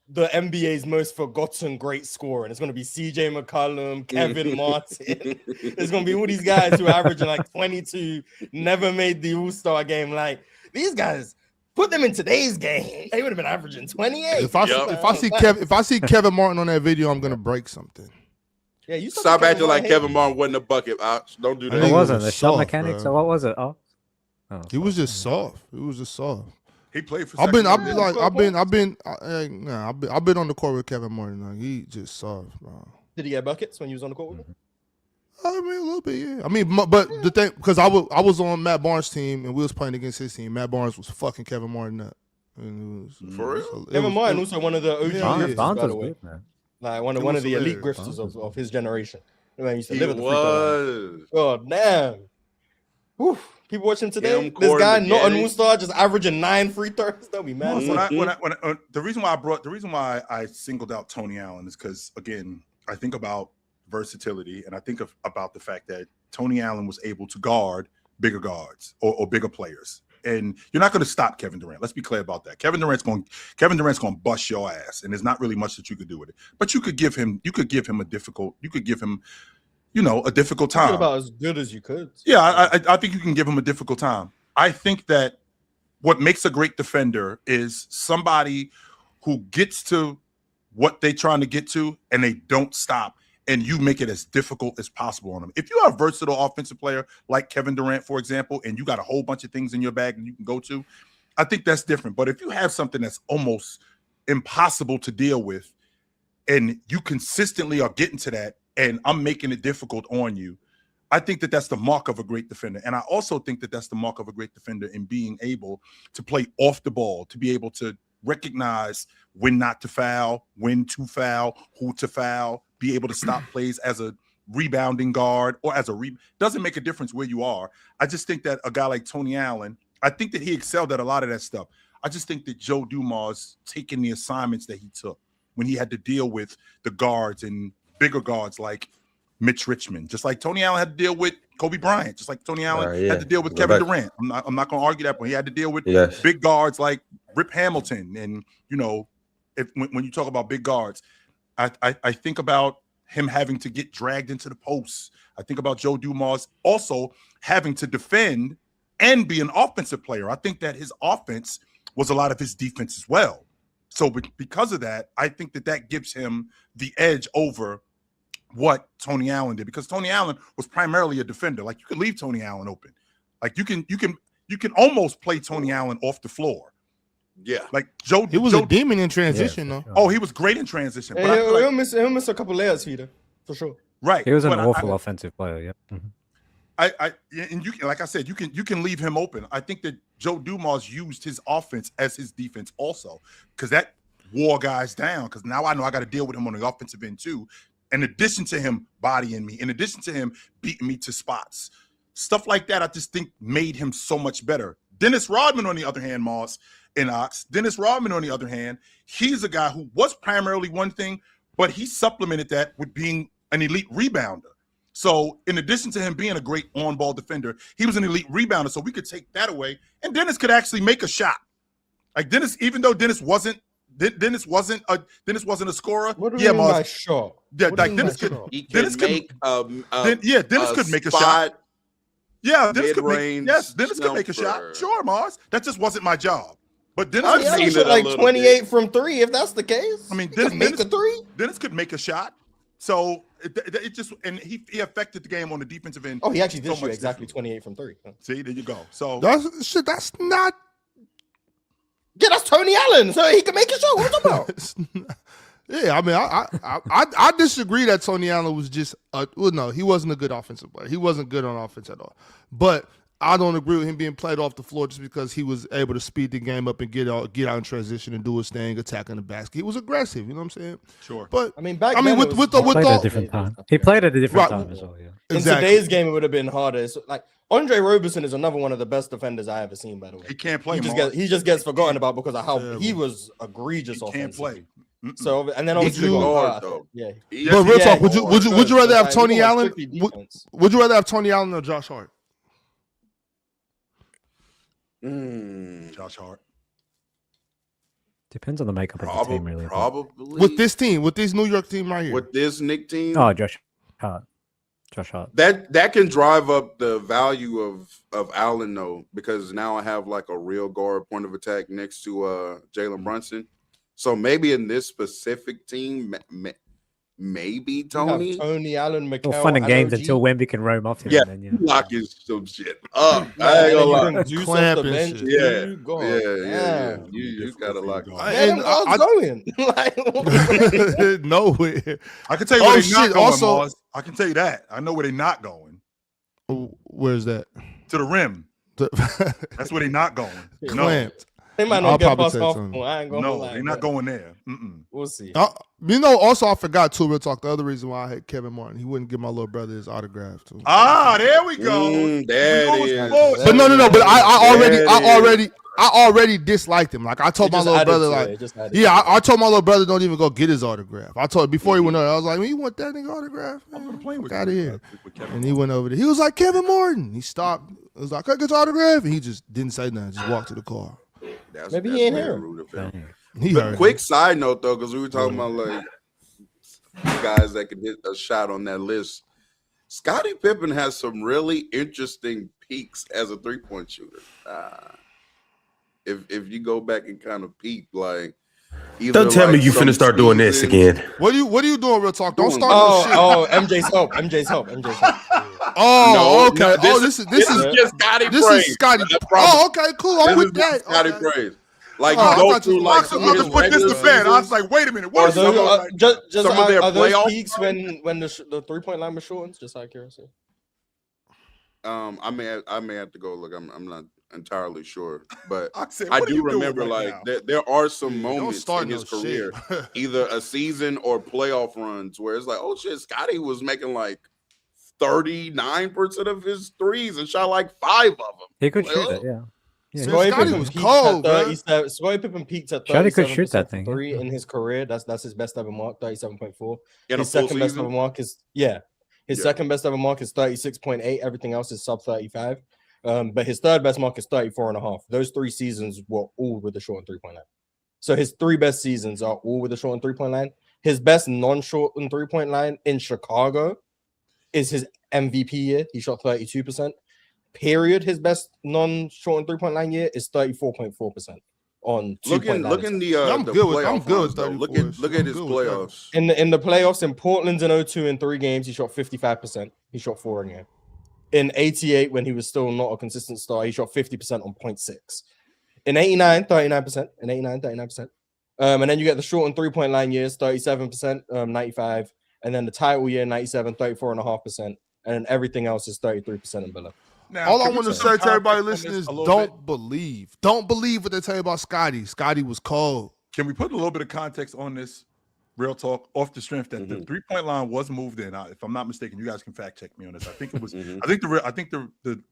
the NBA's most forgotten great scorer. And it's going to be CJ McCollum, Kevin Martin. There's going to be all these guys who are averaging like 22, never made the All-Star game. Like, these guys Put them in today's game. They would have been averaging 28. If I see Kevin Martin on that video, I'm gonna break something. Yeah, you stop acting like Kevin Martin wasn't a bucket. Don't do that. What was it? The shot soft, mechanics, bro. or what was it? Oh, He was just soft. It was just soft. He played for. I've been on the court with Kevin Martin. Like, he just soft, bro. Did he get buckets when you was on the court with him? I mean, a little bit, yeah. I mean, but the thing, because I was on Matt Barnes' team and we was playing against his team. Matt Barnes was fucking Kevin Martin up. And it was, For real? Kevin Martin also one of the OG grifters, Barnes by the was way. good, man. Like one of the elite grifters of his generation. The man used to He live at the free throw line. was. Oh damn! Whew. People watching today, Him, this guy Corey not an Maggette. all-star, just averaging 9 free throws. They'll be mad. The reason why I singled out Tony Allen is because, again, I think about versatility, and I think about the fact that Tony Allen was able to guard bigger guards or bigger players. And you're not going to stop Kevin Durant. Let's be clear about that. Kevin Durant's going to bust your ass, and there's not really much that you could do with it. But you could give him a difficult time. About as good as you could. Yeah, I think you can give him a difficult time. I think that what makes a great defender is somebody who gets to what they're trying to get to and they don't stop, and you make it as difficult as possible on them. If you are a versatile offensive player like Kevin Durant, for example, and you got a whole bunch of things in your bag that you can go to, I think that's different. But if you have something that's almost impossible to deal with and you consistently are getting to that, and I'm making it difficult on you, I think that that's the mark of a great defender. And I also think that that's the mark of a great defender in being able to play off the ball, to be able to recognize when not to foul, when to foul, who to foul, be able to stop plays as a rebounding guard or as doesn't make a difference where you are. I just think that a guy like Tony Allen, I think that he excelled at a lot of that stuff. I just think that Joe Dumars taking the assignments that he took when he had to deal with the guards and bigger guards like Mitch Richmond, just like Tony Allen had to deal with Kobe Bryant, just like Tony Allen had to deal with Kevin Durant. I'm not going to argue that, but he had to deal with big guards like Rip Hamilton. And, when you talk about big guards, I think about him having to get dragged into the posts. I think about Joe Dumars also having to defend and be an offensive player. I think that his offense was a lot of his defense as well. So because of that, I think that gives him the edge over what Tony Allen did, because Tony Allen was primarily a defender. Like, you can leave Tony Allen open. Like, you can almost play Tony Allen off the floor. Yeah, like Joe. He was a demon in transition, though. Oh, he was great in transition. But he'll miss a couple layers here, for sure. Right, he was an awful offensive player. Yeah. Mm-hmm. And you, like I said, you can leave him open. I think that Joe Dumars used his offense as his defense also, because that wore guys down. Because now I know I got to deal with him on the offensive end too. In addition to him bodying me, in addition to him beating me to spots, stuff like that, I just think made him so much better. Dennis Rodman, on the other hand, Dennis Rodman, on the other hand, he's a guy who was primarily one thing, but he supplemented that with being an elite rebounder. So in addition to him being a great on-ball defender, he was an elite rebounder. So we could take that away, and Dennis could actually make a shot. Like Dennis, even though Dennis wasn't a scorer. What do you mean by shot? Yeah, like Dennis could. Dennis could make a shot. Yeah, Dennis could make. Yes, Dennis could make a shot. Sure, Mars. That just wasn't my job. But Dennis could shoot like 28 from 3, if that's the case. I mean, Dennis make a 3. Dennis could make a shot. So it just, and he affected the game on the defensive end. Oh, he actually did shoot exactly 28 from 3. See, there you go. So that's not. Yeah, that's Tony Allen, so he can make a shot. What about? Yeah, I mean, I disagree that Tony Allen was just no, he wasn't a good offensive player. He wasn't good on offense at all. But I don't agree with him being played off the floor just because he was able to speed the game up and get out in transition and do his thing, attacking the basket. He was aggressive, you know what I'm saying? Sure. But I mean, a different time. He played at a different time as well. Yeah. Exactly. In today's game, it would have been harder. So, like Andre Roberson is another one of the best defenders I ever seen. By the way, he can't play. He just gets forgotten about because of how he was egregious. He can't play. So and then obviously, but real talk, would you rather have Tony Allen? Would you rather have Tony Allen or Josh Hart? Josh Hart. Depends on the makeup of the team, really. Probably with this team, with this New York team right here, with this Knicks team. Oh, Josh Hart. Josh Hart. That can drive up the value of Allen though, because now I have like a real guard point of attack next to Jalen Brunson. So maybe in this specific team, maybe Tony. Tony Allen, McHale, All fun and games OG. until Wemby can roam off him. Yeah, And then, locking some shit up. Yeah, I ain't and gonna then you lie. bring Deuce off Clamp the and bench. shit. Yeah, too. God yeah. damn. You gotta lock. Where them guys going? Like, Nowhere. I can tell you where they're shit, not going, also- Mars. I can tell you that. I know where they're not going. Where's that? To the rim. That's where they're not going. No, Clamped. they might I'll not get probably past say half. something. I ain't gonna no, lie, they're not but going there. We'll see. Also I forgot too. Real talk. The other reason why I had Kevin Martin, he wouldn't give my little brother his autograph too. There we go. There We it know is. what's going. But no. But There I already disliked him. Like I told It my just little added brother, to like it. It just added yeah, to it. I told my little brother don't even go get his autograph. I told before he went over, I was like, man, you want that nigga autograph? I'm gonna play with out of you. here. With Kevin And he went over there. He was like Kevin Martin. He stopped. It was like, can I get your autograph? And he just didn't say nothing. Just walked to the car. Maybe he ain't very here. rude of him. He But heard quick side note though, because we were talking about like guys that could hit a shot on that list. Scottie Pippen has some really interesting peaks as a 3-point shooter. If you go back and kind of peep, like Don't tell me you finna start doing this seasons- again. What are you doing, real talk? Don't start Oh, this shit. MJ's help. Oh, okay. No, this is just Scottie this praise. is Scottie. I promise. Oh, okay, cool. I'm This with is that. Scottie Okay. praise. Like Oh, I you go thought you through was like boxing. some I'm of just his Put this regular to bed. I was seasons. like, wait a minute. Or What is some of- some of their are those playoff peaks when the 3-point line was shortened? Just out of curiosity. I may have to go look. I'm not entirely sure, but I said, I what are do you doing remember right like now? there are some Don't moments start in his no career, shit. either a season or playoff runs, where it's like, oh shit, Scottie was making like 39% of his threes and shot like 5 of them. he could Like, shoot oh. it, yeah. Yeah, Scottie Pippen was peaked cold, at bro. 37. Scottie Pippen peaked at Scottie could 37% shoot that thing, from three yeah. in his career. That's his best ever mark, 37.4. In a His full second best ever season? mark is His Yeah. second best ever mark is 36.8. Everything else is sub 35. But his third best mark is 34.5. Those 3 seasons were all with the short and 3-point line. So his 3 best seasons are all with the short and 3-point line. His best non-short and 3-point line in Chicago is his MVP year. He shot 32%. Period. His best non-short and 3-point line year is 34.4% on 2-point line. Look in the I'm the good with- playoff I'm good with runs, though. 34. Look at I'm his good with that. playoffs. In the playoffs in Portland in 02 in 3 games, he shot 55%. He shot 4 in a game. In 88, when he was still not a consistent star, he shot 50% on 0.6. In 89, 39%. In 89, 39%. And then you get the short and 3-point line years, 37%, 95. And then the title year, 97, 34.5%. And then everything else is 33% and below. Now, All I can we want to put some say to everybody context on listening this is a little don't bit? believe. Don't believe what they tell you about Scottie. Scottie was cold. Can we put a little bit of context on this? Real talk, off the strength that the 3-point line was moved in. If I'm not mistaken, you guys can fact check me on this. I think it was. I think the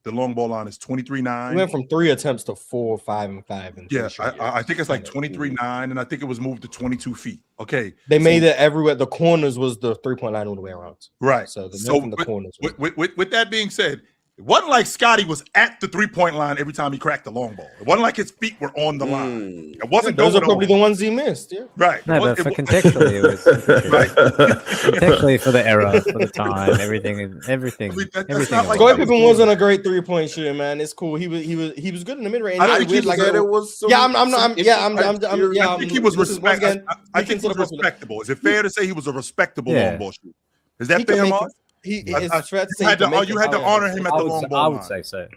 long ball line is 23-9. He went from 3 attempts to 4, 5, and 5. In 3 Yeah, straight years. I think it's like 23-9, and I think it was moved to 22 feet. Okay, They made it everywhere. The corners was the 3-point line all the way around. right. So the middle and the corners. With that being said, it wasn't like Scottie was at the 3-point line every time he cracked the long ball. It wasn't like his feet were on the line. It wasn't. Those are going probably over. the ones he missed. Yeah. Right. No, but It for was- contextually, it was Right. contextually for the era, for the time, everything. I mean, that's everything not like- Scottie about it. Pippen wasn't a great 3-point shooter, man. It's cool. He was good in the mid range. I think you said it was. Some, Yeah, I'm I think he was respectable. I think he was respectable. Is it fair to say he was a respectable Yeah. long ball shooter? Is that He can fair, make Mars? It's fair to say You had he can make you it. had to honor him at the long I ball would line. say so. You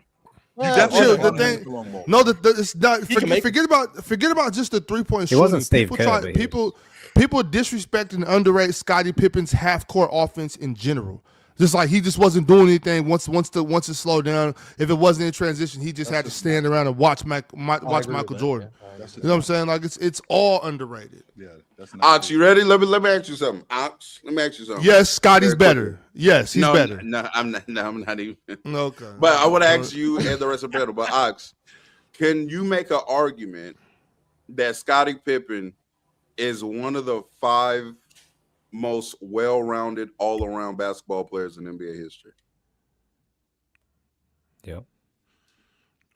Well, definitely Chill, had to the honor him thing- at the long ball. No, it's not. He can make Forget about just the 3-point He shooting. wasn't Steve people Kerr, but he people disrespect and underrate Scottie Pippen's half-court offense in general. Just like he just wasn't doing anything once it slowed down. If it wasn't in transition, he just had to stand around and watch Michael Jordan. You know what I'm saying? Like it's all underrated. Yeah, that's not Ox, you ready? Let me ask you something. Ox, let me ask you something. Yes, Scottie's Very better. quickly. Yes, he's better. No, I'm not even. Okay. But I want to ask you and the rest of the panel. But Ox, can you make an argument that Scottie Pippen is one of the 5 most well-rounded, all-around basketball players in NBA history? Yeah.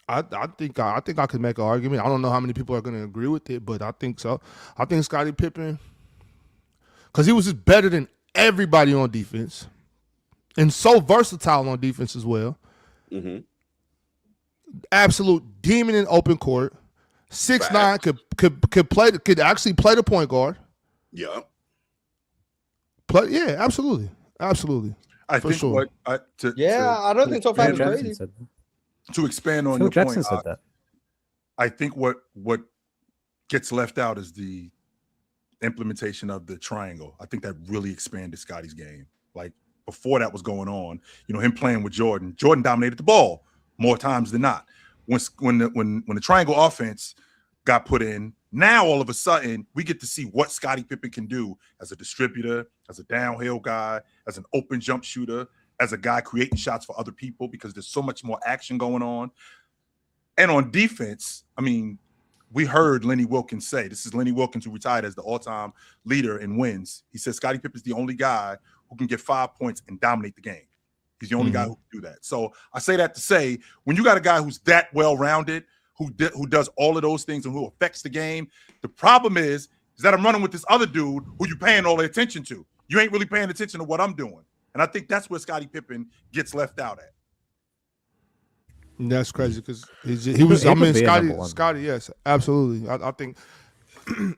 I think I could make an argument. I don't know how many people are going to agree with it, but I think so. I think Scottie Pippen, because he was just better than everybody on defense. and so versatile on defense as well. Mm-hmm. Absolute demon in open court. 6'9", could actually play the point guard. Yeah. Yeah, absolutely. I For think sure. I don't think top 5 is Jackson crazy. said that. to expand on Phil your Jackson point. said that. I think what gets left out is the implementation of the triangle. I think that really expanded Scottie's game. Like before that was going on, him playing with Jordan dominated the ball more times than not. When the triangle offense got put in, now all of a sudden we get to see what Scottie Pippen can do as a distributor, as a downhill guy, as an open jump shooter, as a guy creating shots for other people because there's so much more action going on. And on defense, I mean, we heard Lenny Wilkins say, this is Lenny Wilkins who retired as the all-time leader in wins. He says Scottie Pippen's the only guy who can get 5 points and dominate the game. He's the only guy who can do that. So I say that to say, when you got a guy who's that well-rounded, who does all of those things and who affects the game, the problem is that I'm running with this other dude who you're paying all the attention to. You ain't really paying attention to what I'm doing. And I think that's where Scottie Pippen gets left out at. That's crazy because he was. I mean, Scottie. Yes, absolutely. I think,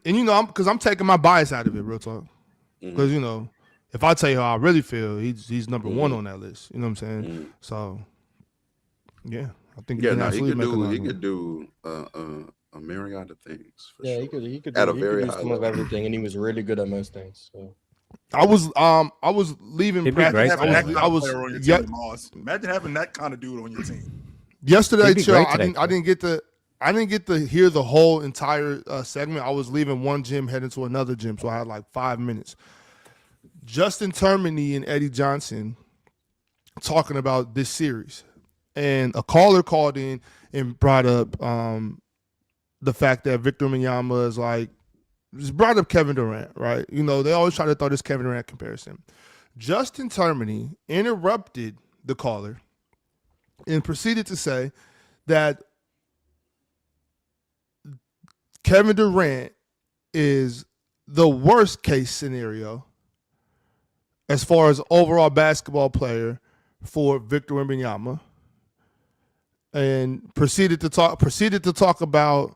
and I'm taking my bias out of it, real talk. Because if I tell you how I really feel, he's number one on that list. You know what I'm saying? So, yeah, I think he could do a myriad of things. For sure. He could at a he very could do high some of level. everything, and he was really good at most things. So. I was leaving He'd be practice. great I was player on your yeah, team, Moss. Imagine having that kind of dude on your team. yesterday. He'd be Chill. great I today, didn't get to hear the whole entire segment. I was leaving one gym heading to another gym, so I had like 5 minutes. Justin Termini and Eddie Johnson talking about this series, and a caller called in and brought up the fact that Victor Wembanyama is just brought up Kevin Durant, right? They always try to throw this Kevin Durant comparison. Justin Termini interrupted the caller and proceeded to say that Kevin Durant is the worst case scenario as far as overall basketball player for Victor Wembanyama, and proceeded to talk about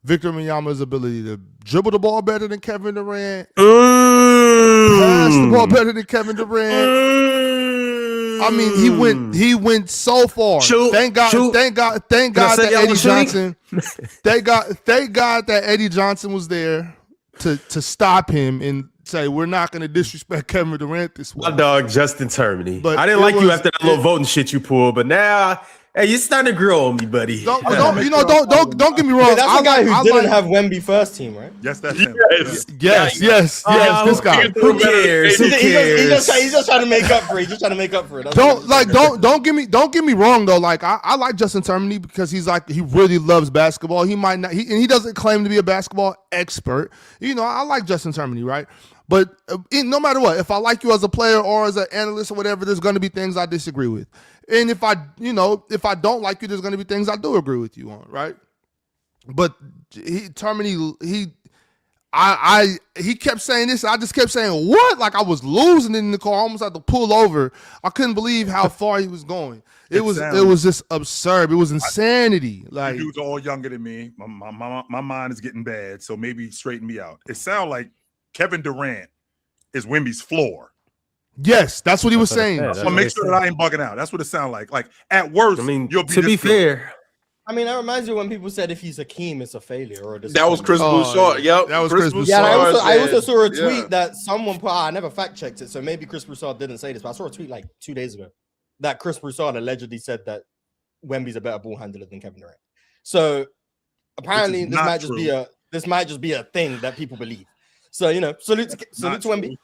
Victor Wembanyama's ability to dribble the ball better than Kevin Durant, pass the ball better than Kevin Durant. I mean, he went so far. Thank God that Eddie Johnson. Thank God that Eddie Johnson was there to stop him and say we're not going to disrespect Kevin Durant this way. My dog Justin Termini. But I didn't like you after that little voting shit you pulled, but now, hey, you're starting to grow on me, buddy. Don't get me wrong. Wait, that's the guy who didn't have Wemby first team, right? Yes, that's him. Yes. This guy. Who cares? He's just trying to make up for it. That's Don't get me wrong though. Like I like Justin Termini because he really loves basketball. He might not, and he doesn't claim to be a basketball expert. I like Justin Termini, right? But no matter what, if I like you as a player or as an analyst or whatever, there's going to be things I disagree with. And if I don't like you, there's going to be things I do agree with you on, right? But Termini, he kept saying this. I just kept saying, what? Like I was losing it in the car. I almost had to pull over. I couldn't believe how far he was going. It was just absurd. It was insanity. Like dude's all younger than me. My mind is getting bad, so maybe straighten me out. It sounds like Kevin Durant is Wemby's floor. Yes, that's what he was saying. So make sure that I ain't bugging out. That's what it sounds like. Like at worst, you'll be to be fair. I mean, that reminds me when people said if he's Hakeem, it's a failure. Or that was Chris Broussard. Yep, that was Chris Broussard. Yeah, I also saw a tweet that someone put. I never fact checked it, so maybe Chris Broussard didn't say this, but I saw a tweet like 2 days ago that Chris Broussard allegedly said that Wemby's a better ball handler than Kevin Durant. So apparently, this might just be a thing that people believe. So salute to Wemby,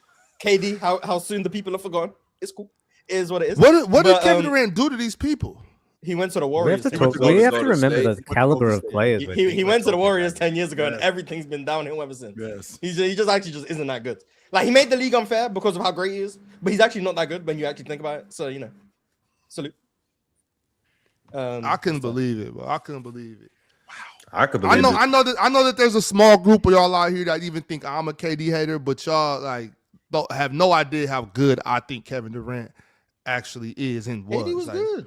KD. How soon the people are forgotten. It's cool. It is what it is. What did Kevin Durant do to these people? He went to the Warriors. We have to remember the caliber of players. He went to the Warriors 10 years ago, and everything's been downhill ever since. Yes. He just isn't that good. Like he made the league unfair because of how great he is, but he's actually not that good when you actually think about it. So salute. I couldn't believe it, bro. I couldn't believe it. I could believe I know that there's a small group of y'all out here that even think I'm a KD hater, but y'all don't have no idea how good I think Kevin Durant actually is and was. KD was Like, good.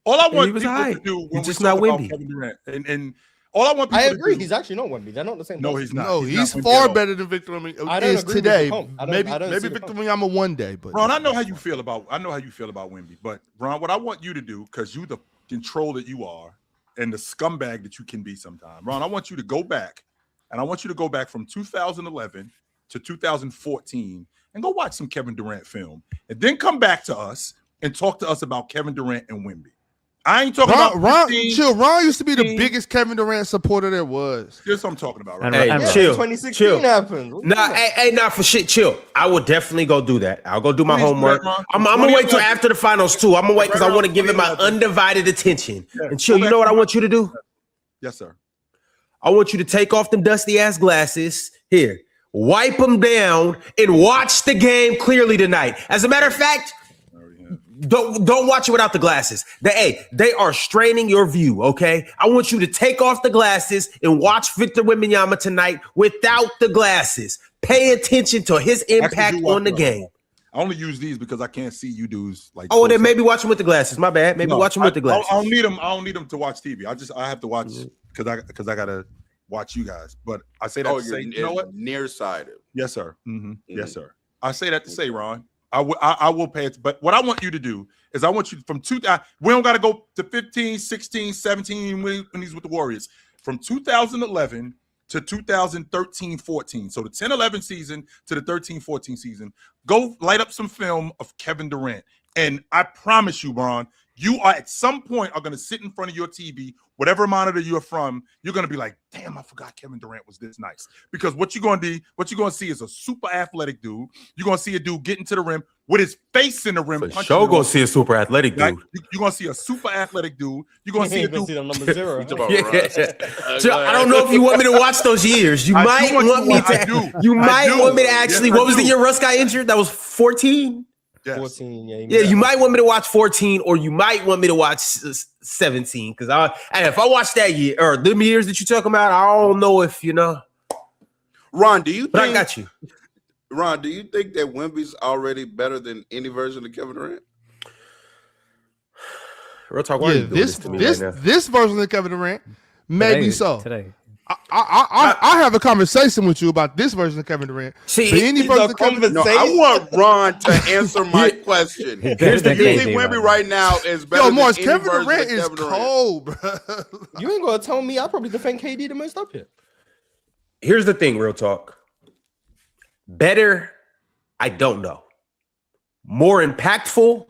All I want was people aight. to do He's when we just talk not about Wemby. Kevin Durant, and all I want people I to agree. do, He's actually not Wemby. They're not the same. no, person. he's not. no, not he's Wemby at far all. better than Victor Wembanyama I don't is agree with today. the comp. I don't Maybe see the Victor comp. Wembanyama one day, but Ron, I know how you feel about Wemby, but Ron, what I want you to do, because you the control that you are and the scumbag that you can be sometimes, Ron, I want you to go back, and I want you to go back from 2011 to 2014 and go watch some Kevin Durant film, and then come back to us and talk to us about Kevin Durant and Wemby. I ain't talking about Ron 15, chill. Ron used to be the 15. biggest Kevin Durant supporter there was. Here's what I'm talking about, right? And- Hey, and- chill. 2016 happened. Nah, hey, nah, for shit, chill. I will definitely go do that. I'll go do my Please do homework. that, Ron. I'm gonna wait till 2011. after the finals too. I'm gonna wait because I Right want to around give it my 2011. undivided attention. Yeah, And chill, go you know back what I to want you to do? Yes, sir. I want you to take off them dusty ass glasses. Here, wipe them down and watch the game clearly tonight. As a matter of fact, don't watch it without the glasses. They are straining your view, okay? I want you to take off the glasses and watch Victor Wembanyama tonight without the glasses. Pay attention to his impact on the game. I only use these because I can't see you dudes like. Oh, then maybe watch him with the glasses. My bad. Maybe watch him with the glasses. I don't need them. I don't need them to watch TV. I have to watch because I gotta watch you guys. But I say that to say, you know what? Nearsighted. Yes, sir. Yes, sir. I say that to say, Ron, I will pay it. But what I want you to do is I want you from we don't got to go to 15, 16, 17 when he's with the Warriors. From 2011 to 2013-14. So the 10-11 season to the 13-14 season. Go light up some film of Kevin Durant. And I promise you, Ron, you are at some point are going to sit in front of your TV, whatever monitor you're from, you're going to be like, damn, I forgot Kevin Durant was this nice. Because what you're going to see is a super athletic dude. You're going to see a dude getting to the rim with his face in the rim. For sure gonna see a super athletic Right? dude. You're going to see a super athletic dude. You're going to see a dude. See the number 0. Yeah. So I don't know if you want me to watch those years. You I might do want want you me to- I to. do. You I might do. want me to actually. Yes, I What was the do. year Russ got injured? That was 14. Yes. 14, Yeah, you might want me to watch 14, or you might want me to watch 17. Because if I watch that year or them years that you're talking about, I don't know if you know. Ron, do you But think? I got you. Ron, do you think that Wemby's already better than any version of Kevin Durant? Real talk. Why are Yeah, you doing this to me right now? this version of Kevin Durant, maybe so. Today. I have a conversation with you about this version of Kevin Durant. See, But any These version are of Kevin No, I want Ron to answer my question. Here's Do the you thing. think Wemby right now is better Yo, than Morris, any Kevin version Durant of is Kevin Durant? cold, bro. You ain't gonna tell me I probably defend KD the most up here. Here's the thing, real talk. Better, I don't know. More impactful,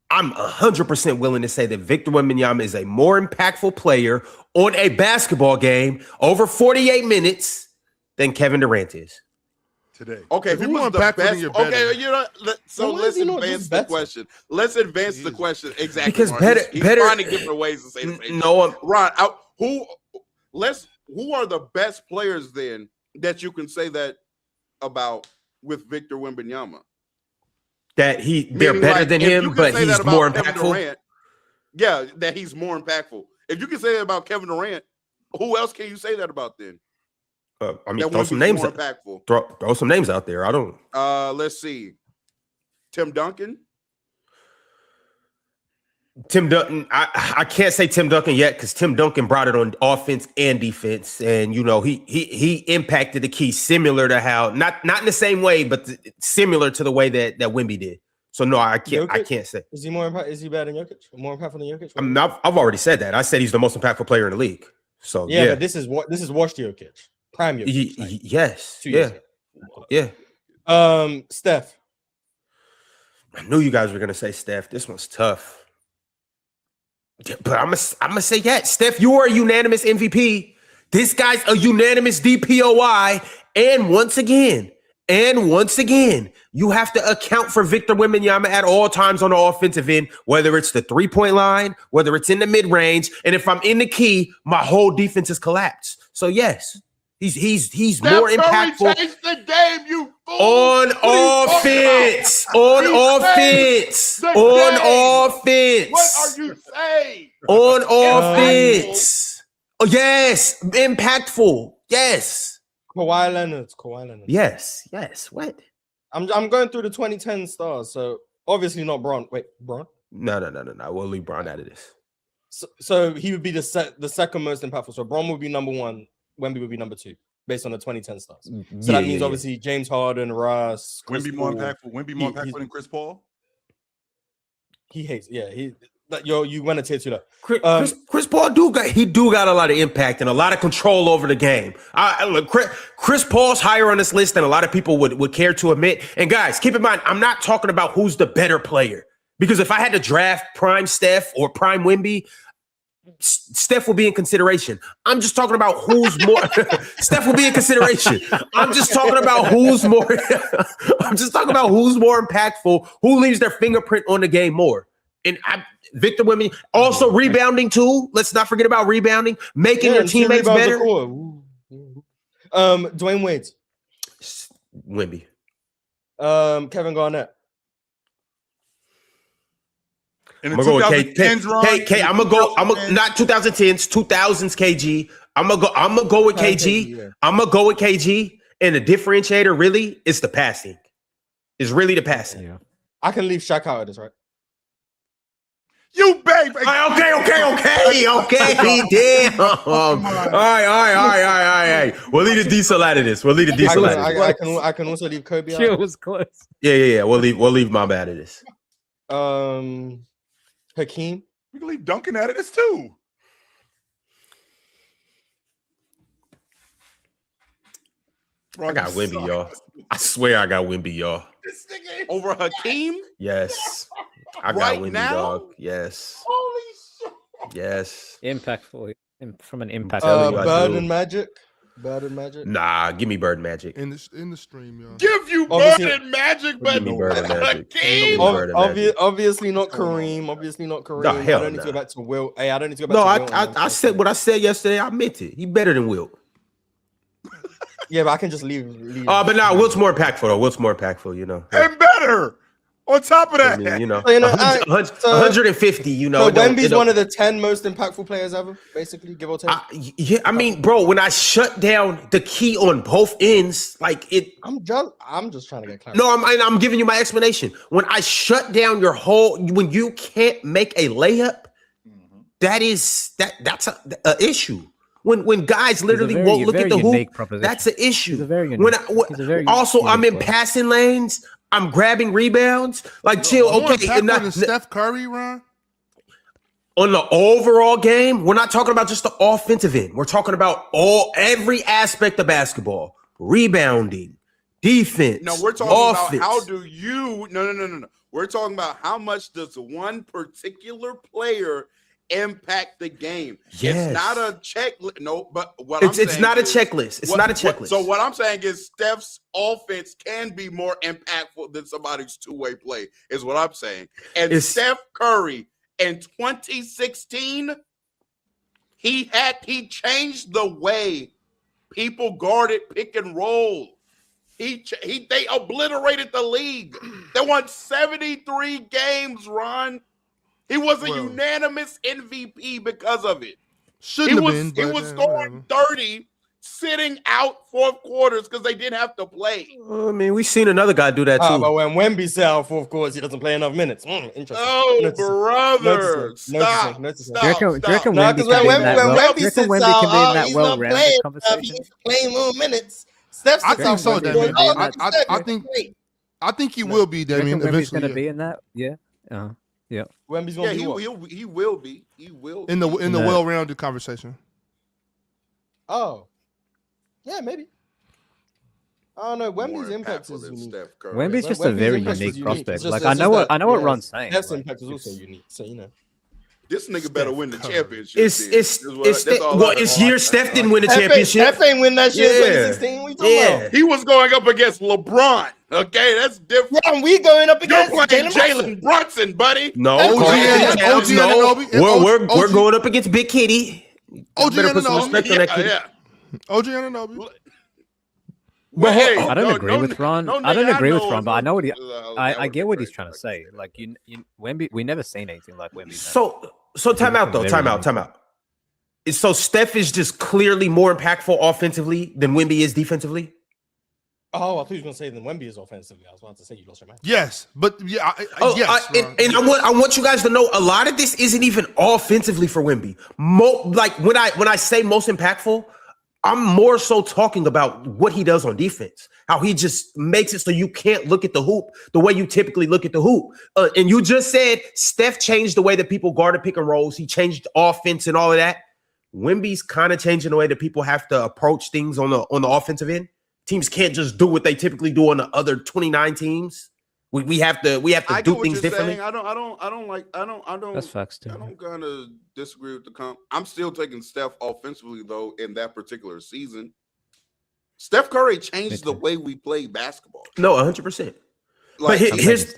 I'm 100% willing to say that Victor Wembanyama is a more impactful player on a basketball game over 48 minutes than Kevin Durant is. Today. Okay, If who you was want the back, then best? you're better. Okay, you know, so Why let's is he not advance just the better? question. Let's advance the question exactly. Because Ron. better- he's better- finding different ways to say the same. No, Ron, who are the best players then that you can say that about with Victor Wembanyama? that they're Meaning, better like, than if you him, can but say that he's about more Kevin impactful. Durant, yeah, that he's more impactful. If you can say that about Kevin Durant, who else can you say that about then? I mean, That throw would some be names more out. impactful. Throw some names out there. I don't. Let's see. Tim Duncan. Tim Duncan, I can't say Tim Duncan yet because Tim Duncan brought it on offense and defense, and you know he impacted the key similar to how not in the same way, but similar to the way that Wemby did. So no, I can't say. Is he more Is he better than Jokic? More impactful than Jokic? I mean, I've already said that. I said he's the most impactful player in the league. So yeah, yeah, but this is washed Jokic, prime Jokic. like yes, 2 years yeah, ago. yeah. Steph. I knew you guys were gonna say Steph. This one's tough. Yeah, but I'm gonna say Steph, you are a unanimous MVP. This guy's a unanimous DPOI. And once again, you have to account for Victor Wembanyama at all times on the offensive end, whether it's the 3-point line, whether it's in the mid-range. And if I'm in the key, my whole defense is collapsed. So yes, he's more impactful. Changed the game, you fool. On offense. On offense. On offense. What are you saying? On offense. Oh, yes. Impactful. Yes. Kawhi Leonard. Yes. What? I'm going through the 2010 stars. So Obviously not Bron. Wait, Bron? No. We'll leave Bron out of this. So he would be the second most impactful. So Bron would be number 1. Wemby would be number 2, based on the 2010 stars. So that means obviously James Harden, Russ, Wemby more impactful. Wemby more impactful than Chris Paul. He hates. Yeah, you went a tier 2 Chris Paul do got a lot of impact and a lot of control over the game. Look, Chris Paul's higher on this list than a lot of people would care to admit. And guys, keep in mind, I'm not talking about who's the better player, because if I had to draft prime Steph or prime Wemby, Steph will be in consideration. I'm just talking about who's more. Steph will be in consideration. I'm just talking about who's more. I'm just talking about who's more impactful, who leaves their fingerprint on the game more. And Victor Wemby also rebounding too. Let's not forget about rebounding, making your teammates better. Dwayne Wade, Wemby, Kevin Garnett. I'm gonna go with K. I'm gonna not 2010s, 2000s KG. I'm gonna go with KG. I'm gonna go with KG. And the differentiator really is the passing. Is really the passing. Yeah. I can leave Shaq out of this, right? You baby. Okay. Damn. All right. We'll leave the diesel out of this. I can also leave Kobe out. It was close. Yeah. We'll leave Mamba out of this. Hakeem. We can leave Duncan out of this too. I got Wemby, y'all. I swear I got Wemby, y'all. This nigga over Hakeem? Yes. I got Right Wemby, now? dog. Yes. Holy shit. Yes. Impactful. From an impact. Bird and Magic. Nah, give me Bird Magic. In the stream, y'all. Give you Obviously- Bird and Magic, but Give me Bird and Magic. Hakeem? Bird and Magic. Obviously not Kareem. No, hell I don't need to go back to Will. Hey, I don't need to go back No, to Will. I said what I said yesterday. I meant it. He better than Wilt. Yeah, but I can just leave. But nah, Wilt's more impactful though. Wilt's more impactful, you know. And better. On top of that, I mean, you know, So, you know, 150, you know. So Wemby's one of the 10 most impactful players ever, basically, give or take. I mean, bro, when I shut down the key on both ends, like it. I'm just trying to get clarity. No, I'm giving you my explanation. When I shut down your whole, when you can't make a layup, that's a issue. When guys literally won't look at the hoop, that's an issue. I'm in passing lanes. I'm grabbing rebounds. Like, chill. Okay. And Steph Curry, Ron? On the overall game, we're not talking about just the offensive end. We're talking about every aspect of basketball. Rebounding, defense. No, we're talking about how do you no. We're talking about how much does one particular player impact the game. Yes. It's not a checklist. No, but it's not a checklist. It's not a checklist. So what I'm saying is Steph's offense can be more impactful than somebody's two-way play, is what I'm saying. And Steph Curry in 2016, he changed the way people guarded pick and roll. They obliterated the league. They won 73 games, Ron. He was a unanimous MVP because of it. He was scoring 30, sitting out fourth quarters because they didn't have to play. I mean, we've seen another guy do that too. But when Wemby said out fourth quarters, he doesn't play enough minutes. Interesting. Oh, brother. Stop. Do you reckon Wemby can be in that well-rounded conversation? He's playing more minutes. I think so, Damien. I think he will be, Damien. Wemby's going to be in that? Yeah. Yeah. Wemby's gonna be he will be. In the well-rounded conversation. Oh. Yeah, maybe. I don't know. Wemby's impact is unique. Wemby's just a very unique prospect. Like I know what Ron's saying. Steph's impact is also unique. So you know. This nigga better win the championship. It's year Steph didn't win the championship. Steph ain't win that shit in 2016. What you talking about? He was going up against LeBron. Okay, that's different. Yeah, and we going up against Jalen Brunson, buddy. No, we're going up against Big Kitty. OG Anunoby. OG Anunoby. But I don't agree with Ron. I don't agree with Ron, but I know what I get what he's trying to say. Like Wemby, we never seen anything like Wemby. So time out. So Steph is just clearly more impactful offensively than Wemby is defensively. Oh, I thought you were going to say that Wemby is offensively. I was about to say you lost your mind. Yes, but yeah, yes. And I want you guys to know a lot of this isn't even offensively for Wemby. Like when I say most impactful, I'm more so talking about what he does on defense, how he just makes it so you can't look at the hoop the way you typically look at the hoop. And you just said Steph changed the way that people guarded pick and rolls. He changed offense and all of that. Wemby's kind of changing the way that people have to approach things on the offensive end. Teams can't just do what they typically do on the other 29 teams. We have to do things differently. I don't. That's facts too. I don't kind of disagree with the comp. I'm still taking Steph offensively though in that particular season. Steph Curry changed the way we play basketball. No, 100%. Like, but here's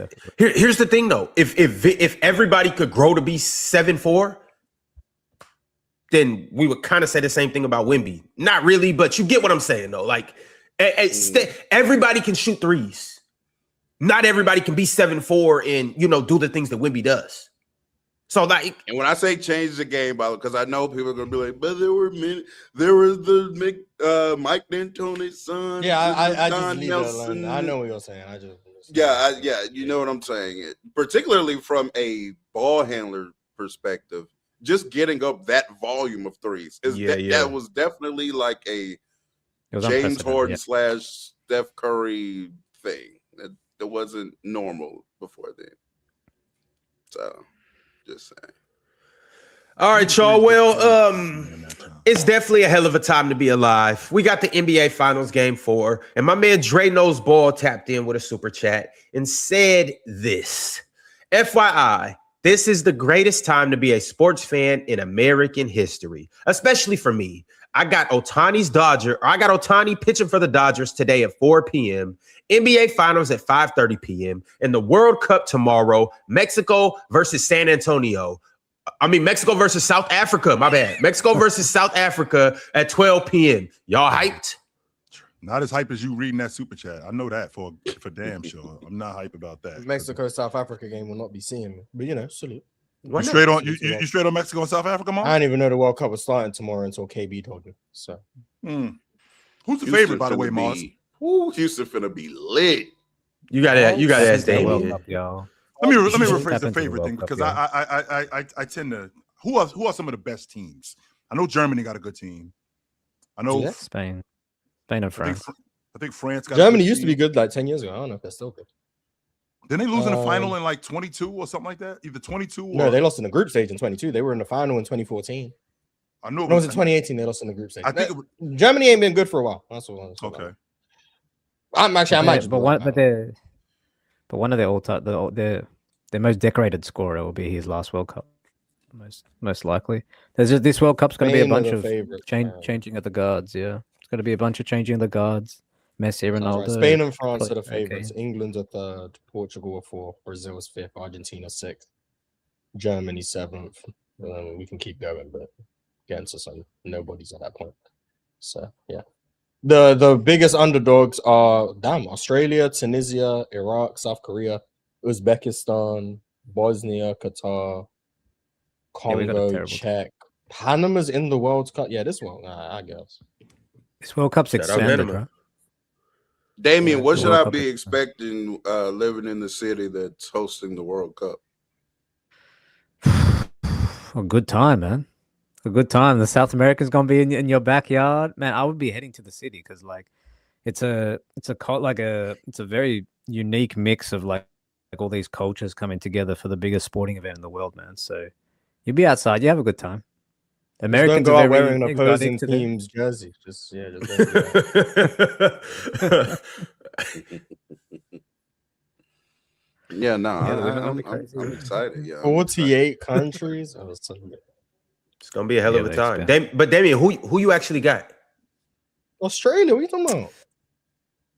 the thing though. If everybody could grow to be 7'4", then we would kind of say the same thing about Wemby. Not really, but you get what I'm saying though. Like everybody can shoot threes. Not everybody can be 7'4" and do the things that Wemby does. So like, and when I say change the game, because I know people are gonna be like, but there was the Mike D'Antoni's son. Yeah, I just leave it alone. I know what you're saying. You know what I'm saying. Particularly from a ball handler perspective, just getting up that volume of threes that was definitely like a James Harden / Steph Curry thing. That wasn't normal before then. So, just saying. All right, y'all. Well, it's definitely a hell of a time to be alive. We got the NBA Finals Game 4, and my man Dre Knows Ball tapped in with a super chat and said this. FYI, this is the greatest time to be a sports fan in American history, especially for me. I got Ohtani pitching for the Dodgers today at 4 p.m., NBA Finals at 5:30 p.m., and the World Cup tomorrow, Mexico versus South Africa. My bad. Mexico versus South Africa at 12 p.m. Y'all hyped? Not as hype as you reading that super chat. I know that for damn sure. I'm not hype about that. Mexico South Africa game will not be seeing me, but salute. You straight on Mexico and South Africa, Mom? I didn't even know the World Cup was starting tomorrow until KB told me. So, who's the favorite, by the way, Mars? Houston finna be lit. You gotta ask Damien. Let me rephrase the favorite thing because I tend to. Who are some of the best teams? I know Germany got a good team. I know Spain and France. I think France got. Germany used to be good like 10 years ago. I don't know if they're still good. Didn't they lose in the final in like 22 or something like that? Either 22 or... No, they lost in the group stage in 22. They were in the final in 2014. I know. It was in 2018. They lost in the group stage. I think Germany ain't been good for a while. That's what I'm okay. I might. But one of their most decorated scorer will be his last World Cup. Most likely. This World Cup's going to be a bunch of changing of the guards. Yeah, it's going to be a bunch of changing of the guards. Messi, Ronaldo. Right. Spain and France are the favorites. Okay. England are third. Portugal are fourth. Brazil is fifth. Argentina sixth. Germany seventh. We can keep going, but against us, nobody's at that point. So yeah, the biggest underdogs are Australia, Tunisia, Iraq, South Korea, Uzbekistan, Bosnia, Qatar, Congo, Czech. Panama's in the World Cup. Yeah, this one, I guess. This World Cup's expanded, right? Damien, what should I be expecting living in the city that's hosting the World Cup? A good time, man. A good time. The South America's gonna be in your backyard, man. I would be heading to the city because it's a very unique mix of like all these cultures coming together for the biggest sporting event in the world, man. So you'll be outside, you have a good time. Americans don't go are out wearing an opposing team's jersey. Yeah, no, I'm excited. Yeah, 48 countries. It's gonna be a hell of a time. But Damien, who you actually got? Australia. What are you talking about?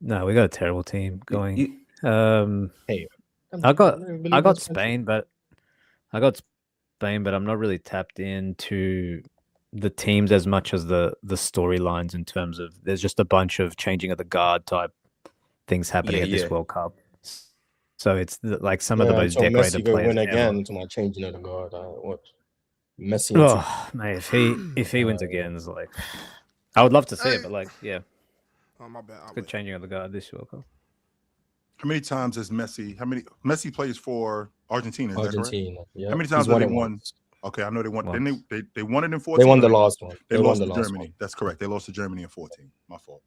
No, we got a terrible team going. Hey, I got Spain, but I'm not really tapped into the teams as much as the storylines in terms of there's just a bunch of changing of the guard type things happening at this World Cup. So it's like some of the most decorated Messi players. Win again to my changing of the guard. What Messi? Oh, mate, if he wins again, it's like I would love to see it, but like, yeah. Oh, my bad. Good changing of the guard this World Cup. How many times has Messi? Messi plays for Argentina? Is that correct? Argentina. Yeah. How many times have they won? Okay, I know they won. Didn't they won it in 14? They won the last one. They won lost the to last Germany. one. That's correct. They lost to Germany in 14. My fault.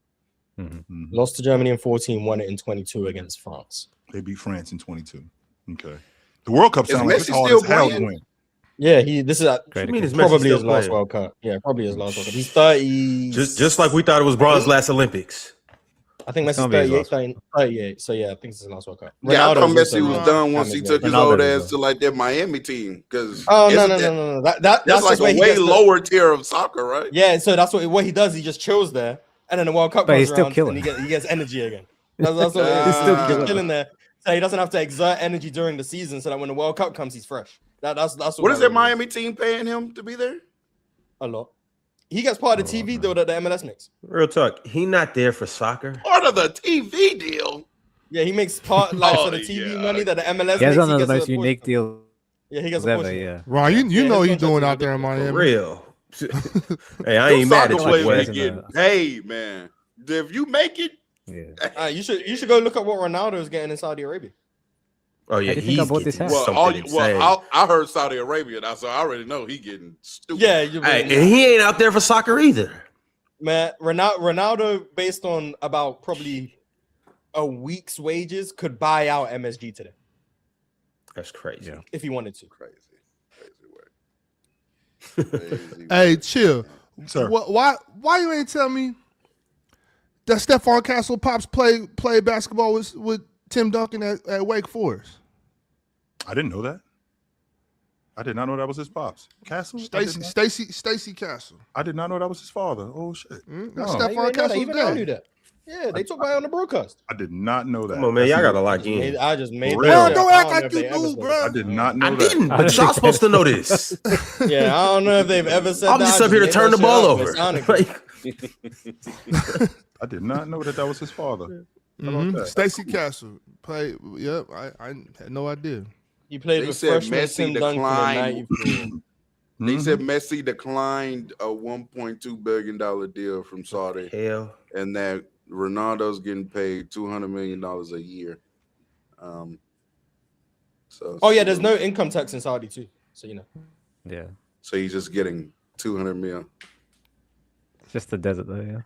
Lost to Germany in 14, won it in 22 against France. They beat France in 22. Okay. The World Cup sounds like it's Messi hard still as hell to playing? win. Yeah, this is mean his Messi probably still his last playing? World Cup. Yeah, probably his last World Cup. He's 30. Just like we thought it was Braun's last Olympics. I think It's Messi's gonna be his 38. So yeah, I think it's his last World Cup. Yeah, I thought Ronaldo's Messi also was done once he took his Ronaldo old is ass to like that Miami team. Because no. That's like just where a he way gets lower tier of soccer, right? Yeah, so that's what he does. He just chills there, and then the World Cup But comes he's still around, killing. and he gets energy again. That's what it is. He's still He's killing. chilling there, so he doesn't have to exert energy during the season, so that when the World Cup comes, he's fresh. That's What is that really Miami team paying him to be there? a lot. He gets part of the TV deal that the MLS makes. Real talk. He not there for soccer. Part of the TV deal. Yeah, he makes part like Oh, for the TV yeah. money that the MLS He has makes. one of the gets a most unique portion. deals Yeah, he gets a ever. portion. Yeah. Ron, you Yeah, know his he's doing contract out there in For Miami. real. Hey, I ain't mad at Soccer you, players boy. be getting paid, man. If you make it, Yeah. You should go look at what Ronaldo is getting in Saudi Arabia. Oh yeah, How do you think I bought this getting house? well, something insane. I heard Saudi Arabia now, so I already know he getting stupid. Yeah, Hey, and he ain't out there for soccer either. man, Ronaldo, based on about probably a week's wages, could buy out MSG today That's crazy. Yeah. if he wanted to. Crazy work. Crazy Hey, work. chill. Sir. Why you ain't tell me that Stephon Castle Pops play basketball with Tim Duncan at Wake Forest? I didn't know that. I did not know that was his pops. Castle? Stacy Castle. I did not know that was his father. Oh shit. That's No, Stephon Castle's Even I dad. knew that. Yeah, they talk about it on the broadcast. I did not know that. Come on, man. Y'all gotta lock in. I just made Real. that Bro, up. don't I act know like if you they ever knew, said bro. I did not know I that. didn't, but y'all supposed to know this. that. Yeah, I don't know if they've ever said I'm that. just I up here to made turn that the shit ball up. over. It sounded good. Like, I did not know that was his father. How about that? Stacy Castle played. Yep, I had no idea. He played They with said freshman Messi Tim Duncan in declined. 94. They said Messi declined a $1.2 billion deal from Saudi, hell. and that Ronaldo's getting paid $200 million a year. Oh yeah, there's no income tax in Saudi too, so you know. Yeah. So he's just getting $200 million. It's just the desert though, yeah.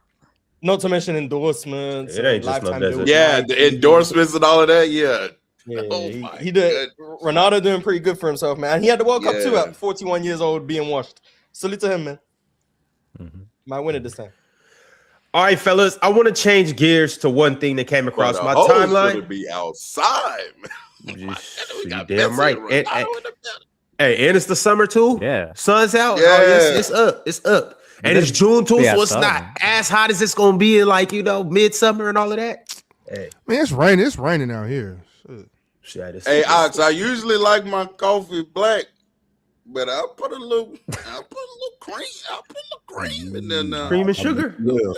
Not to mention endorsements. It ain't just no lifetime desert. deal with Yeah, Nike. the endorsements and all of that. Yeah. Yeah, Oh he, my he did. Ronaldo doing pretty good for himself, man. He had the World Cup too Yeah. at 41 years old, being washed. Salute to him, man. Might win it this time. All right, fellas. I want to change gears to one thing that came across my Gonna timeline. be outside. You We got damn Messi right. and And, Ronaldo in the building. hey, and it's the summer too. Yeah. Sun's out. Yeah. Oh, yes, it's up. It's up. And it's June too, Yeah, so it's sun. not as hot as it's gonna be in like midsummer and all of that. Hey, Man, it's raining. It's raining out here. Shit. shit, Hey, Ox, I usually like my coffee black, but I'll put a little cream in there. cream and sugar. Little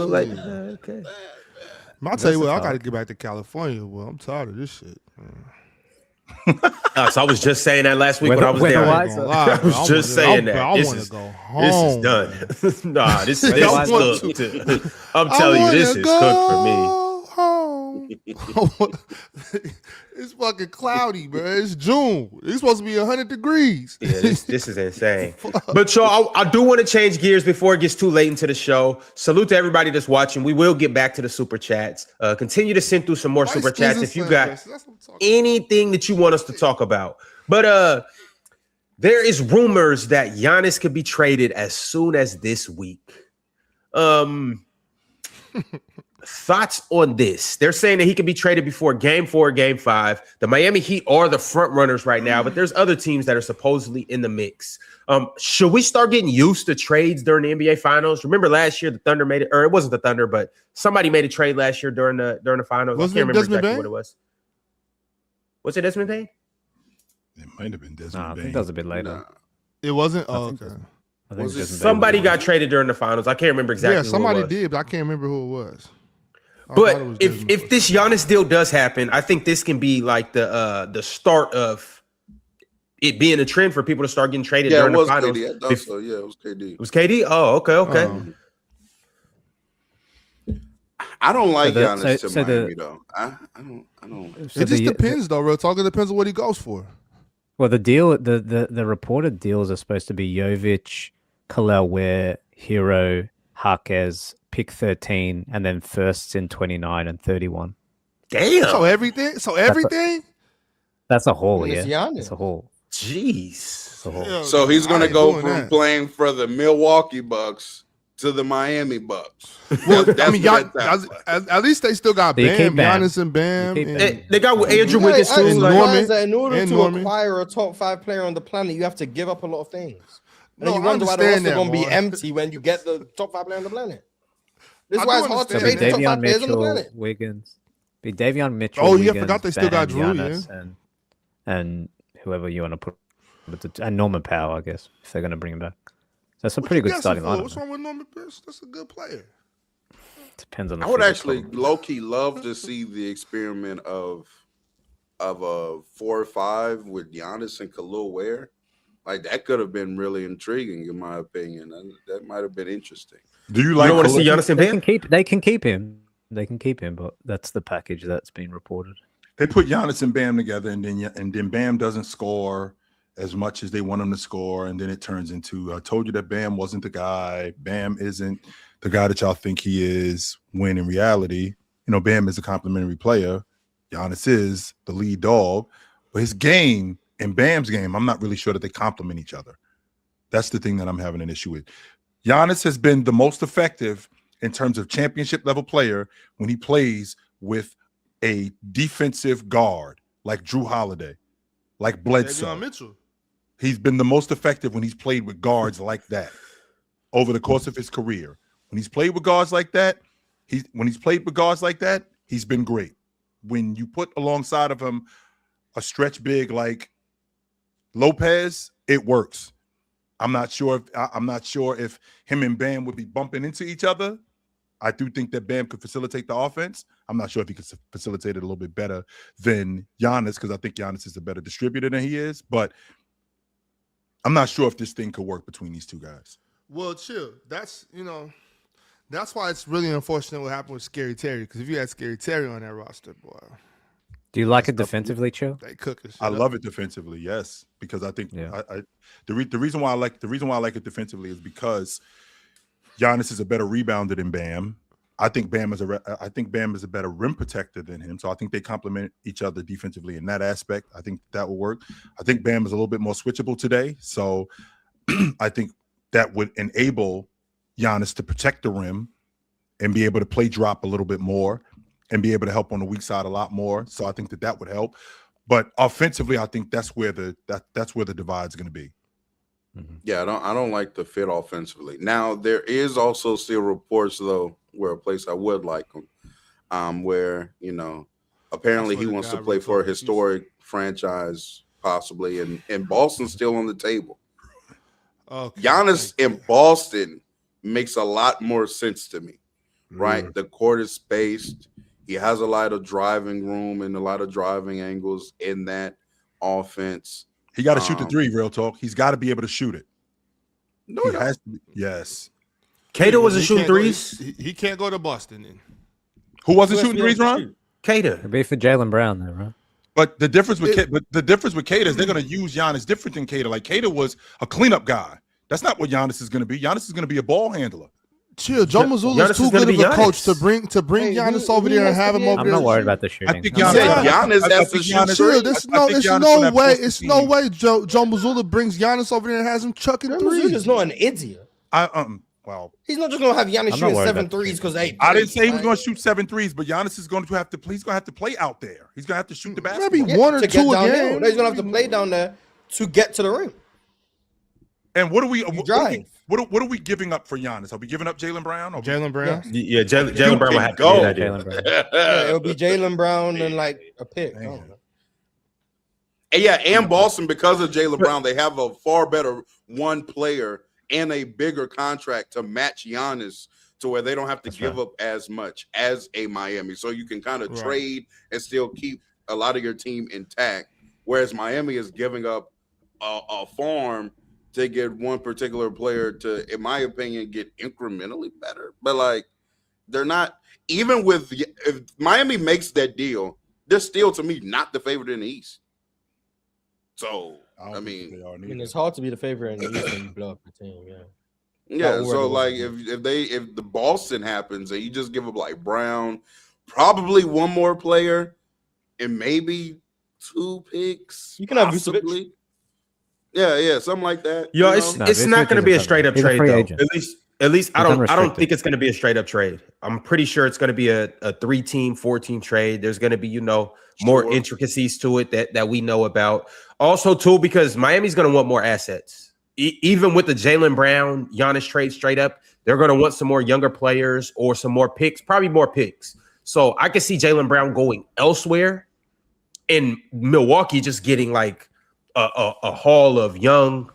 Like, okay. I'll tell you what, I got to get back to California. Well, I'm tired of this shit. So I was just saying that last week when I was Weather- there. weather-wise, Gonna lie, I bro. was just saying that. I This want is- to go This home. is done. Nah, this is I want look. I'm telling you, this is cooked for me. Home. It's fucking cloudy, bro. It's June. It's supposed to be 100 degrees. Yeah, this is insane. But y'all, I do want to change gears before it gets too late into the show. Salute to everybody that's watching. We will get back to the super chats. Continue to send through some more super chats if you got anything that you want us to talk about. But there is rumors that Giannis could be traded as soon as this week. Thoughts on this? They're saying that he could be traded before Game 4, Game 5. The Miami Heat are the front runners right now, but there's other teams that are supposedly in the mix. Should we start getting used to trades during the NBA Finals? Remember last year the Thunder made it, or it wasn't the Thunder, but somebody made a trade last year during the Finals. Wasn't I can't it remember Desmond exactly Bane? what it was. Was it Desmond Bane? It might have been Desmond Nah, I Bane. think that was a bit later. It wasn't? I Oh, think okay. I think Was it Desmond Bane Somebody was- got traded during the Finals. I can't remember exactly. Yeah, somebody who it was. did, but I can't remember who it was. I But thought it was if Desmond. this Giannis deal does happen, I think this can be like the start of it being a trend for people to start getting traded Yeah, it during the was finals. KD. I thought so. Yeah, it was KD. It was KD? Oh, okay. I don't like the- Giannis so- to so the- Miami though. I don't. So It just depends, though, real talk. It depends on what he goes for. Well, the reported deals are supposed to be Jovic, Kalel Ware, Hero, Harkes, pick 13, and then firsts in 29 and 31. Damn. So everything. That's a haul, And it's yeah. Giannis. It's a haul. Jeez. It's a haul. Hell So no, he's I gonna ain't go doing from that. playing for the Milwaukee Bucks to the Miami Bucks. Well, That's I mean, what that sounds like. at least they still got So you keep Bam, Bam. Giannis and Bam. You keep and- Bam. They got Andrew You Wiggins gotta too. and Like, Norman. realize that in order and to Norman. acquire a top 5 player on the planet, you have to give up a lot of things. And No, then you I wonder why the understand roster's that, going to be Mark. empty when you get the top 5 player on the planet. This I is why do it's hard to understand So trade be the top 5 Davion players on the Mitchell, planet. Wiggins. Be Davion Mitchell. Oh, yeah, I Wiggins, forgot they still got Bam, Drew, Giannis, and whoever you want to put, and Norman Powell, I guess, if they're going to bring him back. So that's a What pretty you good guessing starting for? lineup. What's wrong with Norman Pierce? That's a good player. Depends on the I would physical. actually low key love to see the experiment of a 4 or 5 with Giannis and Khalil Ware. Like that could have been really intriguing, in my opinion. That might have been interesting. Do you you like? don't want to see Khalil- Giannis and They Bam? can keep him. They can keep him, but that's the package that's been reported. They put Giannis and Bam together, and then Bam doesn't score as much as they want him to score, and then it turns into I told you that Bam wasn't the guy. Bam isn't the guy that y'all think he is. When in reality, Bam is a complimentary player. Giannis is the lead dog, but his game and Bam's game, I'm not really sure that they complement each other. That's the thing that I'm having an issue with. Giannis has been the most effective in terms of championship level player when he plays with a defensive guard like Drew Holiday, like Bledsoe. Davion Mitchell. He's been the most effective when he's played with guards like that over the course of his career. When he's played with guards like that, he's been great. When you put alongside of him a stretch big like Lopez, it works. I'm not sure if him and Bam would be bumping into each other. I do think that Bam could facilitate the offense. I'm not sure if he could facilitate it a little bit better than Giannis, because I think Giannis is a better distributor than he is. But I'm not sure if this thing could work between these two guys. Well, chill. That's why it's really unfortunate what happened with Scary Terry. Because if you had Scary Terry on that roster, boy, Do you like it defensively, Chill? they cooking. I love it defensively, yes, because I think Yeah. the reason why I like it defensively is because Giannis is a better rebounder than Bam. I think Bam is a better rim protector than him, so I think they complement each other defensively in that aspect. I think that will work. I think Bam is a little bit more switchable today, so I think that would enable Giannis to protect the rim and be able to play drop a little bit more and be able to help on the weak side a lot more. So I think that would help. But offensively, I think that's where the divide's going to be. Mm-hmm. Yeah, I don't like the fit offensively. Now there is also still reports though where a place I would like him, where apparently he wants to play for a historic franchise possibly, and Boston's still on the table. Okay, Giannis in Boston makes a lot more sense to me, right? The court is spaced. He has a lot of driving room and a lot of driving angles in that offense. He got to shoot the three, real talk. He's got to be able to shoot it. No, He has to be, yes. Cater wasn't He shooting can't go- threes. He can't go to Boston then. Who wasn't Who shooting else threes, do you have to Ron? shoot? Cater. It'd be for Jalen Brown, though, right? But the difference with Cater is they're going to use Giannis different than Cater. Like Cater was a cleanup guy. That's not what Giannis is going to be. Giannis is going to be a ball handler. Chill. Joe Mazzulla's Giannis too is gonna good of be a coach Giannis. to bring Hey, Giannis who- over who there and wants to have be him a- over I'm there. not worried shooting. about the shooting. I think You Giannis- said I- Giannis I has think to shoot Giannis- Chill. threes? There's I no, think it's Giannis no on that way. Boston It's no team- way. Joe Mazzulla brings Giannis over there and has him chucking Joe threes. Mazzulla's not an idiot. Well, He's not just gonna have Giannis I'm not shooting worried 7 about the threes because shooting. I didn't say he was going to shoot 7 threes, but Giannis is going to have to play out there. He's going to have to shoot the basketball. Maybe one or to get two a down game. there. No, he's gonna have to play down there to get to the rim. And what are we drive. what are we giving up for Giannis? Are we giving up Jalen Brown? Or Jalen Brown. Yeah, Jalen Brown will have to go. do that. Yeah, deal. Jalen Brown. Yeah, it'll be Jalen Brown and like a pick. I Man. don't know. And yeah, and Boston, because of Jalen Brown, they have a far better one player and a bigger contract to match Giannis to where they don't have to give up as much as a Miami. So you can kind of Right. trade and still keep a lot of your team intact. Whereas Miami is giving up a farm to get one particular player to, in my opinion, get incrementally better. But like They're not, even with, if Miami makes that deal, they're still, to me, not the favorite in the East. So, I mean, it's hard to be the favorite in the East when you blow up the team. Yeah. Yeah. So, like, if the Boston happens and you just give up like Brown, probably one more player, and maybe 2 picks, you can have possibly. Yeah, something like that. Yo, it's not going to be a straight up trade though. At least I don't think it's going to be a straight up trade. I'm pretty sure it's going to be a 3-team, 4-team trade. There's going to be, more intricacies to it that we know about. Also, too, because Miami's going to want more assets. Even with the Jaylen Brown, Giannis trade straight up, they're going to want some more younger players or some more picks, probably more picks. So I could see Jaylen Brown going elsewhere and Milwaukee just getting like a haul of young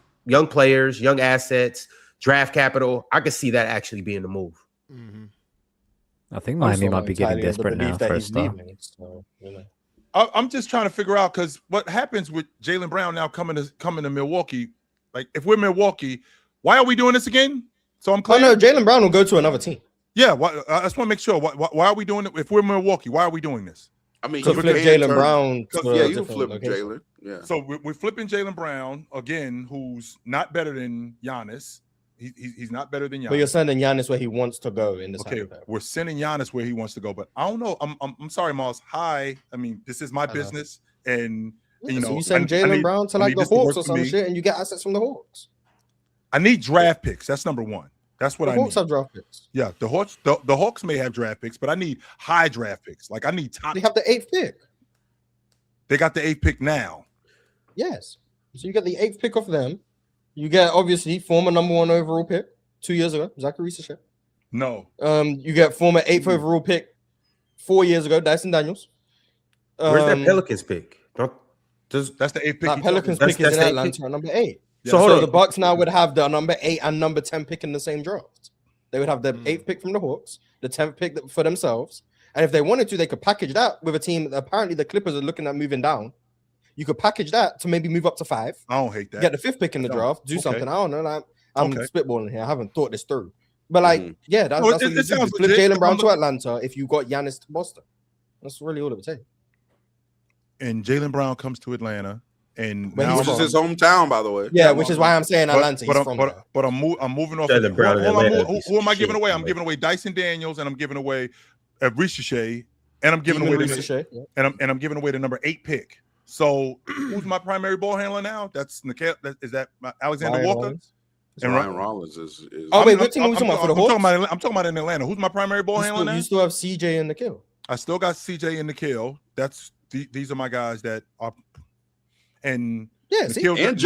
players, young assets, draft capital. I could see that actually being the move. Mm-hmm. I think Miami might be getting desperate now for a star. I'm just trying to figure out, because what happens with Jaylen Brown now coming to Milwaukee? Like, if we're Milwaukee, why are we doing this again? So I'm clear. Oh no, Jaylen Brown will go to another team. Yeah, I just want to make sure. Why are we doing it? If we're Milwaukee, why are we doing this? I mean, you flip Jaylen Brown. You can flip Jaylen. Yeah. So we're flipping Jaylen Brown again, who's not better than Giannis. He's not better than Giannis. But you're sending Giannis where he wants to go in this. Okay, we're sending Giannis where he wants to go, but I don't know. I'm sorry, Miles. Hi, I mean, this is my business, and so you send Jaylen Brown to like the Hawks or some shit, and you get assets from the Hawks. I need draft picks. That's number one. That's what I need. Hawks have draft picks. Yeah, the Hawks may have draft picks, but I need high draft picks. Like, I need top. They have the 8th pick. They got the 8th pick now. Yes. So you get the 8th pick of them. You get, obviously, former number 1 overall pick 2 years ago, Zachary Sachet. No. You get former 8th overall pick 4 years ago, Dyson Daniels. Where's that Pelicans pick? That's the 8th pick. That Pelicans pick is in Atlanta at number 8. Yeah. So hold on. The Bucks now would have the number 8 and number 10 pick in the same draft. They would have the 8th pick from the Hawks, the 10th pick for themselves. And if they wanted to, they could package that with a team that apparently the Clippers are looking at moving down. You could package that to maybe move up to 5. I don't hate that. Get the 5th pick in the draft. Do something. I don't know. Like, I'm spitballing here. I haven't thought this through. But that's what you do. You flip Jaylen Brown to Atlanta if you got Giannis to Boston. That's really all it would take. And Jaylen Brown comes to Atlanta, and which is his hometown, by the way. Yeah, which is why I'm saying Atlanta. But I'm moving off. Who am I giving away? I'm giving away Dyson Daniels, and I'm giving away Shea, and I'm giving away I'm giving away the number 8 pick. So who's my primary ball handler now? That's Nickel. Is that Alexander Walker? And Ryan Rollins is. Oh wait, what team are we talking about for the Hawks? I'm talking about in Atlanta. Who's my primary ball handler now? You still have CJ and Nickel. I still got CJ and Nickel. These are my guys that are, and yeah, Jalen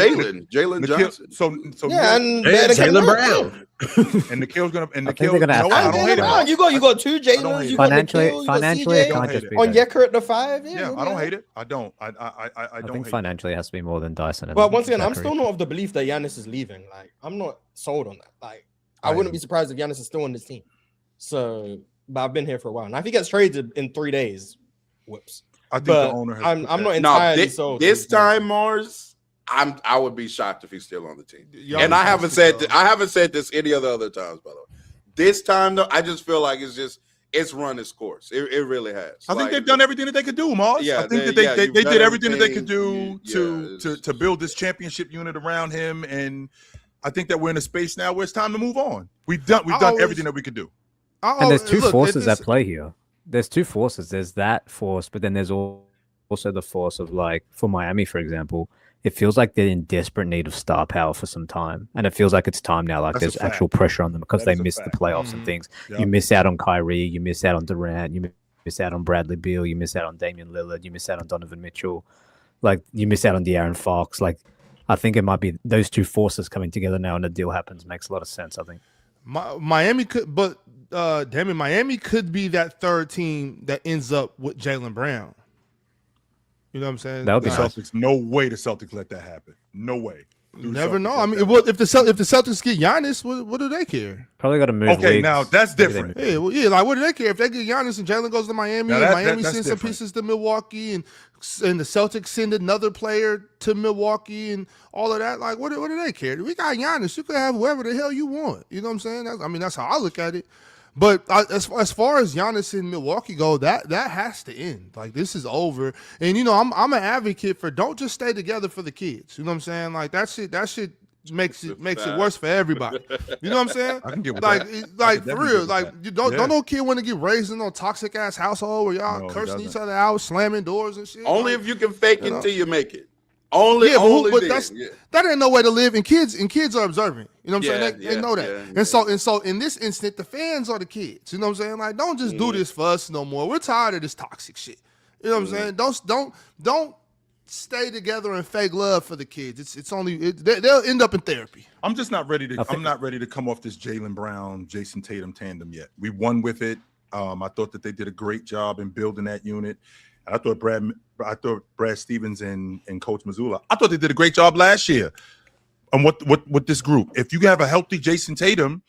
Johnson. So yeah, and Jaylen Brown. And Nickel's gonna I don't hate it. You got 2 Jalen's. Financially, it can't just be on Yekker at the 5. Yeah, I don't hate it. I don't. I don't think financially it has to be more than Dyson. But once again, I'm still not of the belief that Giannis is leaving. Like, I'm not sold on that. Like, I wouldn't be surprised if Giannis is still on this team. So, but I've been here for a while. Now, if he gets traded in 3 days, whoops. I think the owner has. I'm not entirely sold. This time, Mars, I would be shocked if he's still on the team. And I haven't said this any other times, by the way. This time, though, I just feel like it's run its course. It really has. I think they've done everything that they could do, Mars. Yeah, I think that they did everything that they could do to build this championship unit around him, and I think that we're in a space now where it's time to move on. We've done everything that we could do. And there's two forces at play here. There's 2 forces. There's that force, but then there's also the force of, like, for Miami, for example, it feels like they're in desperate need of star power for some time. And it feels like it's time now. Like, there's actual pressure on them because they missed the playoffs and things. Yep. You miss out on Kyrie. You miss out on Durant. You miss out on Bradley Beal. You miss out on Damian Lillard. You miss out on Donovan Mitchell. Like, you miss out on De'Aaron Fox. Like, I think it might be those 2 forces coming together now and the deal happens. Makes a lot of sense, I think. Miami could, but Miami could be that 3rd team that ends up with Jaylen Brown. You know what I'm saying? That would be Celtics. No way the Celtics let that happen. No way. You never know. I mean, if the Celtics get Giannis, what do they care? Probably got to move. Okay, leagues. now that's different. Yeah, like what do they care if they get Giannis and Jalen goes to Miami and Miami sends some pieces to Milwaukee and the Celtics send another player to Milwaukee and all of that? Like, what do they care? We got Giannis. You can have whoever the hell you want. You know what I'm saying? That's how I look at it. But as far as Giannis in Milwaukee go, that has to end. Like, this is over. And I'm an advocate for don't just stay together for the kids. You know what I'm saying? Like, that shit makes it worse for everybody. You know what I'm saying? I can get with like that. like for real. Like, you don't no kid want to get raised in no toxic ass household where y'all cursing each other out, slamming doors and shit. Only like, if you can fake it until you make it. Only that ain't no way to live. And kids are observant. You know what I'm saying? They know that. And so in this instant, the fans are the kids. You know what I'm saying? Like, don't just do this for us no more. We're tired of this toxic shit. You know what I'm saying? Don't stay together and fake love for the kids. It's only they'll end up in therapy. I'm just not ready to. I'm not ready to come off this Jaylen Brown, Jason Tatum tandem yet. We won with it. I thought that they did a great job in building that unit. I thought Brad Stevens and Coach Mazzulla, I thought they did a great job last year. And what this group, if you have a healthy Jason Tatum,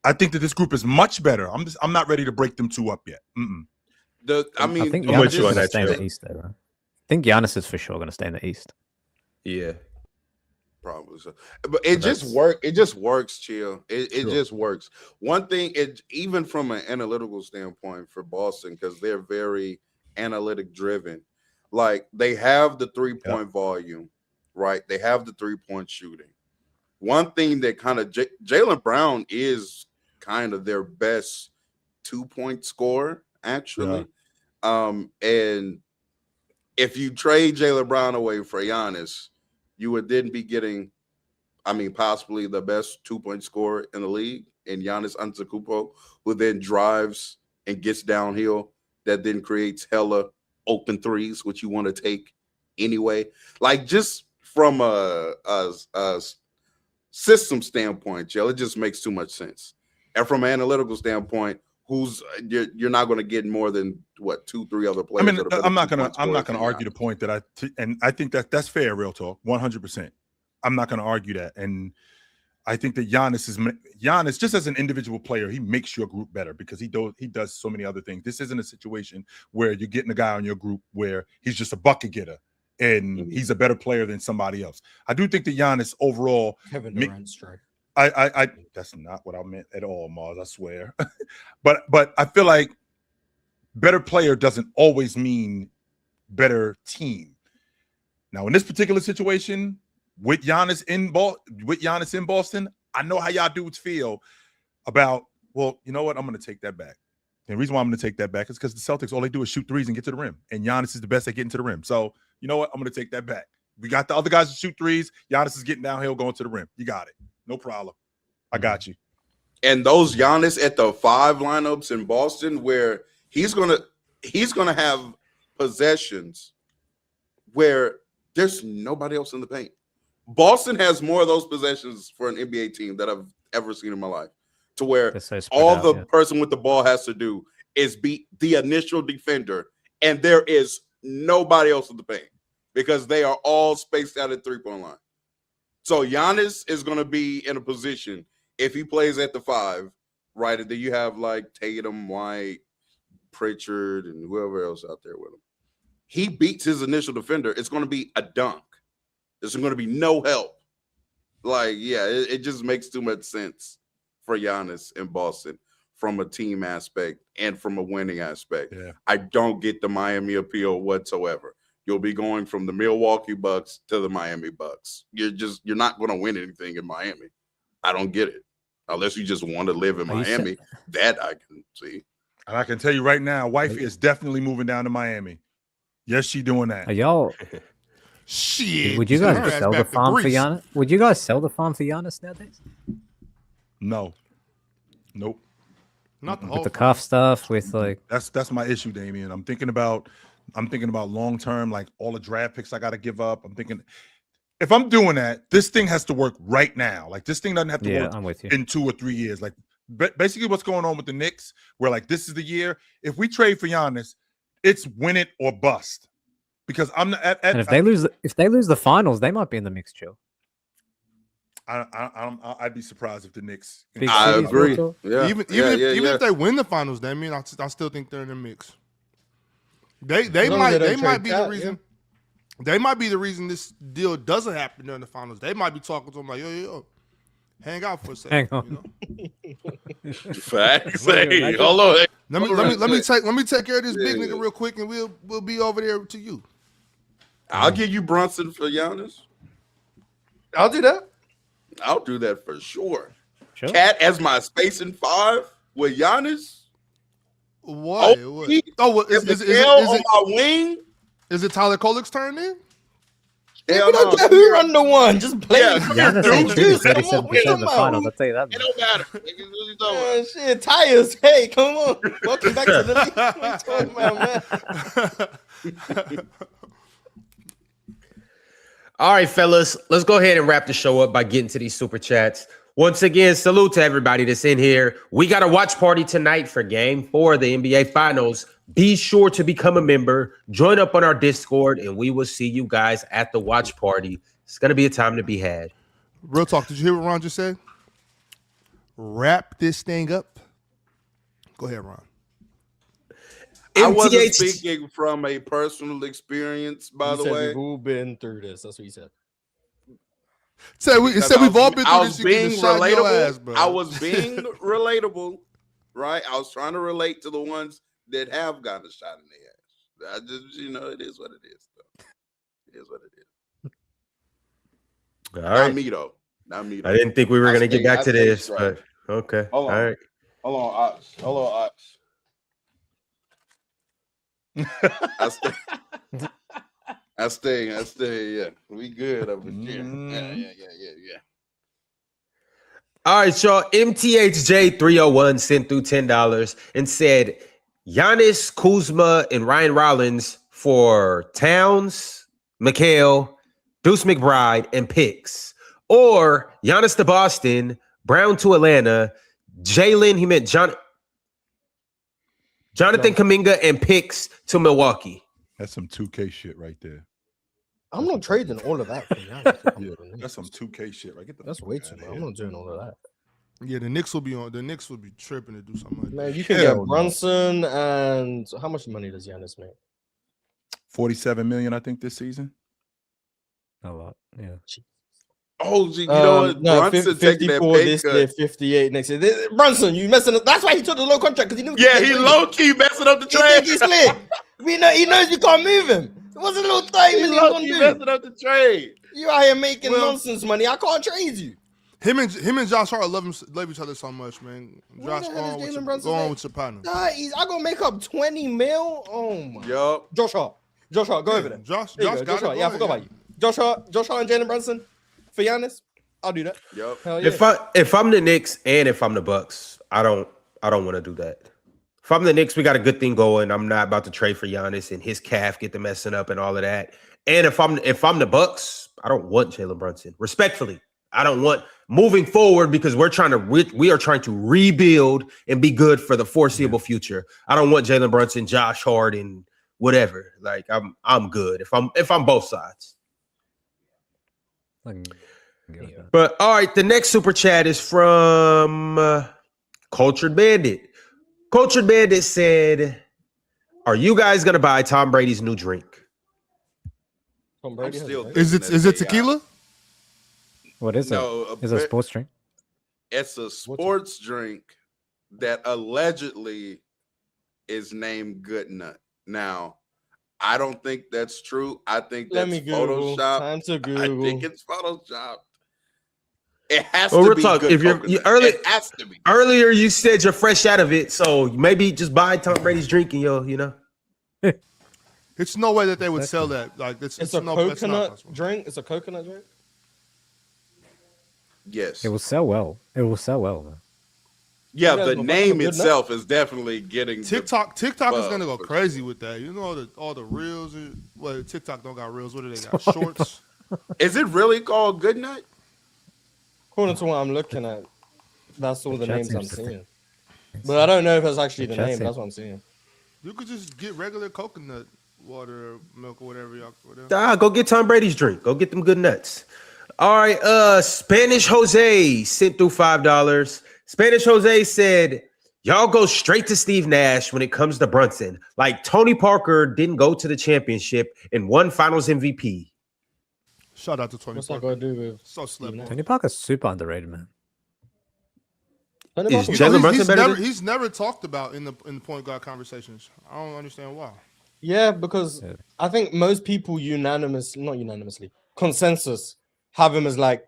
I think that this group is much better. I'm not ready to break them two up yet. I think Giannis is going to stay in the East, though. Right? I think Giannis is for sure going to stay in the East. Yeah, probably so. But it just works. It just works, chill. It just works. One thing, even from an analytical standpoint for Boston, because they're very analytic driven. Like, they have the 3-point volume, right? They have the 3-point shooting. One thing that kind of Jaylen Brown is kind of their best 2-point scorer, actually. And if you trade Jaylen Brown away for Giannis, you would then be getting, possibly the best 2-point scorer in the league in Giannis Antetokounmpo, who then drives and gets downhill. That then creates hella open threes, which you want to take anyway. Like, just from a system standpoint, Jill, it just makes too much sense. And from an analytical standpoint, you're not going to get more than 2-3 other players. I'm not going to argue the point that I think that's fair, real talk, 100%. I'm not going to argue that, and I think that Giannis, just as an individual player, he makes your group better because he does so many other things. This isn't a situation where you're getting a guy on your group where he's just a bucket getter and he's a better player than somebody else. I do think that Giannis overall, Kevin Durant strike. I that's not what I meant at all, Mars. I swear. but I feel like better player doesn't always mean better team. Now, in this particular situation, with Giannis in Boston, I know how y'all dudes feel about, well, you know what? I'm going to take that back. And the reason why I'm going to take that back is because the Celtics, all they do is shoot threes and get to the rim. And Giannis is the best at getting to the rim. So, you know what? I'm going to take that back. We got the other guys to shoot threes. Giannis is getting downhill, going to the rim. You got it. No problem. I got you. And those Giannis at the 5 lineups in Boston, where he's gonna have possessions where there's nobody else in the paint. Boston has more of those possessions for an NBA team that I've ever seen in my life, to where person with the ball has to do is beat the initial defender, and there is nobody else in the paint because they are all spaced out at 3-point line. So Giannis is going to be in a position, if he plays at the 5, right, and then you have like Tatum, White, Pritchard, and whoever else out there with him. He beats his initial defender. It's going to be a dunk. There's going to be no help. Like, it just makes too much sense for Giannis in Boston from a team aspect and from a winning aspect. Yeah. I don't get the Miami appeal whatsoever. You'll be going from the Milwaukee Bucks to the Miami Bucks. You're not going to win anything in Miami. I don't get it. Unless you just want to live in Miami. That I can see. And I can tell you right now, wifey is definitely moving down to Miami. Yes, she doing that. Are y'all... Shit. Would you guys sell the farm for Giannis? Would you guys sell the farm for Giannis nowadays? No. Nope. Not the with the cuff stuff, with like that's my issue, Damian. I'm thinking about long term, like all the draft picks I got to give up. I'm thinking if I'm doing that, this thing has to work right now. Like, this thing doesn't have to work I'm with you. in 2 or 3 years. Like, basically what's going on with the Knicks, where like this is the year. If we trade for Giannis, it's win it or bust. Because I'm not. And if they lose the finals, they might be in the mix, Joe. I'd be surprised if the Knicks. I agree. Yeah. Even if they win the finals, I mean, I still think they're in the mix. They might be the reason. They might be the reason this deal doesn't happen during the finals. They might be talking to them like, yo, hang out for a second. Hang on. You know? Facts. Hey, hold on. Hey, Let me take care of this big nigga real quick, and we'll be over there to you. I'll give you Brunson for Giannis. I'll do that. I'll do that for sure. Sure. Cat as my spacing 5 with Giannis. What? Is it on my wing? Is it Tyler Kolek's turn then? Hell We don't care who run the one. Just play. Yeah, Giannis ain't shooting 37% in the finals. I'll tell you that. It don't matter. Nigga, what you talking about? Shit, tires. Hey, come on. Welcome back to the league. What you talking about, man? All right, fellas, let's go ahead and wrap the show up by getting to these super chats. Once again, salute to everybody that's in here. We got a watch party tonight for Game 4 of the NBA Finals. Be sure to become a member, join up on our Discord, and we will see you guys at the watch party. It's going to be a time to be had. Real talk. Did you hear what Ron just said? Wrap this thing up. Go ahead, Ron. I wasn't speaking from a personal experience, by the way. We've all been through this. That's what he said. We've all been through this. Being relatable. I was being relatable, right? I was trying to relate to the ones that have gotten a shot in the ass. I just, it is what it is. Though. It is what it is. All right. Not me though. I didn't think we were going to get back to this, but okay. Hold on. All right. Hold on, Ox. I stay. Yeah, we good over here. Yeah. All right, y'all. MTHJ301 sent through $10 and said Giannis, Kuzma, and Ryan Rollins for Towns, McHale, Deuce McBride, and picks. Or Giannis to Boston, Brown to Atlanta, Jalen, he meant Jonathan Kuminga, and picks to Milwaukee. That's some 2K shit right there. I'm not trading all of that for Giannis. Yeah, that's some 2K shit, right? That's way too much. I'm not doing all of that. Yeah, the Knicks will be tripping to do something like that. Man, you can get Brunson, and how much money does Giannis make? 47 million, I think, this season. A lot, yeah. Oh, you know what? No, Brunson 54 this year, 58 next year. Brunson, you messing up. That's why he took the low contract, because he knew. Yeah, he low key messing up the He trade. think he's slick. He knows you can't move him. It was a little 30 million gonna do. Messing up the trade. You out here making nonsense money. I can't trade you. Him and Josh Hart love each other so much, man. What Josh, the hell is Jalen Brunson go on make? with your partner. I gonna make up 20 mil. Oh my. Yup. Josh Hart, go over there. Josh Josh got it. Yeah, I forgot about you. Josh Hart and Jalen Brunson for Giannis. I'll do that. Yup. Hell yeah. If I'm the Knicks and if I'm the Bucks, I don't want to do that. If I'm the Knicks, we got a good thing going. I'm not about to trade for Giannis and his calf get the messing up and all of that. And if I'm the Bucks, I don't want Jalen Brunson. Respectfully, I don't want moving forward because we are trying to rebuild and be good for the foreseeable future. I don't want Jalen Brunson, Josh Hart, and whatever. Like I'm good if I'm both sides. But all right, the next super chat is from Cultured Bandit. Cultured Bandit said, "Are you guys gonna buy Tom Brady's new drink?" Tom Brady Is it tequila? What is it? Is it a sports drink? It's a sports drink that allegedly is named Good Nut. Now, I don't think that's true. I think that's Photoshopped. Time to Google. I think it's Photoshopped. It has Well, to we're be talking. good If you're coconut. early, It has to be. earlier you said you're fresh out of it, so maybe just buy Tom Brady's drink and It's no way that they would sell that. Like it's a coconut drink. It's a coconut drink. Yes. It will sell well. It will sell well, man. Yeah, You guys the will name fucking Good itself is definitely getting TikTok is gonna go buzz. crazy with that. You know all the reels. Well, TikTok don't got reels. What do they got? Shorts. Is it really called Good Nut? According to what I'm looking at, that's all the chat names I'm seems to seeing. But I don't know if that's actually the chat name. seems- That's what I'm seeing. You could just get regular coconut water, or milk, or whatever y'all. Go get Tom Brady's drink. Go get them good nuts. All right, Spanish Jose sent through $5. Spanish Jose said, "Y'all go straight to Steve Nash when it comes to Brunson. Like Tony Parker didn't go to the championship and won Finals MVP." Shout out to Tony What's that Parker. got to do with? So slept on. Tony Parker's super underrated, man. Is You know, Jalen Brunson better? he's never talked about in the point guard conversations. I don't understand why. Yeah, because I think most people consensus have him as like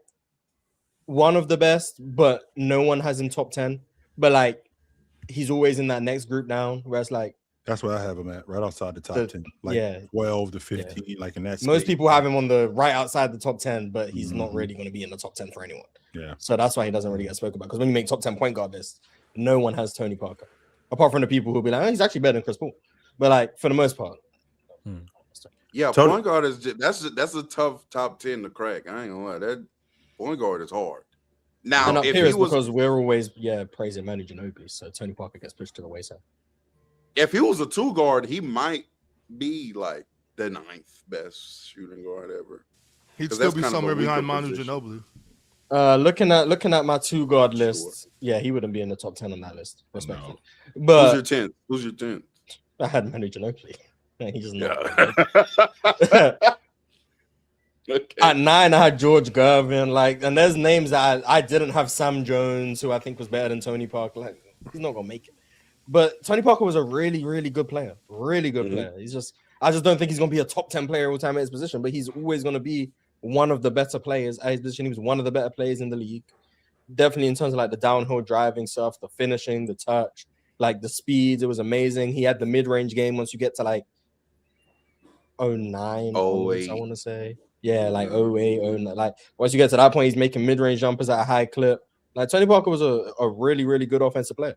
one of the best, but no one has him top 10. But like he's always in that next group down where it's like That's where I have him at, right outside the top 10, like yeah. 12 to 15, like in that. Most people have him on the right outside the top 10, but he's not really going to be in the top 10 for anyone. Yeah. So that's why he doesn't really get spoken about. Because when you make top 10 point guard lists, no one has Tony Parker, apart from the people who'll be like, oh, he's actually better than Chris Paul. But like for the most part, Yeah, Tony- point guard is that's a tough top 10 to crack. I ain't gonna lie, that point guard is hard. Now, and up if here he is was because we're always praising Manu Ginobili, so Tony Parker gets pushed to the wayside. if he was a 2 guard, he might be like the 9th best shooting guard ever. He'd 'Cause still that's be kind of a somewhere behind weaker Manu position. Ginobili. Looking at my 2 guard list, yeah, he wouldn't be in the top 10 on that list, respectfully. Who's But your 10th? Who's your 10th? I had Manu Ginobili. He's just not. Okay. At 9, I had George Gervin. Like, and there's names that I didn't have. Sam Jones, who I think was better than Tony Parker. Like, he's not gonna make it. But Tony Parker was a really, really good player. Really good player. I just don't think he's gonna be a top 10 player all time at his position. But he's always gonna be one of the better players at his position. He was one of the better players in the league. Definitely in terms of like the downhill driving stuff, the finishing, the touch, like the speeds. It was amazing. He had the mid-range game once you get to like 09, 08, I want to say. Yeah, like 08, 09. Like once you get to that point, he's making mid-range jumpers at a high clip. Like Tony Parker was a really, really good offensive player.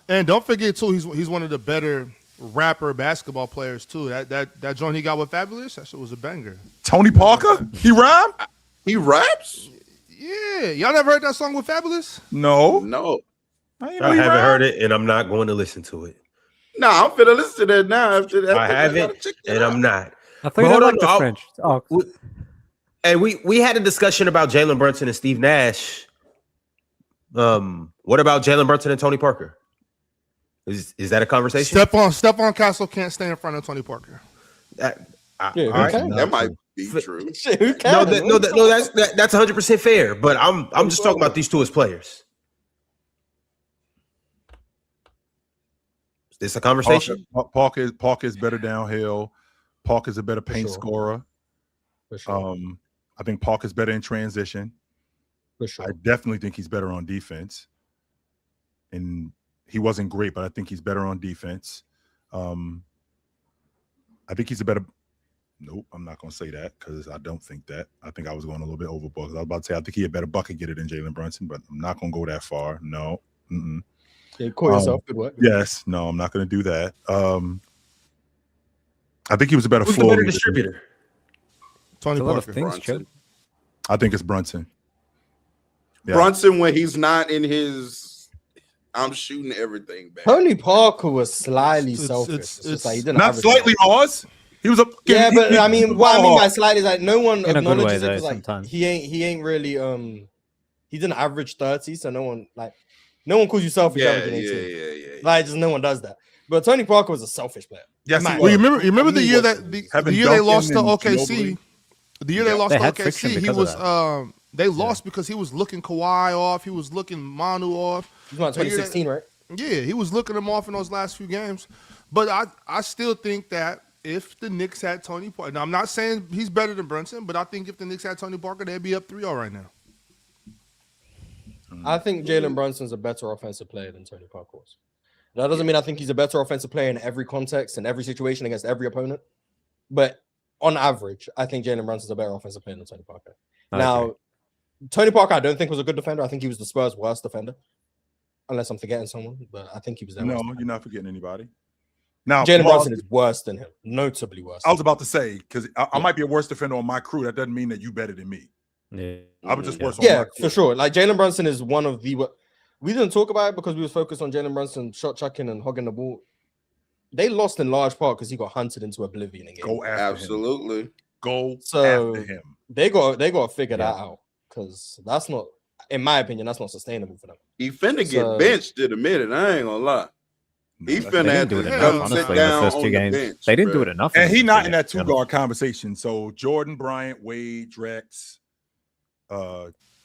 And don't forget too, he's one of the better rapper basketball players too. That joint he got with Fabulous, that shit was a banger. Tony Parker? He rhyme? He raps? Yeah, y'all never heard that song with Fabulous? No. I haven't heard it, and I'm not going to listen to it. No, I'm finna listen to that now. After that, I haven't, and I'm not. I thought you like the French. Oh, And we had a discussion about Jalen Brunson and Steve Nash. What about Jalen Brunson and Tony Parker? Is that a conversation? Stephon Castle can't stay in front of Tony Parker. That might be true. That's 100% fair. But I'm just talking about these two as players. Is this a conversation? Parker is better downhill. Parker's a better paint scorer. For sure. I think Parker's better in transition. For sure. I definitely think he's better on defense. And he wasn't great, but I think he's better on defense. I think he's a better. Nope, I'm not going to say that because I don't think that. I think I was going a little bit overboard. I was about to say I think he a better bucket getter than Jalen Brunson, but I'm not going to go that far. No. Yeah, call yourself. Good work. Yes. No, I'm not going to do that. I think he was a better Who's the floor better leader. distributor? Tony Parker. Brunson. I think it's Brunson. Yeah. Brunson, when he's not in his, I'm shooting everything back. Tony Parker was slightly selfish. It's just like he didn't Not average slightly Oz. He was a but I mean, what I mean by slightly is like no one In a good way, acknowledges it though, because like sometimes. he ain't really he didn't average 30, so no one calls you selfish averaging 18. Yeah. Like just no one does that. But Tony Parker was a selfish player. Yes, Man. he Well, you was. remember the He year was- that the Having year they Duncan lost to and OKC. Ginobili. The year they lost They to had friction OKC, he because of was they lost because he was looking Kawhi off, he was looking Manu off. He's about 2016, right? Yeah, he was looking him off in those last few games. But I still think that if the Knicks had Tony Parker, now I'm not saying he's better than Brunson, but I think if the Knicks had Tony Parker, they'd be up 3-0 right now. I think Jalen Brunson's a better offensive player than Tony Parker was. That doesn't mean I think he's a better offensive player in every context and every situation against every opponent. But on average, I think Jalen Brunson's a better offensive player than Tony Parker. Now, Tony Parker, I don't think was a good defender. I think he was the Spurs' worst defender. Unless I'm forgetting someone, but I think he was their worst defender. You're not forgetting anybody. Now, Jalen Brunson is worse than him, notably worse. I was about to say, because I might be a worse defender on my crew. That doesn't mean that you better than me. Yeah. I was just worse on my Yeah, crew. for sure. Like Jalen Brunson is one of the. We didn't talk about it because we was focused on Jalen Brunson shot chucking and hogging the ball. They lost in large part because he got hunted into oblivion in game. Go after him. Absolutely. Go So after him. they got to figure that out because that's not, in my opinion, that's not sustainable for them. He finna So- get benched in a minute. I ain't gonna lie. He No, finna have do to it Yeah, enough, come honestly, sit in the down first on two the games. bench. They didn't bruh. do it enough. And the he first not two in that games. two-guard conversation. So Jordan, Bryant, Wade, Drex,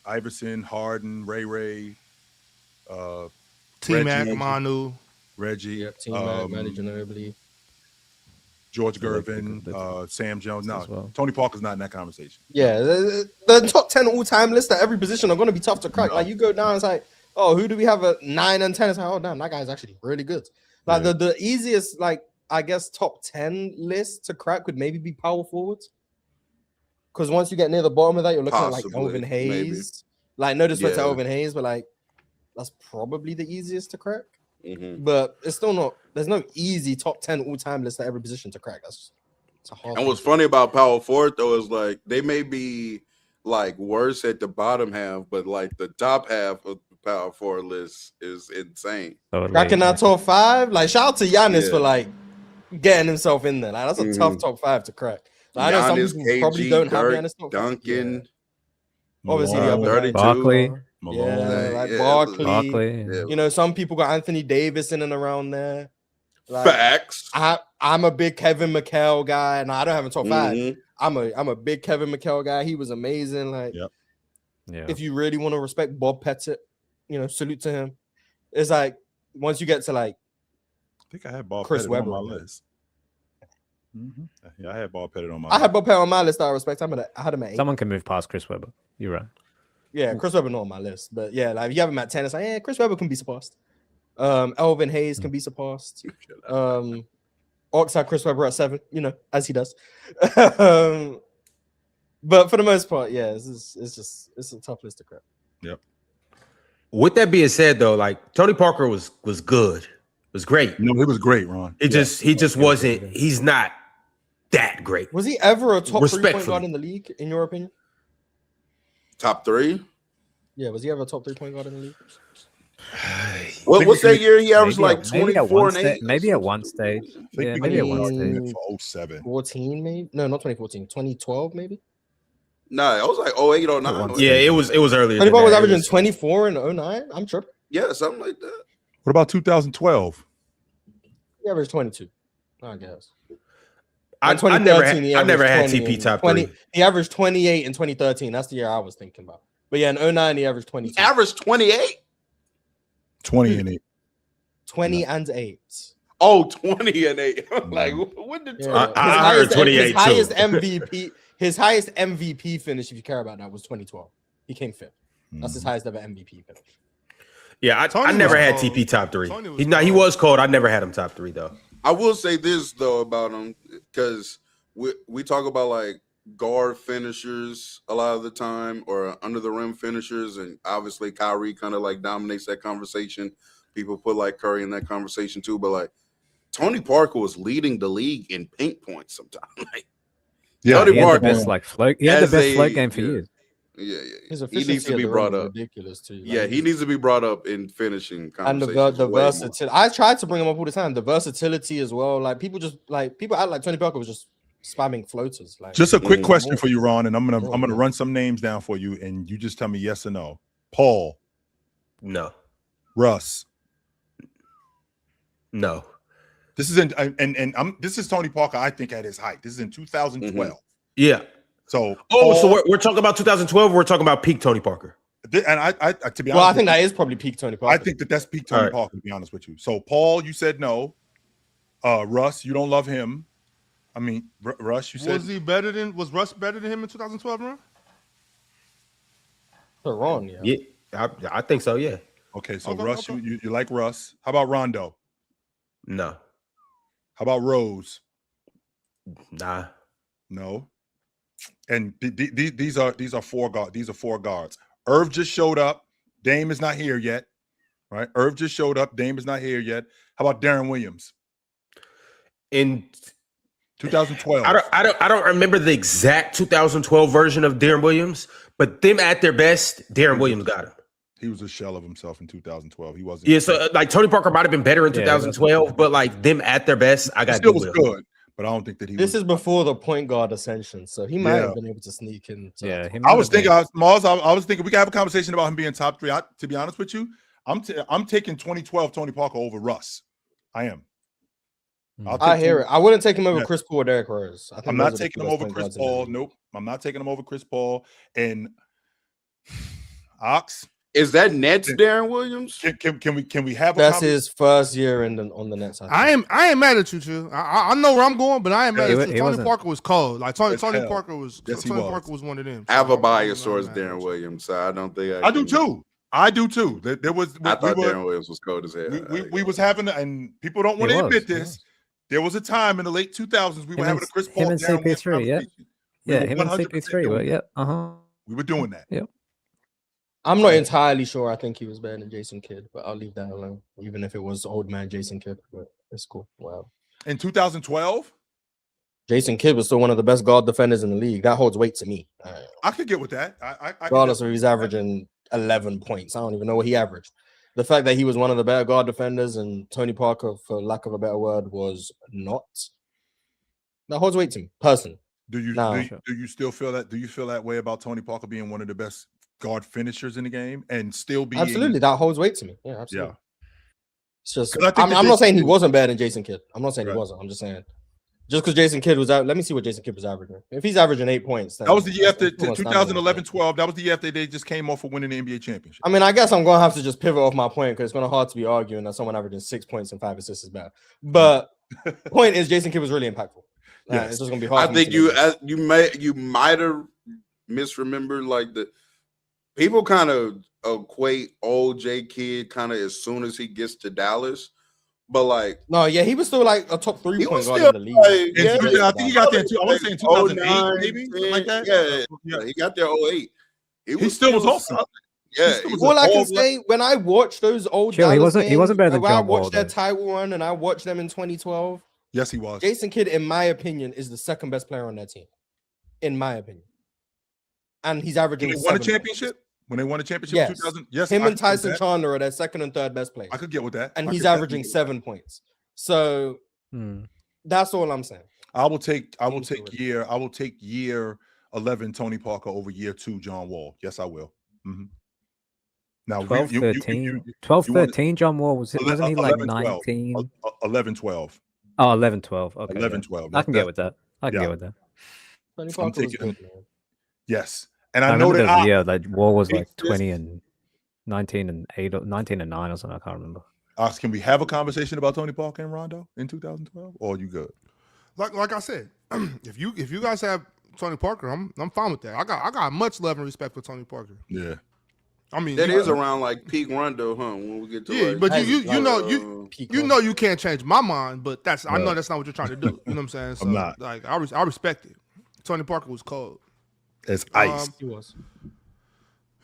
Iverson, Harden, Ray, T-Mac, Reggie. Manu. Reggie, Yep, T-Mac, Manu Ginobili. George So, like, Gervin, Sam Jones. No, as well. Tony Parker's not in that conversation. Yeah, the top 10 all-time list at every position are going to be tough to crack. No. Like, you go down, it's like, oh, who do we have at 9 and 10? It's like, oh, damn, that guy's actually really good. Like, Yeah. the easiest, like, I guess, top 10 list to crack would maybe be power forwards. Because once you get near the bottom of that, you're looking at, like, Possibly, Elvin Hayes. maybe. Like, no disrespect to Yeah. Elvin Hayes, but, like, that's probably the easiest to crack. Mhm. But it's still not, there's no easy top 10 all-time list at every position to crack. It's a hard And what's thing. funny about power forward though is like they may be like worse at the bottom half, but like the top half of the power forward list is insane. Totally. Cracking that top 5, like shout out to Giannis Yeah. for like getting himself in there. Like that's a tough top 5 to crack. Like, I know Giannis, some people KG, probably don't Dirk, have Giannis top 5. Duncan, Yeah. Obviously the Malone, other 32. guys. Barkley. Malone. Yeah, like Yeah, Barkley. Yeah. You know, some people got Anthony Davis in and around there. Like, Facts. I'm a big Kevin McHale guy, and I don't have a top 5. Mhm. I'm a big Kevin McHale guy. He was amazing. Like, Yep. Yeah. if you really want to respect Bob Pettit, you know, salute to him. It's like once you get to like I think I had Ball Chris Pettit Webber on on my there. list. Yeah, I had Ball Pettit on my I list. had Bob Pettit on my list that I respect. I had him at 8. Someone can move past Chris Webber. You're right. Yeah, Chris Webber not on my list, but yeah, like if you have him at 10, it's like, yeah, Chris Webber can be surpassed. Elvin Hayes can be surpassed. Ox had Chris Webber at 7, you know, as he does. But for the most part, yeah, it's a tough list to crack. Yep. With that being said, though, like Tony Parker was good, was great. No, it was great, Ron. He just wasn't. He's not that great. Was he ever a top 3 point Respectfully. guard in the league, in your opinion? Top 3. Yeah, was he ever a top 3 point guard in the league? What's that year? He averaged Maybe like at- maybe at 24 one and 8. sta- maybe at one stage. I think Yeah, we maybe can at one argue stage. that for 07. 14, maybe? No, not 2014. 2012, maybe? Nah, it was like 08, 09. Yeah, it was earlier. Tony than Parker was that. It averaging was- 24 in 09. I'm tripping. Yeah, something like that. What about 2012? He averaged 22. I guess. I In never 2013, he had averaged TP 20 top 20 3. He averaged 28 in 2013. That's the year I was thinking about. But yeah, in 09, he averaged 22. He averaged 28. 20 and 8. 20 and 8. Oh, 20 and 8. I'm like, when did Yeah. I heard 28 too. His highest MVP finish, if you care about that, was 2012. He came 5th. That's his highest ever MVP finish. Yeah, I Tony never was had cold. TP top 3. Tony was He was cold. I never had him top 3 though. I will say this though about him because we talk about like guard finishers a lot of the time or under the rim finishers, and obviously Kyrie kind of like dominates that conversation. People put like Curry in that conversation too, but like Tony Parker was leading the league in paint points sometimes. Like, Yeah, Tony He had the Parker, best like float. He had the as best a- float game for yeah. years. yeah, His he efficiency needs to at be the brought rim is up. ridiculous too. Yeah, he needs to be brought up in finishing and conversations. the way more. versatility. I tried to bring him up all the time. The versatility as well. Like people act like Tony Parker was just spamming floaters. Like Just a quick Mhm. question for you, Ron, and I'm gonna run some names down for you, and you just tell me yes or no. Paul, No. Russ. No. This is this is Tony Parker. I think at his height. This is in 2012. Yeah. So So we're talking about 2012. We're talking about peak Tony Parker. and I to be honest, well, I think that is probably peak Tony Parker. I think that's peak Tony All right. Parker. To be honest with you. So Paul, you said no. Russ, you don't love him. I mean, Russ, you said Was Russ better than him in 2012, bro? for Ron, yeah. Yeah, I think so. Yeah. okay. So Okay, Russ, okay. you like Russ. How about Rondo? No. How about Rose? Nah. No. And these are four guards. These are 4 guards. Irv just showed up. Dame is not here yet. Right? Irv just showed up. Dame is not here yet. How about Darren Williams? In 2012. I don't remember the exact 2012 version of Darren Williams, but them at their best, Darren Williams got him. He was a shell of himself in 2012. He wasn't. Yeah, so like Tony Parker might have been better in Yeah, 2012, but like them at their best, I He got still D. was Will. good, but I don't think that he This was. is before the point guard ascension, so he might Yeah. have been able to sneak in. Yeah, him I and was the- thinking, Mars. I was thinking we could have a conversation about him being top 3. To be honest with you, I'm taking 2012 Tony Parker over Russ. I am. I'll I take hear Tony- it. I wouldn't take him over Yeah. Chris Paul or Derrick Rose. I think I'm those not are the taking two him best over point Chris guards in the Paul. league. Nope. I'm not taking him over Chris Paul. And Ox. Is that Nets Darren Williams? Can we have a That's his first year on the Nets. I ain't mad at you, Chill. I know where I'm going, but I ain't mad at you. Tony Parker was cold. Like Tony Parker was. Tony Parker was one of them. I have a bias towards Darren Williams, so I don't think I do too. I do too. There was. I thought Darren Williams was cold as hell. We was having, and people don't want to admit this. There was a time in the late 2000s we were having a Chris Paul. Him and CP3, yeah. Yeah, him and CP3 were, yeah. We were doing that. Yep. I'm not entirely sure. I think he was better than Jason Kidd, but I'll leave that alone. Even if it was old man Jason Kidd, but it's cool. Wow. In 2012, Jason Kidd was still one of the best guard defenders in the league. That holds weight to me. I could get with that. Regardless of he's averaging 11 points. I don't even know what he averaged. The fact that he was one of the better guard defenders and Tony Parker, for lack of a better word, was not. That holds weight to me, personally. Do you still feel that? Do you feel that way about Tony Parker being one of the best guard finishers in the game and still being? Absolutely, that holds weight to me. Yeah, absolutely. Yeah. It's just I'm not saying he wasn't better than Jason Kidd. I'm not saying he wasn't. I'm just saying just because Jason Kidd was out. Let me see what Jason Kidd was averaging. If he's averaging 8 points, that was the year after 2011-12. That was the year after they just came off of winning the NBA championship. I mean, I guess I'm gonna have to just pivot off my point because it's gonna hard to be arguing that someone averaging 6 points and 5 assists is bad. But the point is, Jason Kidd was really impactful. Yes. It's just gonna be hard. I think you might have misremembered, like, the people kind of equate old J Kidd kind of as soon as he gets to Dallas. But like, no, yeah, he was still like a top 3 point guard in the league. Like, I think he got there too. I want to say in 2008, maybe something like that. Yeah, he got there 08. He still was awesome. Yeah, all I can say when I watch those old Dallas games, he wasn't better than John I Wall. watched their title run and I watched them in 2012. Yes, he was. Jason Kidd, in my opinion, is the second best player on that team. In my opinion, and he's averaging. When they won a championship. When they won a championship in 2000, yes, him and Tyson Chandler are their second and third best players. I could get with that, and he's averaging 7 points. So that's all I'm saying. I will take year 11 Tony Parker over year 2 John Wall. Yes, I will. Mm-hmm. Now 12-13 John Wall wasn't he like 19? 11-12. Oh, 11-12. Okay. 11-12. I can get with that. I can get with that. Tony Parker was good, man. Yes. And I know that like Wall was like 20 and 19 and 8 or 19 and 9 or something. I can't remember. Can we have a conversation about Tony Parker and Rondo in 2012? Or are you good? Like I said, if you guys have Tony Parker, I'm fine with that. I got much love and respect for Tony Parker. Yeah. I mean, that is around like peak Rondo, huh? When we get to but you know you can't change my mind, but I know that's not what you're trying to do. You know what I'm saying? So, I'm not. Like I respect it. Tony Parker was cold. It's ice. He was.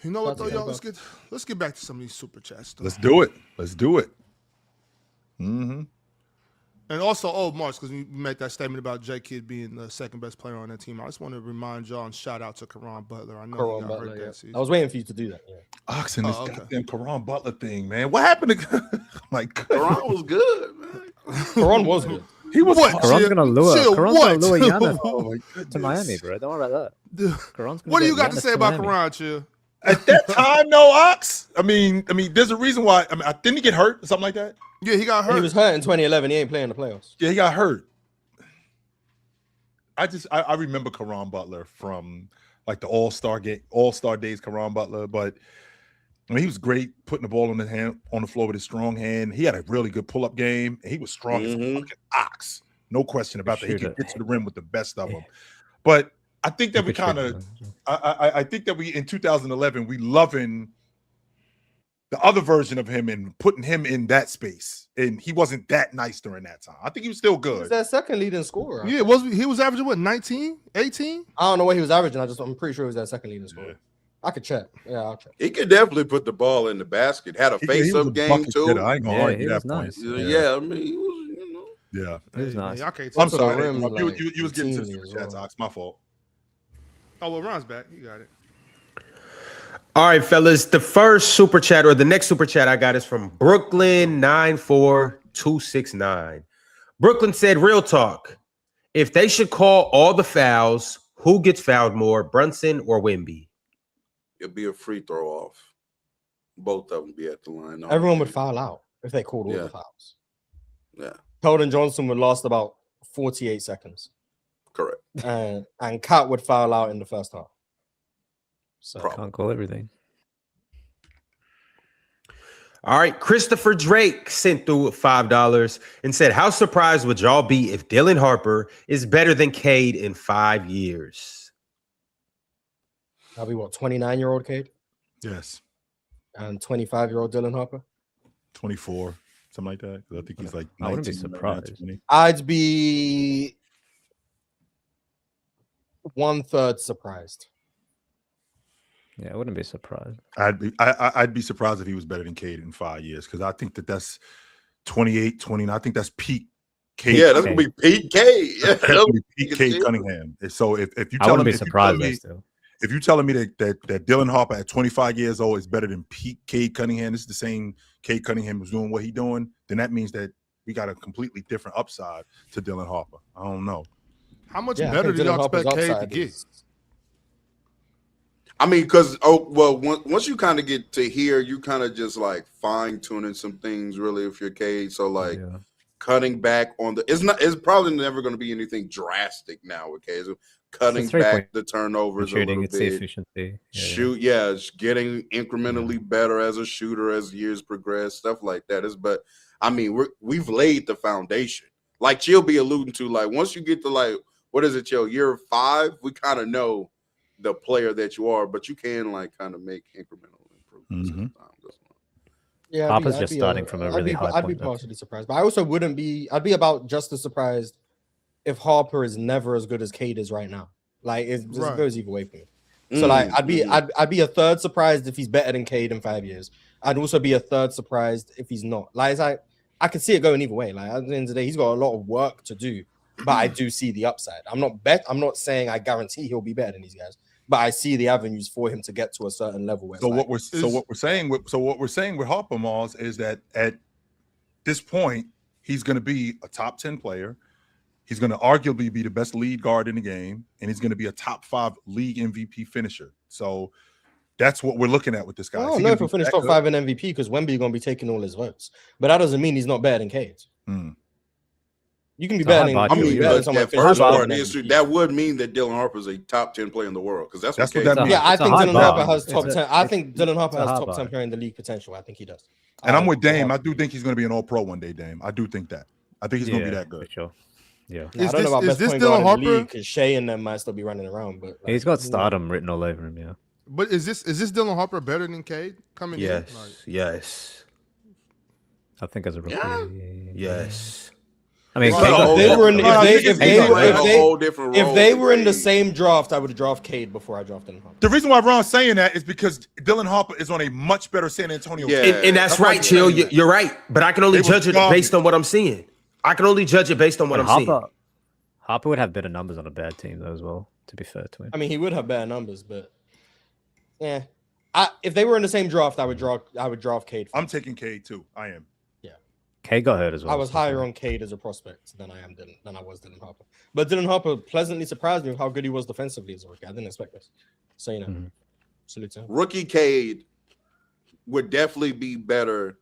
You know what though, y'all? Let's get back to some of these super chats. Though. Let's do it. Mm-hmm. And also, Marks, because you made that statement about J Kidd being the second best player on that team. I just want to remind y'all and shout out to Caron Butler. I know he got hurt that season. I was waiting for you to do that. Yeah. Oxen, this goddamn Caron Butler thing, man. What happened to like Caron was good, man. Caron was good. He was Caron's gonna lure Giannis to Miami, bro. Don't worry about that. What do you got to say about Caron, Chill? At that time, no, Ox. I mean, there's a reason why. I mean, didn't he get hurt or something like that? Yeah, he got hurt. He was hurt in 2011. He ain't playing the playoffs. Yeah, he got hurt. I remember Caron Butler from like the All-Star days, Caron Butler, but I mean, he was great putting the ball on the floor with his strong hand. He had a really good pull-up game, and he was strong as a fucking ox. No question about that. He could get to the rim with the best of them. But I think that I think that we in 2011 we loving the other version of him and putting him in that space, and he wasn't that nice during that time. I think he was still good. He was that second leading scorer. Yeah, he was averaging what, 19, 18? I don't know what he was averaging. I'm pretty sure he was that second leading scorer. Yeah. I could check. Yeah, I'll check. He could definitely put the ball in the basket. Had a face-up game too. I ain't gonna argue that nice. point. Yeah, I mean, he was. Yeah, it was nice. I'm sorry. You was getting to the chats, Ox. My fault. Oh, well, Ron's back. You got it. All right, fellas. The first super chat or the next super chat I got is from Brooklyn 94269. Brooklyn said, "Real talk. If they should call all the fouls, who gets fouled more, Brunson or Wemby?" It'd be a free throw off. Both of them be at the line. Everyone would foul out if they called all the fouls. Yeah. Keldon Johnson would last about 48 seconds. Correct. And Cat would foul out in the first half. So can't call everything. All right, Christopher Drake sent through $5 and said, how surprised would y'all be if Dylan Harper is better than Cade in 5 years? I'll be 29-year-old Cade? Yes. And 25-year-old Dylan Harper? 24, something like that. Because I think he's like 19. I wouldn't be surprised. 20. I'd be 1/3 surprised. Yeah, I wouldn't be surprised. I'd be surprised if he was better than Cade in 5 years, because I think that's 28, 29. I think that's peak Cade. Yeah, that's gonna be peak Cade. Yeah, That's gonna be peak Cade Cunningham. And so if you I tell wouldn't me, be surprised though, still. if you're telling me that Dylan Harper at 25 years old is better than peak Cade Cunningham, this is the same Cade Cunningham was doing what he's doing, then that means that we got a completely different upside to Dylan Harper. I don't know. How much better do y'all expect Cade to get? I mean, because once you kind of get to here, you kind of just like fine tuning some things really if you're Cade. So like cutting back on it's probably never going to be anything drastic now with Cade. So cutting back the turnovers shooting, a little it's bit. the efficiency. Getting incrementally better as a shooter as years progress, stuff like that. But I mean, we've laid the foundation. Like Chill be alluding to, like once you get to like what is it, Chill, year 5, we kind of know the player that you are, but you can like kind of make incremental improvements. Yeah, Harper's just starting from a really high point. I'd be partially surprised, but I also wouldn't be. I'd be about just as surprised if Harper is never as good as Cade is right now. Like it just goes either way for me. So like I'd be 1/3 surprised if he's better than Cade in 5 years. I'd also be 1/3 surprised if he's not. Like I could see it going either way. Like at the end of the day, he's got a lot of work to do, but I do see the upside. I'm not saying I guarantee he'll be better than these guys, but I see the avenues for him to get to a certain level. So what we're saying with Harper, Mars, is that at this point he's going to be a top 10 player. He's going to arguably be the best lead guard in the game, and he's going to be a top 5 league MVP finisher. So that's what we're looking at with this guy. I don't know if he'll finish top 5 in MVP because Wemby going to be taking all his votes, but that doesn't mean he's not better than Cade. You can be better than. I mean, that would mean that Dylan Harper is a top 10 player in the world because that's what that means. Yeah, I think Dylan Harper has top 10. I think Dylan Harper has top 10 player in the league potential. I think he does. And I'm with Dame. I do think he's going to be an All-Pro one day, Dame. I do think that. I think he's going to be that good. For sure. Yeah. I don't know about best point guard in the league because Shea and them might still be running around, but he's got stardom written all over him. Yeah. But is this Dylan Harper better than Cade coming in? Yes. I think as a rookie. Yes. I mean, if they were in the same draft, I would draft Cade before I drafted Harper. The reason why Ron's saying that is because Dylan Harper is on a much better San Antonio team. And that's right, Chill. You're right. But I can only judge it based on what I'm seeing. I'm seeing. Harper would have better numbers on a bad team though as well, to be fair to him. I mean, he would have better numbers, but yeah. If they were in the same draft, I would draft Cade. I'm taking Cade too. I am. Cade got hurt as well. I was higher on Cade as a prospect than I was Dylan Harper. But Dylan Harper pleasantly surprised me with how good he was defensively as a rookie. I didn't expect this. So salute to him. Rookie Cade would definitely be better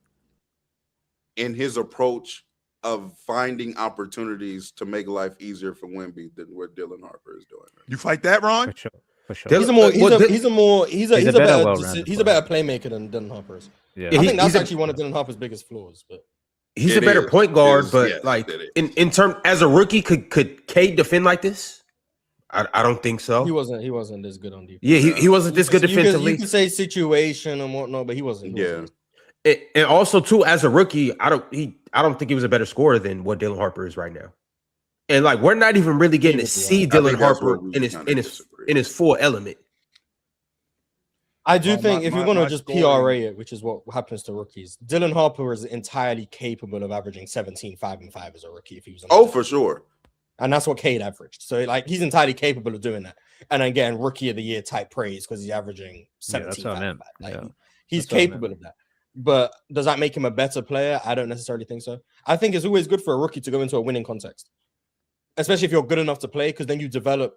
in his approach of finding opportunities to make life easier for Wemby than what Dylan Harper is doing. You fight that, Ron? For sure. He's a better playmaker than Dylan Harper is. Yeah. I think that's actually one of Dylan Harper's biggest flaws, but he's a better point guard, but in term as a rookie, could Cade defend like this? I don't think so. He wasn't this good on defense. Yeah, he wasn't this good defensively. You can say situation and whatnot, but he wasn't. And also too, as a rookie, I don't think he was a better scorer than what Dylan Harper is right now. And like we're not even really getting to see Dylan Harper in his full element. I do think if you're going to just PRA it, which is what happens to rookies, Dylan Harper is entirely capable of averaging 17, 5, and 5 as a rookie if he was. For sure. And that's what Cade averaged. So like he's entirely capable of doing that. And again, rookie of the year type praise because he's averaging 17, 5, and 5. Like he's capable of that. But does that make him a better player? I don't necessarily think so. I think it's always good for a rookie to go into a winning context, especially if you're good enough to play, because then you develop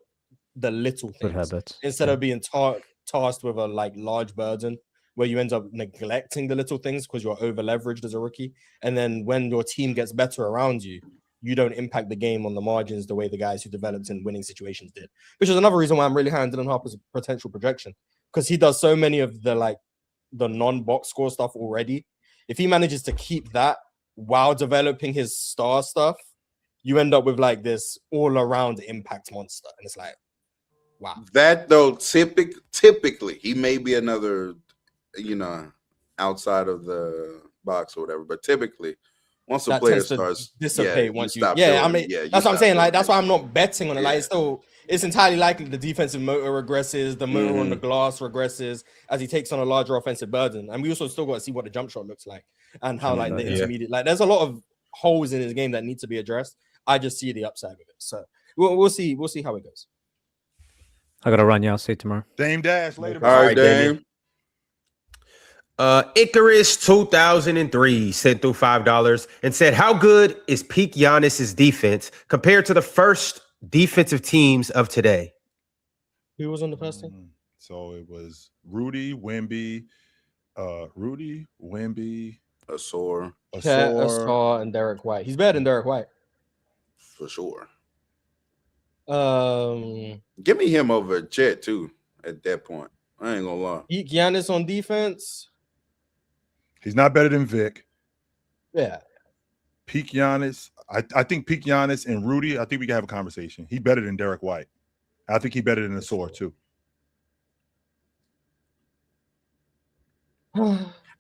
the little things instead of being tasked with a large burden where you end up neglecting the little things because you're over leveraged as a rookie. And then when your team gets better around you, you don't impact the game on the margins the way the guys who developed in winning situations did, which is another reason why I'm really high on Dylan Harper's potential projection, because he does so many of the non-box score stuff already. if he manages to keep that while developing his star stuff, you end up with like this all-around impact monster. And it's like, wow. That though, typically, he may be another, outside of the box or whatever, but typically, once a That player tends to starts dissipate once you stop yeah, doing I mean, it. You that's what I'm stop saying. Like, doing that's it. why I'm not betting on it. Like, Yeah. it's entirely likely the defensive motor regresses, the motor on the glass regresses as he takes on a larger offensive burden. And we also still got to see what the jump shot looks like and how like the intermediate, like there's a lot of holes in his game that need to be addressed. I just see the upside of it. So we'll see how it goes. I gotta run. Yeah, I'll see you tomorrow. Dame Dash later. All right, Dame. Icarus 2003 sent through $5 and said, how good is peak Giannis's defense compared to the first defensive teams of today? Who was on the first team? So it was Rudy, Wemby, Asor, Asar, and Derek White. He's better than Derek White. for sure. Give me him over Chet too. At that point, I ain't gonna lie. Giannis on defense. He's not better than Vic. Yeah. Peak Giannis. I think peak Giannis and Rudy, I think we can have a conversation. He's better than Derek White. I think he's better than Asor too.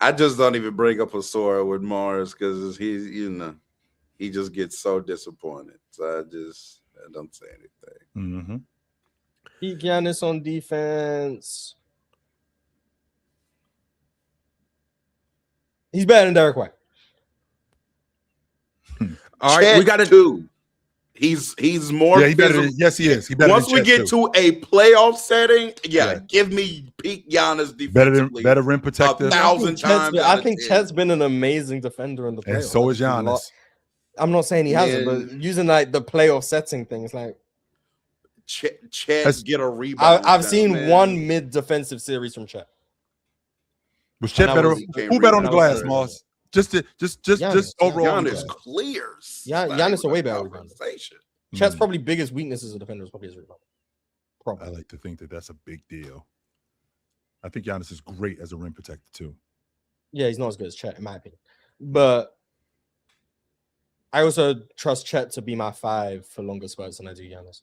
I just don't even bring up Asor with Mars because he's, he just gets so disappointed. So I don't say anything. Mm-hmm. Peak Giannis on defense. He's better than Derek White. All right, we got to do. He's more. Yeah, he better. Yes, he is. He better. Once we get to a playoff setting, give me peak Giannis defensively. Better rim protector. 1,000 times. I think Chet's been an amazing defender in the playoffs. And so is Giannis. I'm not saying he hasn't, but using like the playoff setting things, like Chet get a rebound. I've seen one mid defensive series from Chet. Was Chet better? Who better on the glass, Moss? Just overall. Giannis clears. Giannis a way better rebounder. Chet's probably biggest weakness as a defender is probably his rebound. I like to think that that's a big deal. I think Giannis is great as a rim protector too. Yeah, he's not as good as Chet in my opinion, but I also trust Chet to be my 5 for longer spurts than I do Giannis.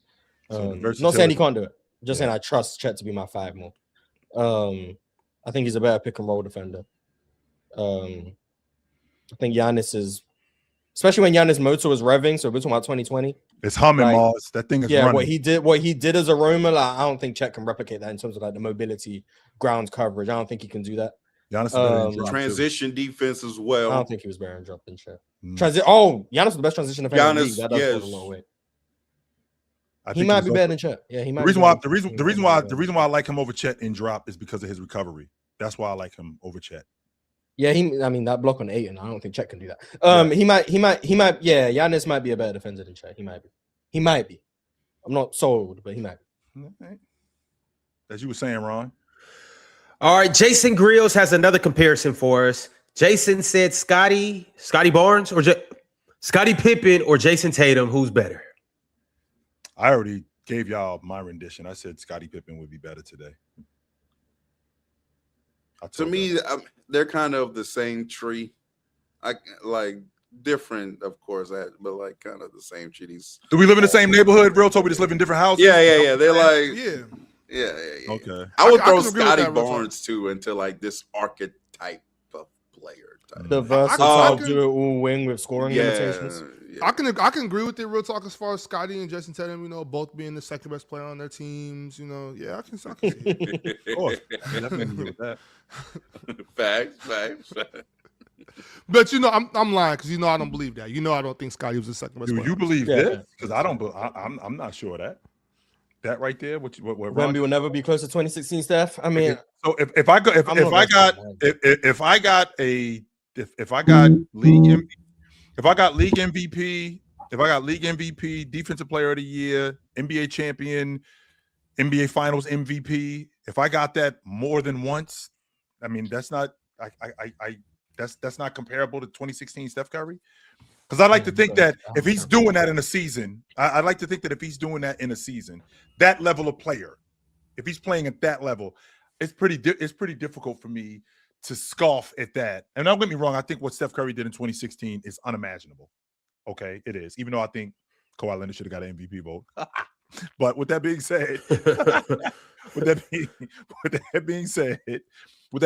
Not saying he can't do it. Just saying I trust Chet to be my 5 more. I think he's a better pick and roll defender. I think Giannis is, especially when Giannis motor was revving. So we're talking about 2020. It's humming, Moss. That thing is running. What he did as a roamer, like, I don't think Chet can replicate that in terms of like the mobility, ground coverage. I don't think he can do that. Giannis transition defense as well. I don't think he was better in drop than Chet. Giannis was the best transition defender in the league. That does go a long way. He might be better than Chet. Yeah, he might. The reason why I like him over Chet in drop is because of his recovery. That's why I like him over Chet. Yeah, that block on Ayton, I don't think Chet can do that. He might. Yeah, Giannis might be a better defender than Chet. He might be. I'm not sold, but he might be. Okay. As you were saying, Ron. All right, Jason Grills has another comparison for us. Jason said Scottie Barnes or Scottie Pippen or Jason Tatum, who's better? I already gave y'all my rendition. I said Scottie Pippen would be better today. To me, they're kind of the same tree. I like different, of course, but like kind of the same tree. Do we live in the same neighborhood? Real talk, we just live in different houses? Yeah. They're like, yeah. Okay. I would throw Scottie Barnes too into like this archetype of player. The versatile dual wing with scoring limitations. Yeah. I can agree with it, real talk, as far as Scottie and Jason Tatum, both being the second best player on their teams. Yeah, I can see it. Of course. Definitely agree with that. Facts. But I'm lying because I don't believe that. I don't think Scottie was the second best player. You believe this? Because I don't. I'm not sure of that. That right there. What Wemby will never be close to 2016, Steph. I mean, so if I got league MVP, defensive player of the year, NBA champion, NBA Finals MVP, if I got that more than once, I mean that's not that's not comparable to 2016 Steph Curry. Because I like to think that if he's doing that in a season, I'd like to think that if he's doing that in a season, that level of player, if he's playing at that level, it's pretty difficult for me to scoff at that. And don't get me wrong, I think what Steph Curry did in 2016 is unimaginable. Okay, it is. Even though I think Kawhi Leonard should have got an MVP vote. But with that being said, with that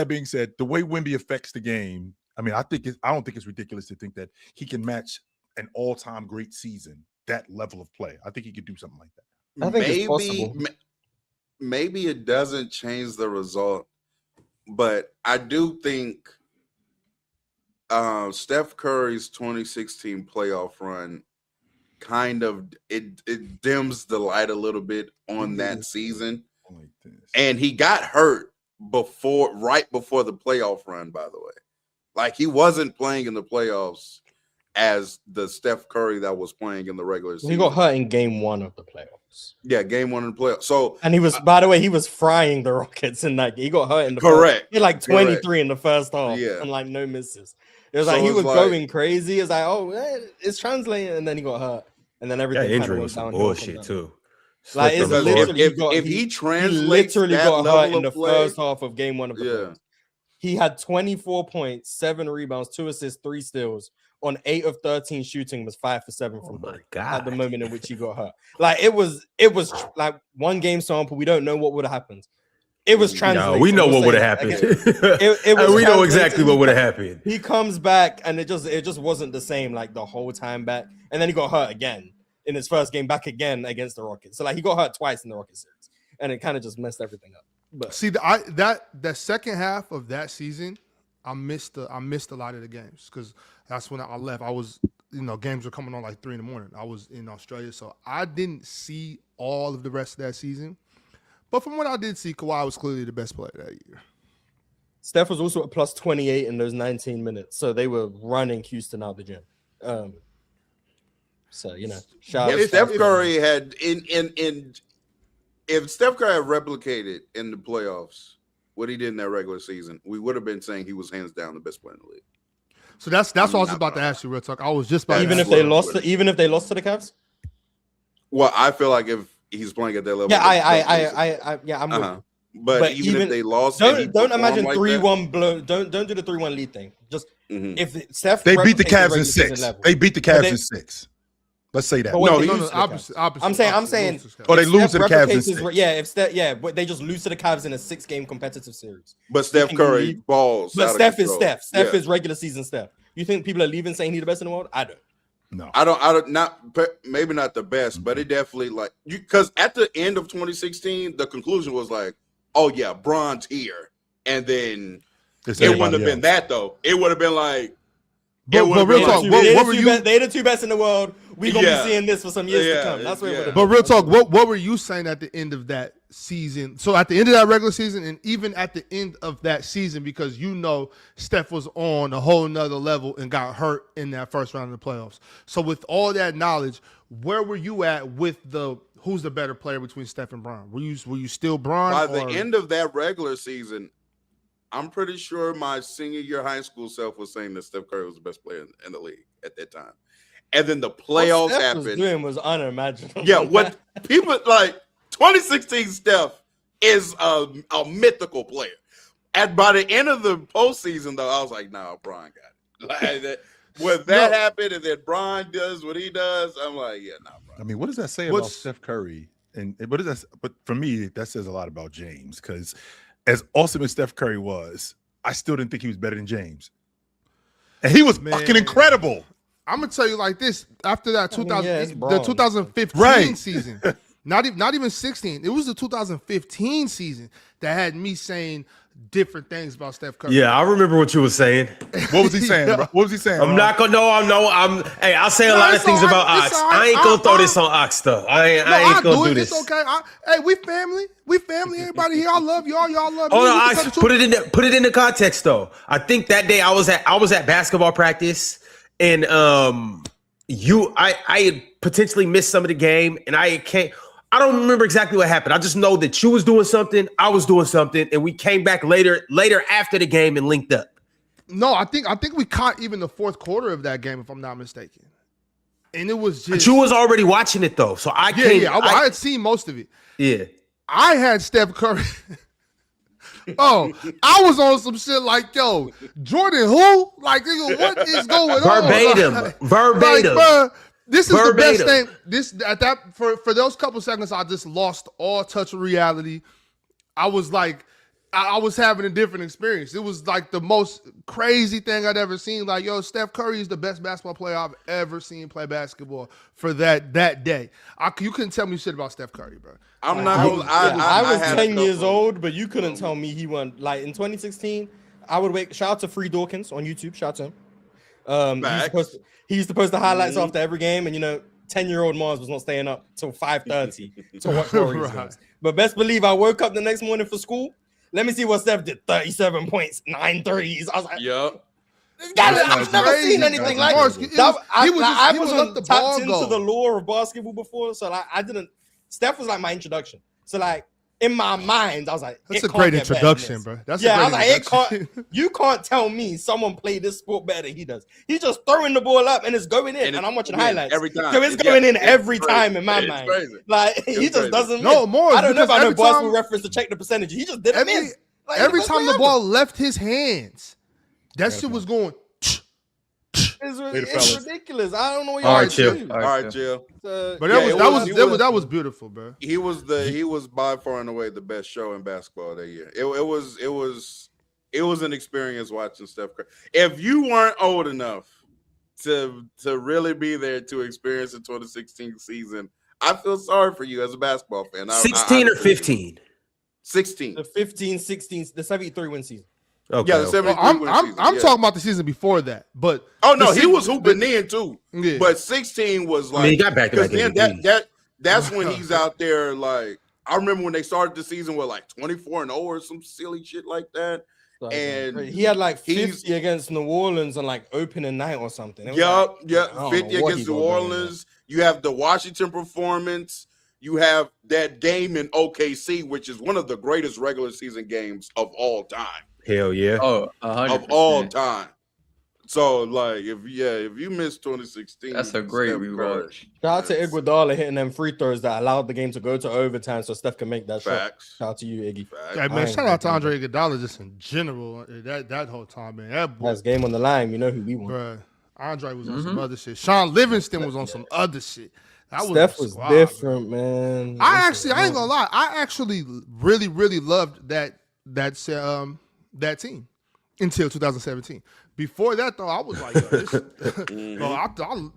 being said, the way Wemby affects the game, I mean, I don't think it's ridiculous to think that he can match an all-time great season, that level of play. I think he could do something like that. I think it's possible. Maybe it doesn't change the result, but I do think Steph Curry's 2016 playoff run kind of it dims the light a little bit on that season. And he got hurt right before the playoff run, by the way. Like, he wasn't playing in the playoffs as the Steph Curry that was playing in the regular season. He got hurt in game 1 of the playoffs. Yeah, game 1 of the playoffs. So, and he was, by the way, he was frying the Rockets in that game. He got hurt in the correct. He had like 23 in the first half. Yeah. And like no misses. It was like he was going crazy. It's like, oh, it's translating, and then he got hurt. And then everything injury was some bullshit too. Like, it's literally, he literally got hurt in the first half of game 1 of the playoffs. He had 24 points, 7 rebounds, 2 assists, 3 steals on 8 of 13 shooting, was 5 for 7 from 3 at the moment in which he got hurt. Like, it was like one game sample. We don't know what would have happened. It was translated. No, we know what would have happened. We know exactly what would have happened. He comes back and it just wasn't the same like the whole time back. And then he got hurt again in his first game back again against the Rockets. So like he got hurt twice in the Rockets series, and it kind of just messed everything up. But see, that second half of that season, I missed a lot of the games because that's when I left. I was, games were coming on like 3 a.m. I was in Australia, so I didn't see all of the rest of that season. But from what I did see, Kawhi was clearly the best player that year. Steph was also at plus 28 in those 19 minutes, so they were running Houston out the gym. So shout out. If Steph Curry had if Steph Curry had replicated in the playoffs what he did in that regular season, we would have been saying he was hands down the best player in the league. So that's what I was about to ask you, real talk. I was just about even if they lost to the Cavs. Well, I feel like if he's playing at that level, I'm with you. But even if they lost, don't imagine 3-1 blow. Don't do the 3-1 lead thing. Just if Steph, they beat the Cavs in 6. They beat the Cavs in 6. Let's say that. Opposite. I'm saying. Or they lose to the Cavs in 6. But they just lose to the Cavs in a 6-game competitive series. But Steph Curry balls. But Steph is Steph. Steph is regular season Steph. You think people are leaving saying he's the best in the world? I don't. No, I don't. Not maybe not the best, but it definitely because at the end of 2016, the conclusion was like, oh yeah, Bron's here, and then it wouldn't have been that though. It would have been like, but real talk, what were you? They're the 2 best in the world. We're gonna be seeing this for some years to come. That's what it would have been. But real talk, what were you saying at the end of that season? So at the end of that regular season, and even at the end of that season, because Steph was on a whole nother level and got hurt in that first round of the playoffs. So with all that knowledge, where were you at with who's the better player between Steph and Bron? Were you still Bron? By the end of that regular season, I'm pretty sure my senior year high school self was saying that Steph Curry was the best player in the league at that time. And then the playoffs happened. What Steph was doing was unimaginable. Yeah, what people like 2016 Steph is a mythical player. And by the end of the postseason, though, I was like, nah, Bron got it. Like, when that happened and then Bron does what he does, I'm like, yeah, nah, Bron. I mean, what does that say about Steph Curry? And what is that? But for me, that says a lot about James, because as awesome as Steph Curry was, I still didn't think he was better than James. And he was fucking incredible. I'm gonna tell you like this: after that the 2015 season, not even 16. It was the 2015 season that had me saying different things about Steph Curry. Yeah, I remember what you were saying. What was he saying? Bro? What was he saying? I'm not gonna. Hey, I'll say a lot of things about Ox. I ain't gonna throw this on Ox stuff. I ain't gonna do this. It's okay. Hey, we family. We family. Everybody here. I love y'all. Y'all love me. Oh no, Ox, put it in the context though. I think that day I was at basketball practice. And I had potentially missed some of the game, and I don't remember exactly what happened. I just know that you was doing something, I was doing something, and we came back later after the game and linked up. No, I think we caught even the fourth quarter of that game, if I'm not mistaken. And it was just. But you was already watching it though, so I had seen most of it. Yeah, I had Steph Curry. Oh, I was on some shit like, yo, Jordan who? Like, nigga, what is going on? Verbatim. Like, Verbatim. bruh, this is Verbatim. the best thing. This at that for those couple seconds, I just lost all touch of reality. I was like, I was having a different experience. It was like the most crazy thing I'd ever seen. Like, yo, Steph Curry is the best basketball player I've ever seen play basketball for that day. You couldn't tell me shit about Steph Curry, bro. I'm not. I was had 10 years couple- old, but you couldn't tell me he won. Like in 2016, I would wait. Shout out to Free Dawkins on YouTube. Shout out to him. He used to post the highlights after every game, and 10-year-old Mars was not staying up till 5:30 to watch Warriors games. But best believe I woke up the next morning for school. Let me see what Steph did. 37 points, 9 threes. I was like, Yup. I've never seen anything like Mars, this. he I was wasn't let the ball tapped into go. the lore of basketball before, so like I didn't. Steph was like my introduction. So like in my mind, I was like, That's it a great can't get better than introduction, this. bro. That's Yeah, a I great was like, introduction. you can't tell me someone played this sport better than he does. He's just throwing the ball up and it's going in, and I'm watching highlights every time. So it's going in It's every crazy. time in my It's mind. crazy. Like he It's just crazy. doesn't. No, miss. more. I don't know if I know every basketball time- reference to check the percentage. He just didn't miss. Like, every the best time the player ball left his hands, that shit was going. It's ridiculous. I don't know what All y'all right, chill. do. All right, Jill. So, But Yeah, that was beautiful, bro. He was by far and away the best show in basketball that year. It was an experience watching Steph Curry. If you weren't old enough to really be there to experience the 2016 season, I feel sorry for you as a basketball fan. 16 or 15? 16. the 15, 16, the 73 win season. Okay. Yeah, the 73 I'm win season. I'm yeah. talking about the season before that, but Oh no, the he was se- hooping the- then too. Yeah. But 16 was like, I mean, he got back-to-back because then MVPs. that's when he's out there. Like I remember when they started the season with like 24-0 or some silly shit like that. So, And he had like he's- 50 against New Orleans on like opening night or something. It was Yup, like, yup. I don't 50 know what against he New gonna do in Orleans. You have the Washington performance. You have that game in OKC, which is one of the greatest regular season games of all time. Hell yeah. Oh, 100%. Of all time. So, like, if you missed 2016, That's a great Steph Curry, rewatch. Shout out to Iguodala hitting them free throws that allowed the game to go to overtime so Steph can make that shot. Facts. Shout out to you, Iggy. Facts. Yeah, I man, ain't shout out to gonna Andre Iguodala just in general. That whole time, man. That boy, That's game on the line. You know who we want. bruh, Andre was on some other shit. Sean Livingston was on some other shit. That Steph a was squad, different, man. I ain't gonna lie. I actually really, really loved that team until 2017. Before that, though, I was like, yo, this,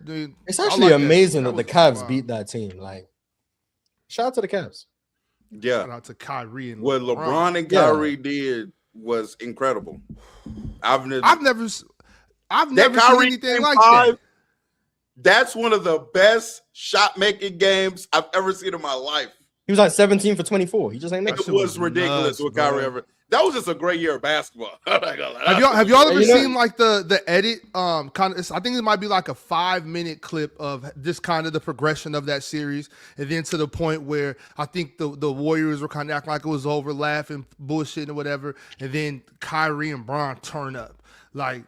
dude, It's I actually like that. amazing That that the was Cavs wild. beat that team. Like, shout out to the Cavs. Yeah. Shout out to Kyrie and What LeBron and Yeah. Kyrie did was incredible. I've never that seen Kyrie anything game like 5, that. that's one of the best shot making games I've ever seen in my life. He was like 17 for 24. He just ain't That making It shit was was ridiculous nuts, what Kyrie bro. ever. That was just a great year of basketball. I'm not gonna lie. Have y'all ever You know- seen like the edit? Kind of. I think it might be like a 5-minute clip of just kind of the progression of that series, and then to the point where I think the Warriors were kind of acting like it was over, laughing, bullshitting or whatever, and then Kyrie and Bron turn up. Like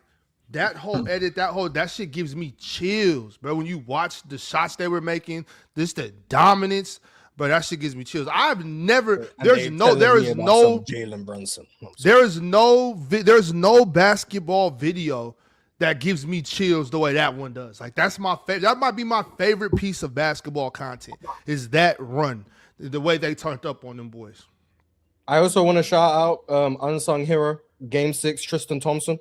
that whole edit, that shit gives me chills, bro. When you watch the shots they were making, the dominance. But that shit gives me chills. I've never. There is no Jalen Brunson. there's no basketball video that gives me chills the way that one does. Like that's my favorite. That might be my favorite piece of basketball content. Is that run the way they turned up on them boys? I also want to shout out unsung hero Game 6 Tristan Thompson.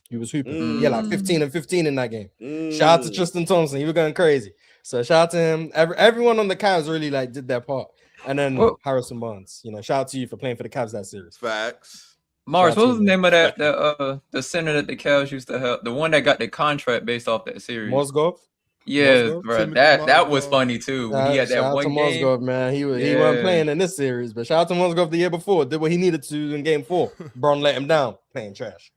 He was hooping. Yeah, like 15 and 15 in that game. Shout out to Tristan Thompson. He was going crazy. So shout out to him. Everyone on the Cavs really like did their part. And then Harrison Barnes. Shout out to you for playing for the Cavs that series. Facts. Mars, what was the name of that? The center that the Cavs used to have, the one that got the contract based off that series. Mozgov. Yeah, Mozgov? bro. Timothy That was Mozgov. funny too. When he had that Shout out one to game. Mozgov, man. He wasn't playing in this series, but shout out to Mozgov the year before. Did what he needed to in game 4. Braun let him down, playing trash.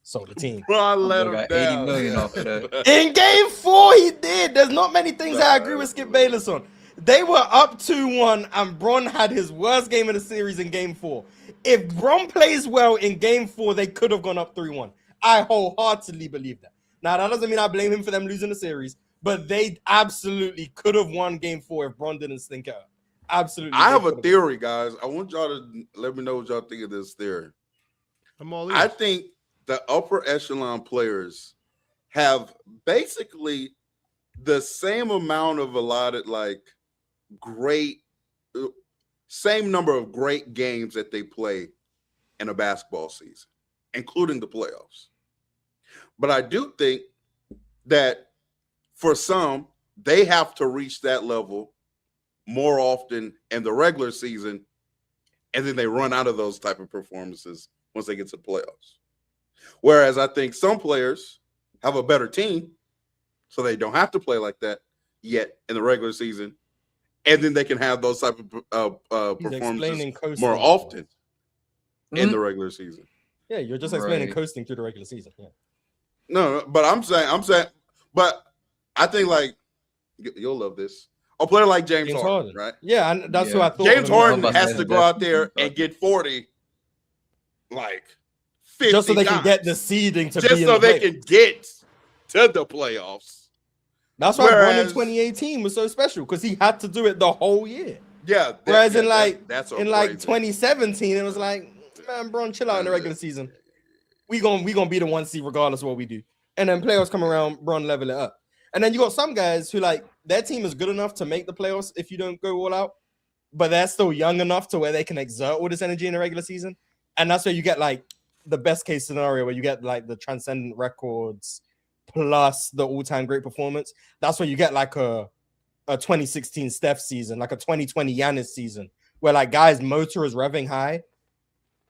Sold the team. Bron let him Got down. 80 million off of that. In game 4, he did. There's not many things I agree with Skip Bayless on. They were up 2-1, and Bron had his worst game of the series in game 4. If Bron plays well in game 4, they could have gone up 3-1. I wholeheartedly believe that. Now, that doesn't mean I blame him for them losing the series, but they absolutely could have won game 4 if Bron didn't stink out. Absolutely. I have a theory, guys. I want y'all to let me know what y'all think of this theory. I'm all I think the upper echelon players have basically the same amount of allotted, like, great, same number of great games that they play in a basketball season, including the playoffs. But I do think that for some, they have to reach that level more often in the regular season, and then they run out of those type of performances once they get to the playoffs. Whereas I think some players have a better team, so they don't have to play like that yet in the regular season, and then they can have those type of performances more often in the regular season. Yeah, you're just explaining coasting through the regular season. Yeah. No, but I'm saying, but I think, like, you'll love this. A player like James Harden, right? Yeah, and that's who I thought. James Harden has to go out there and get 40, like 50 just so they times, can get the seeding to just be so in the they can get to the playoffs. That's why Bron in 2018 was so special, because he had to do it the whole year. Yeah. Whereas in that's so in crazy. 2017, it was like, man, Bron, chill out in the regular season. We gonna be the 1 seed regardless of what we do. And then playoffs come around, Bron level it up. And then you got some guys who, like, their team is good enough to make the playoffs if you don't go all out, but they're still young enough to where they can exert all this energy in the regular season. And that's where you get, like, the best case scenario where you get, like, the transcendent records plus the all-time great performance. That's where you get, like, a 2016 Steph season, like a 2020 Giannis season, where, like, guys' motor is revving high,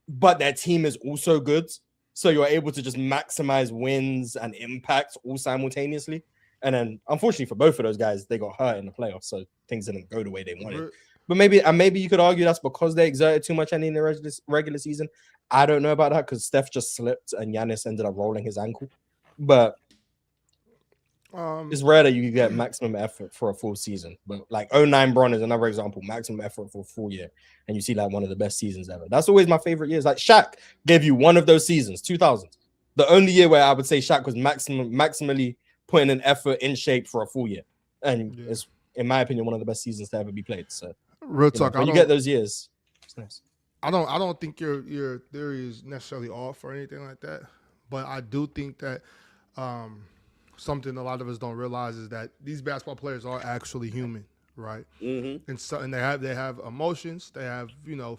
but their team is also good. So you're able to just maximize wins and impact all simultaneously. And then, unfortunately for both of those guys, they got hurt in the playoffs, so things didn't go the way they wanted. But maybe you could argue that's because they exerted too much in the regular season. I don't know about that, because Steph just slipped and Giannis ended up rolling his ankle. But it's rare that you get maximum effort for a full season. But like 09 Bron is another example, maximum effort for a full year. And you see like one of the best seasons ever. That's always my favorite years. Like Shaq gave you one of those seasons, 2000s. The only year where I would say Shaq was maximally putting an effort in shape for a full year. And it's, in my opinion, one of the best seasons to ever be played. So real talk, when you get those years, it's nice. I don't think your theory is necessarily off or anything like that. But I do think that something a lot of us don't realize is that these basketball players are actually human, right? Mm-hmm. And they have emotions, they have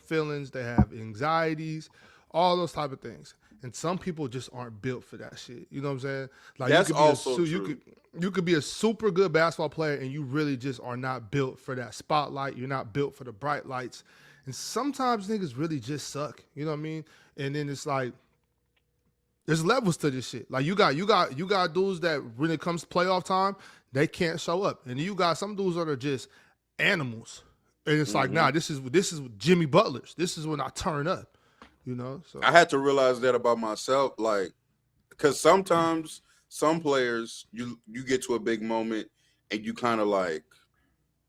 feelings, they have anxieties, all those type of things. And some people just aren't built for that shit. You know what I'm saying? Like that's also true. You could be a super good basketball player and you really just are not built for that spotlight. You're not built for the bright lights. And sometimes niggas really just suck. You know what I mean? And then it's like there's levels to this shit. Like you got dudes that when it comes to playoff time, they can't show up. And you got some dudes that are just animals. And it's like, nah, this is Jimmy Butler's. This is when I turn up. So I had to realize that about myself, like, because sometimes some players you get to a big moment and you kind of like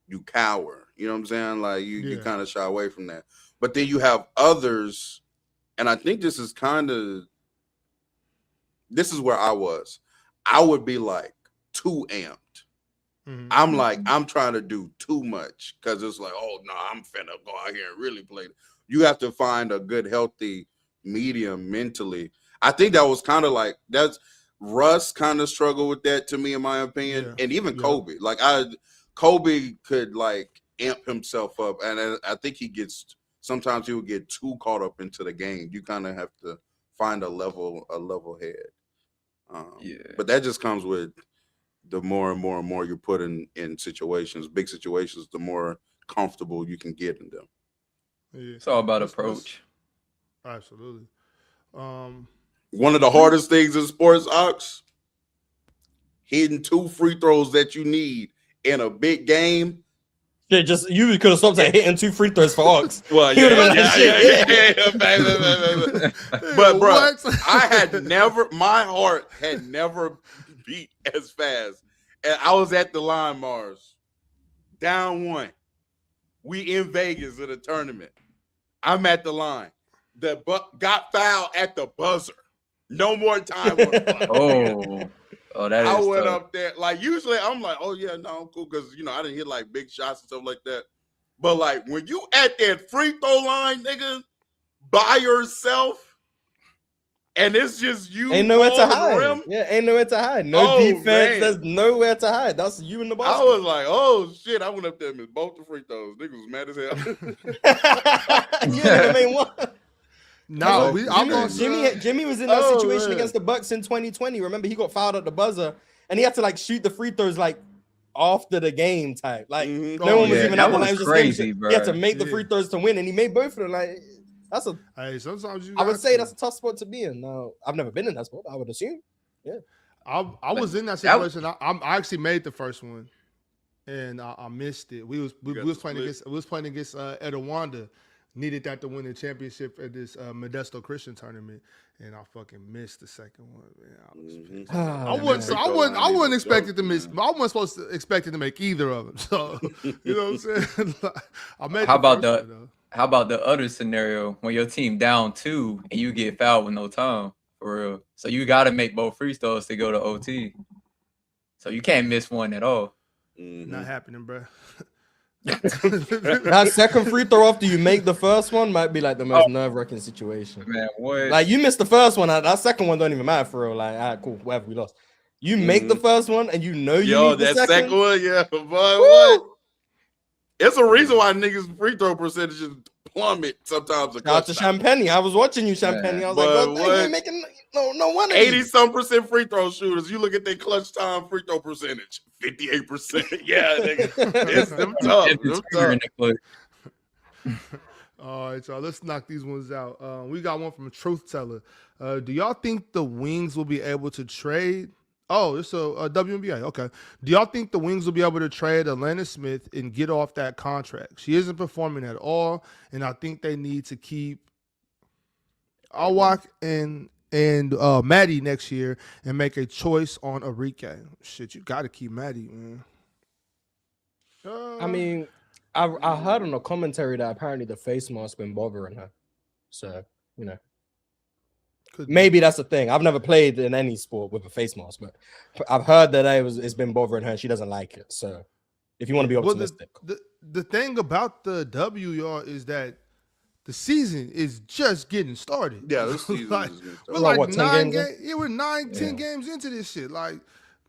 you cower. You know what I'm saying? Like you kind of shy away from that. But then you have others, and I think this is where I was. I would be like too amped. Mm-hmm. I'm like, I'm trying to do too much because it's like, oh no, I'm finna go out here and really play. You have to find a good, healthy medium mentally. I think that was kind of like Russ kind of struggled with that to me, in my opinion, and even Kobe. Like Kobe could like amp himself up, and I think sometimes he would get too caught up into the game. You kind of have to find a level head. But that just comes with the more and more you put in situations, big situations, the more comfortable you can get in them. Yeah. It's all about approach. Absolutely. One of the hardest things in sports, Ox, hitting 2 free throws that you need in a big game. Yeah, you could have stopped at hitting 2 free throws for Ox. Well, But bro, my heart had never beat as fast. And I was at the line, Mars, down 1. We in Vegas at a tournament. I'm at the line. Got fouled at the buzzer. No more time on the clock. That is I went tough. up there. Like usually I'm like, oh yeah, no, I'm cool because I didn't hit like big shots and stuff like that. But like when you at that free throw line, nigga, by yourself, and it's just you Ain't nowhere to on the hide. rim. Yeah, ain't nowhere to hide. No defense. Man. There's nowhere to hide. That's you in the basket. I was like, oh shit! I went up there and missed both the free throws. Niggas was mad as hell. You ain't made one. No, Jimmy was in that situation man. against the Bucks in 2020. Remember, he got fouled at the buzzer, and he had to like shoot the free throws like after the game type. Like no one was even at the line. It was just crazy, him. bro. He had to make the free throws to win, and he made both of them. Like that's a. Hey, sometimes I would say that's a tough spot to be in. Now, I've never been in that spot. I would assume. Yeah. I was in that situation. I actually made the first one, and I missed it. We was playing against Edawanda. Needed that to win the championship at this Modesto Christian tournament, and I fucking missed the second one. Man, I wasn't expected to miss. I wasn't supposed to expect it to make either of them. So you know what I'm saying? I made. How about the other scenario when your team down 2 and you get fouled with no time for real? So you got to make both free throws to go to OT. So you can't miss one at all. Not happening, bro. That second free throw after you make the first one might be like the most nerve-wracking situation. Man, what? Like you missed the first one, that second one don't even matter for real. Like, all right, cool, whatever, we lost. You make the first one, and you know you need the second one, yeah, boy, what? It's a reason why niggas' free throw percentages plummet sometimes. Shout out to Champagne. I was watching you, Champagne. I was like, God, you ain't making no one. 80-some% free throw shooters. You look at their clutch time free throw percentage, 58%. Yeah, nigga. It's them tough. All right, y'all. Let's knock these ones out. We got one from a truth teller. Do y'all think the Wings will be able to trade? Oh, it's a WNBA. Okay. Do y'all think the Wings will be able to trade Atlanta Smith and get off that contract? She isn't performing at all, and I think they need to keep Awak and Maddie next year and make a choice on Arike. Shit, you got to keep Maddie, man. I mean, I heard on the commentary that apparently the face mask been bothering her. So, you know. Maybe that's the thing. I've never played in any sport with a face mask, but I've heard that it's been bothering her and she doesn't like it. So if you want to be optimistic. The thing about the W, y'all, is that the season is just getting started. Yeah, this season like, is getting started. We're like what, 9 games? Yeah, we're 10 games into this shit. Like,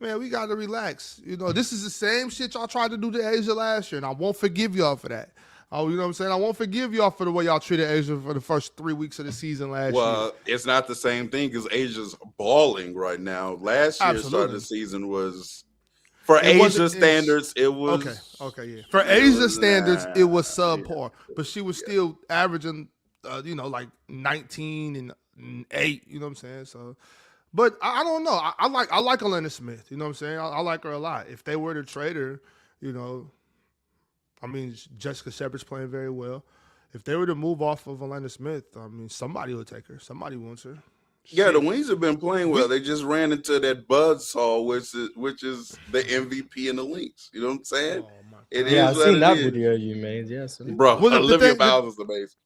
man, we got to relax. You know, this is the same shit y'all tried to do to Asia last year, and I won't forgive y'all for that. Oh, you know what I'm saying? I won't forgive y'all for the way y'all treated Asia for the first 3 weeks of the season last year. Well, it's not the same thing because Asia's balling right now. Last year, start of the season was, for Asia standards, it was. Okay, yeah. For Asia standards, it was subpar. But she was still averaging, like 19 and 8, you know what I'm saying? So, but I don't know. I like Atlanta Smith, you know what I'm saying? I like her a lot. If they were to trade her, I mean, Jessica Shepard's playing very well. If they were to move off of Atlanta Smith, I mean, somebody will take her. Somebody wants her. Yeah, the Wings have been playing well. They just ran into that buzzsaw, which is the MVP and the Lynx. You know what I'm saying? I've seen that video you made. Yes, bro. Olivia Bowles is amazing.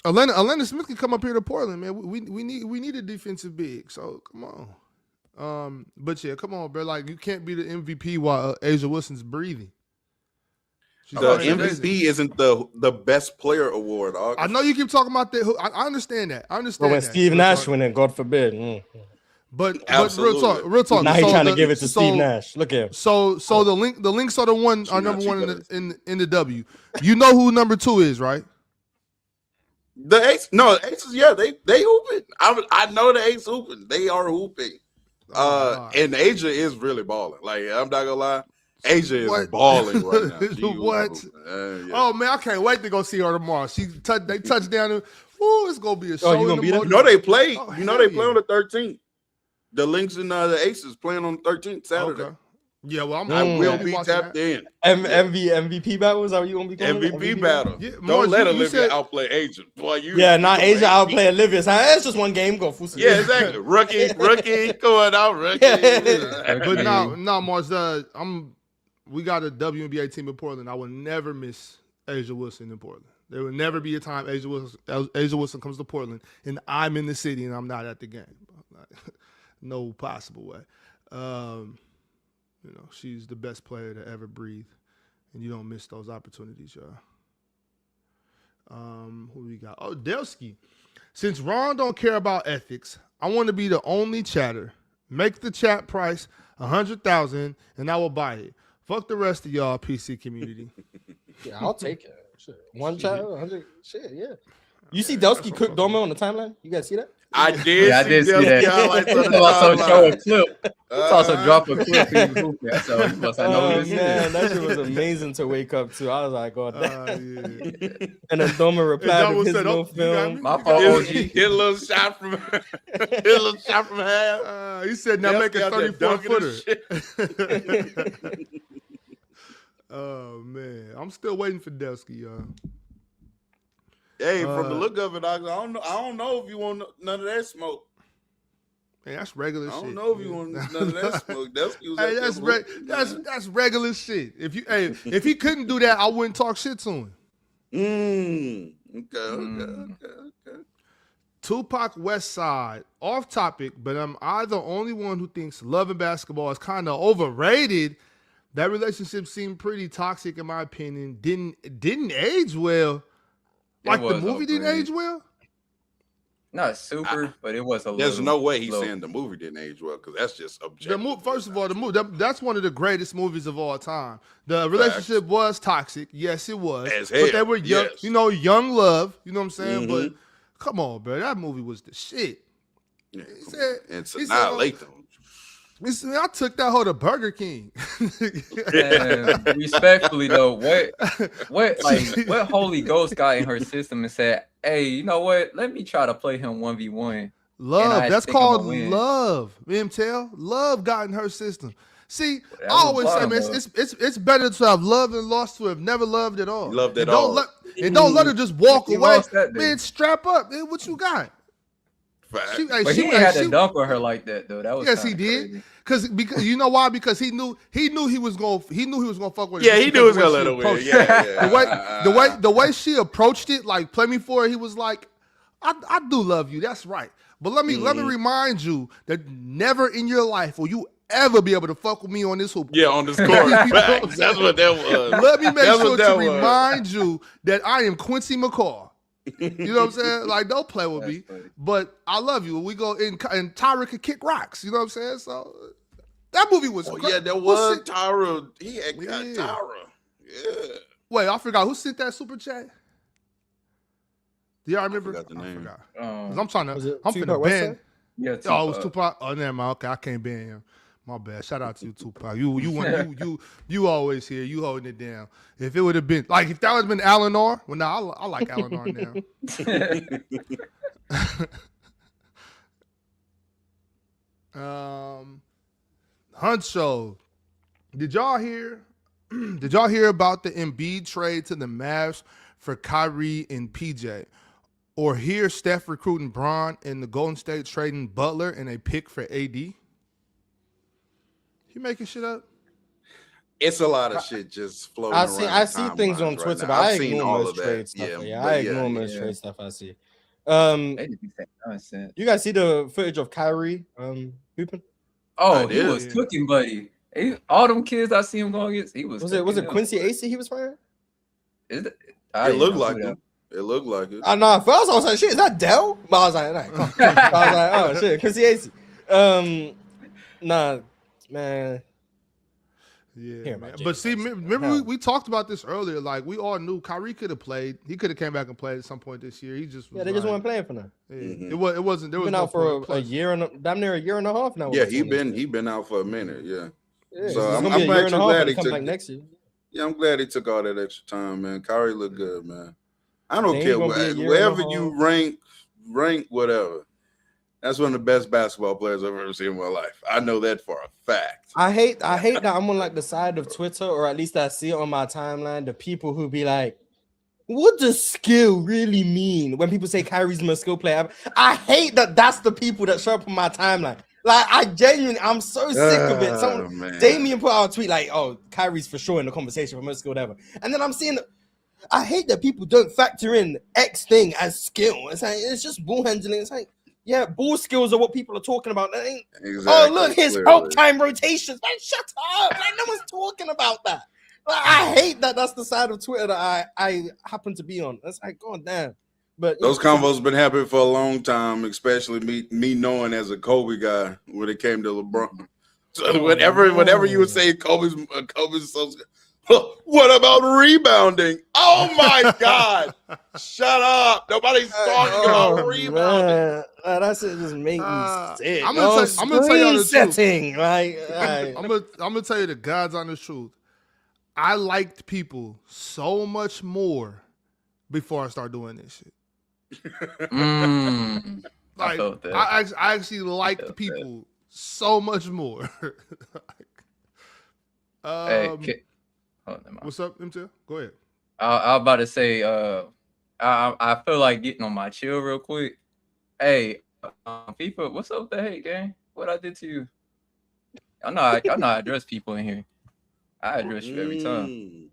Atlanta Smith can come up here to Portland, man. We need a defensive big. So come on. But yeah, come on, bro. Like you can't be the MVP while Asia Wilson's breathing. The MVP isn't the best player award. August. I know you keep talking about that. I understand that. But when Steve Nash win it, God forbid. But real talk. Now he's trying to give it to Steve Nash. Look at him. So the Lynx are number one in the W. You know who number 2 is, right? The Aces. No, the Aces. Yeah, they hooping. I know the Aces hooping. They are hooping. And Asia is really balling. Like I'm not gonna lie. Asia is balling right now. What? Yeah. Oh man, I can't wait to go see her tomorrow. They touch down. Ooh, it's gonna be a show. You gonna be there? You know they play. They play on the 13th. The Lynx and the Aces playing on the 13th Saturday. Okay. Yeah, well, I will be tapped in. MVP battle is that what you gonna be going MVP battle. Yeah, don't let Olivia outplay Asia. Boy, not Asia outplay Olivia. It's just one game. Go full. Yeah, exactly. Rookie going out. Rookie. But no, Mars. We got a WNBA team in Portland. I will never miss Asia Wilson in Portland. There will never be a time Asia Wilson comes to Portland and I'm in the city and I'm not at the game. No possible way. She's the best player to ever breathe, and you don't miss those opportunities, y'all. Who we got? Oh, Delsky. Since Ron don't care about ethics, I want to be the only chatter. Make the chat price 100,000 and I will buy it. Fuck the rest of y'all, PC community. Yeah, I'll take it. Shit. One child, 100. Shit, yeah. You see Delsky cook Dormo on the timeline? You guys see that? I did. Yeah, I did see that. Highlights on He the also timeline. show a clip. He also drop a clip. He was hooping. So you must have know Oh who this man, is. that shit was amazing to wake up to. I was like, oh, Yeah. and then Dormo replied with his said, little "Oh, you got film. me? My fault, OG. Hit a little shot from hit a little shot from half. He said, now make a Delsky out there 34 dunking footer. and shit. Oh, man. I'm still waiting for Delsky, y'all. Hey, from the look of it, I don't know if you want none of that smoke. Hey, that's regular I shit. don't know if you man. want none of that smoke. Hey, that's regular shit. If he couldn't do that, I wouldn't talk shit to him. Okay. Tupac West Side, off topic, but am I the only one who thinks love and basketball is kind of overrated? That relationship seemed pretty toxic in my opinion. Didn't age well. Like the movie didn't age well? Not super, but it was a little. There's no way he's low. saying the movie didn't age well because that's just objective. First of all, the movie that's one of the greatest movies of all time. The relationship was toxic, yes, it was. As but they hell, were young, yes. young love. You know what I'm saying? Mhm. But come on, bro, that movie was the shit. Yeah, He said, and he said, annihilate them. he said, I took that hoe to Burger King. And respectfully though, what Holy Ghost got in her system and said, "Hey, you know what? Let me try to play him 1v1." Love. That's called win. love. MTL. Love got in her system. See, That I was always say, wild, man, though. it's better to have loved and lost to have never loved at all. Loved at And don't all. don't let her just walk He away. lost that day. Man, strap up. Man, what you got? Fact. But he ain't had to dunk on her like that though. That was Yes, he kinda did. crazy. Because you know why? Because he knew he was gonna fuck with her. Yeah, just he because knew he was the way gonna she let her win. approached it. Yeah. The way she approached it, like play me for it, he was like, I do love you. That's right. But let me remind you that never in your life will you ever be able to fuck with me on this hoop. Yeah, on the score. Facts. That's what that was. Let me make That's sure what that to was. remind you that I am Quincy McCall. You know what I'm saying? Like, don't play with me. funny. But I love you. We go in, and Tyra could kick rocks. You know what I'm saying? So that movie was. Oh, great. yeah, there Who was sent- Tyra. He had got Yeah. Tyra. Yeah. Wait, I forgot who sent that super chat. Do y'all remember? forgot the name. forgot. 'Cause I'm trying Was to. it I'm Tupac finna West ban. Side? Yeah, Oh, it was Tupac. Oh, never mind. Okay, I can't ban him. My bad. Shout out to you, Tupac. You always here. You holding it down. If it would have been like if that would have been Alan Orr, well, now I like Alan Orr now. Huncho, did y'all hear? Did y'all hear about the Embiid trade to the Mavs for Kyrie and PJ? Or hear Steph recruiting Bron and the Golden State trading Butler and a pick for AD? You making shit up? It's a lot of shit just floating around. I see things on timelines Twitter, right but now. I I've seen ignore all most of that. trade stuff. Yeah, I but ignore most yeah. trade stuff I see. They just be saying nonsense. You guys see the footage of Kyrie hooping? Oh, I he did. was cooking, buddy. All them kids I see him going against, he was. Was it cooking them. Quincy AC he was firing? Is it? It looked like it. It looked like it. Nah, first I was like, shit, is that Dell? But I was like, nah, come on. I was like, oh shit, Quincy AC. Nah, man. Yeah, Here, man. my But see, James remember Harden. we talked about this earlier. Like we all knew Kyrie could have played. He could have came back and played at some point this year. He just was Yeah, they just like, weren't playing for now. yeah, Mhm. it wasn't. There was Been no out for point. a year and damn near a year and a half now. Yeah, with the he been out for a minute. Yeah. Yeah, So it's I'm gonna be a year and actually a half glad when he he come took back it. next year. Yeah, I'm glad he took all that extra time, man. Kyrie looked good, man. I don't They care ain't gonna be a year and a wherever half. you rank whatever. That's one of the best basketball players I've ever seen in my life. I know that for a fact. I hate that I'm on like the side of Twitter, or at least I see it on my timeline. The people who be like, "What does skill really mean?" When people say Kyrie's the most skill player, I hate that. That's the people that show up on my timeline. Like I'm so sick of it. Someone, Man. Damien put out a tweet like, "Oh, Kyrie's for sure in the conversation for most skill ever," and then I'm seeing. I hate that people don't factor in X thing as skill. It's like it's just ball handling. It's like, yeah, ball skills are what people are talking about. That ain't. Exactly, Oh, look, his clearly. help time rotations. Man, shut up. Like, no one's talking about that. I hate that. That's the side of Twitter that I happen to be on. That's like, God damn. But those convos been happening for a long time, especially me knowing as a Kobe guy when it came to LeBron. So whenever you would say Kobe's so. What about rebounding? Oh my God! Shut up! Nobody's talking about rebounding. That shit just make me sick. I'm gonna tell y'all the setting. Truth. Like, I'm gonna tell you the God's honest truth. I liked people so much more before I started doing this shit. Like I actually liked people so much more. What's up, MTL? Go ahead. I was about to say, I feel like getting on my chill real quick. Hey, FIFA, what's up with the hate, gang? What I did to you? I know I address people in here. I address you every time.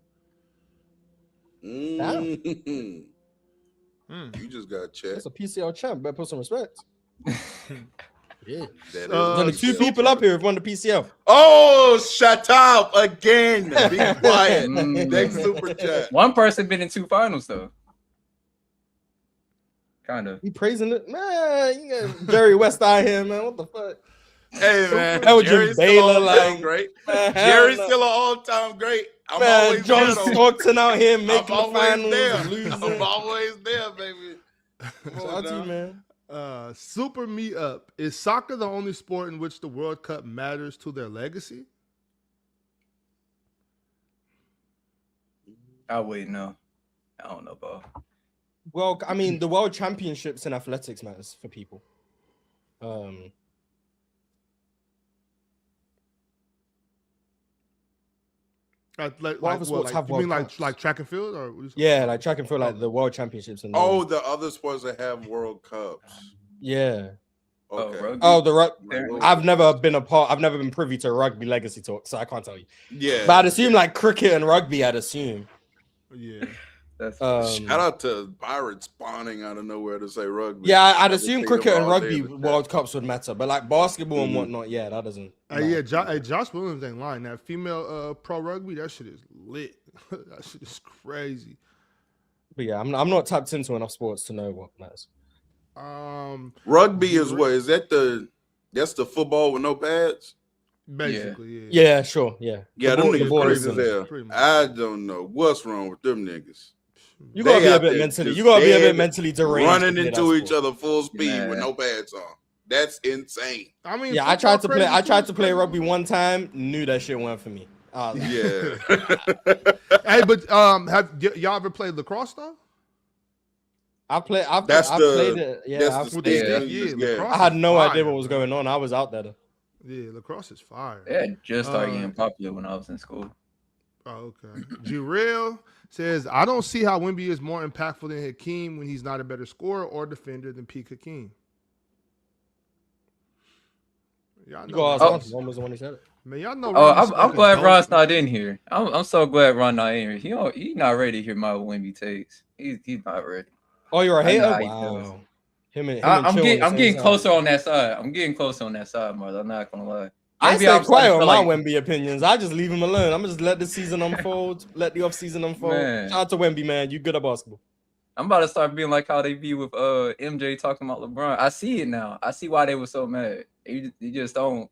You just got checked. That's a PCL champ. Better put some respect. Yeah. There's only two people up here who've won the PCL. Oh, shut up again. Be quiet. Next super chat. One person been in 2 finals though. Kind of. He praising it, man. You got Jerry West out here, man. What the fuck? Hey man, Jerry's Baylor, like great. Jerry's still an all-time great. I'm man, always John there. Stockton out here making the finals. There. I'm always there, baby. Shout out to you, man. Super Me Up. Is soccer the only sport in which the World Cup matters to their legacy? I wouldn't know. I don't know, bro. Well, I mean, the World Championships in athletics matters for people. Sports have you mean like track and field or yeah, like track and field, like the World Championships and the other sports that have World Cups. Yeah. Okay. I've never been privy to rugby legacy talk, so I can't tell you. Yeah. But I'd assume like cricket and rugby, I'd assume. Yeah. That's shout out to Pirates spawning out of nowhere to say rugby. Yeah, I'd assume cricket and rugby World Cups would matter, but like basketball and whatnot, yeah, that doesn't. Josh Williams ain't lying. That female pro rugby, that shit is lit. That shit is crazy. But yeah, I'm not tapped into enough sports to know what matters. Rugby is what? Is that that's the football with no pads? Basically, yeah, sure, yeah. Yeah, them niggas crazy as hell. I don't know what's wrong with them niggas. You gotta be a bit mentally. You gotta be a bit mentally deranged. Running into each other full speed with no pads on. That's insane. I mean, yeah, I tried to play rugby one time. Knew that shit went for me. Yeah. Hey, but have y'all ever played lacrosse though? I played it. Yeah, I had no idea what was going on. I was out there though. Yeah, lacrosse is fire. Yeah, just started getting popular when I was in school. Oh, okay. G-Real says, I don't see how Wemby is more impactful than Hakeem when he's not a better scorer or defender than P. Hakeem. Y'all know one was the one who said it. Man, y'all know. I'm glad Ron's not in here. I'm so glad Ron not in here. He's not ready to hear my Wemby takes. He's not ready. Oh, you're a hater? Wow. I'm getting closer on that side. I'm getting closer on that side, Martha. I'm not gonna lie. I stay quiet on my Wemby opinions. I just leave him alone. I'm just let the season unfold. Let the offseason unfold. Man. Shout out to Wemby, man. You good at basketball. I'm about to start being like how they be with MJ talking about LeBron. I see it now. I see why they were so mad. You just don't.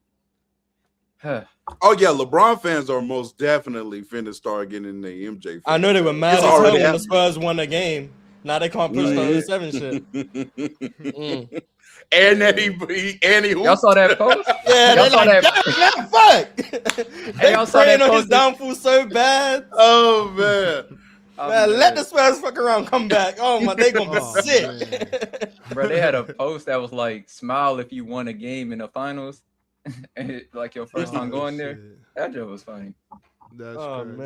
Oh yeah, LeBron fans are most definitely finna start getting in the MJ fans. I know they were mad as hell when the Spurs won the game. Now they can't push the 07 shit. And that he y'all saw that post? Yeah, y'all saw that. Fuck. They praying on his downfall so bad. Oh man. Man, let the Spurs fuck around, come back. Oh my, they gonna be sick. Bro, they had a post that was like, "Smile if you won a game in the finals." Like your first time going there. That joke was funny. That's crazy.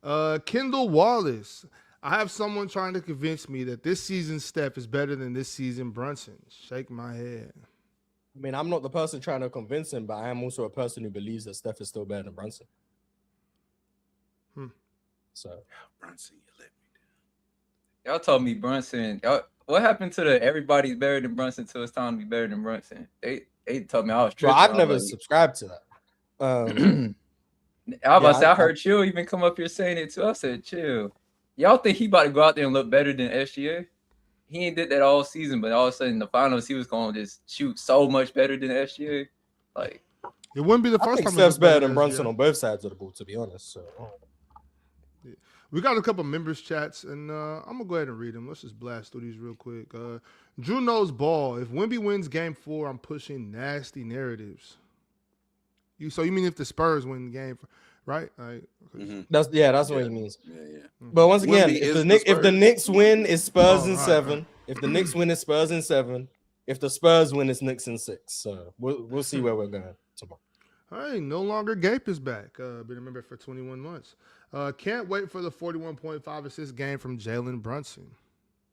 Man. Kendall Wallace. I have someone trying to convince me that this season Steph is better than this season Brunson. Shake my head. I mean, I'm not the person trying to convince him, but I am also a person who believes that Steph is still better than Brunson. So, Brunson, you let me down. Y'all told me Brunson. What happened to the everybody's better than Brunson till it's time to be better than Brunson? They told me I was tripping. Well, I've never subscribed to that. I was about to Yeah, say, I heard Chill even come up here saying it too. I said, Chill. Y'all think he about to go out there and look better than SGA? He ain't did that all season, but all of a sudden in the finals, he was going to just shoot so much better than SGA. Like, it wouldn't be the I first think time. Steph's better than SGA. Brunson on both sides of the ball, to be honest. So, We got a couple members chats, and I'm gonna go ahead and read them. Let's just blast through these real quick. Drew knows ball. If Wemby wins Game 4, I'm pushing nasty narratives. You mean if the Spurs win Game, right? that's what he means. Yeah. But once again, Wemby if is the the Knicks win, it's Spurs in right, 7. right. If the Knicks win, it's Spurs in 7. If the Spurs win, it's Knicks in 6. So we'll see where we're going tomorrow. Hey, no longer Gape is back. Been a member for 21 months. Can't wait for the 41.5 assist game from Jalen Brunson.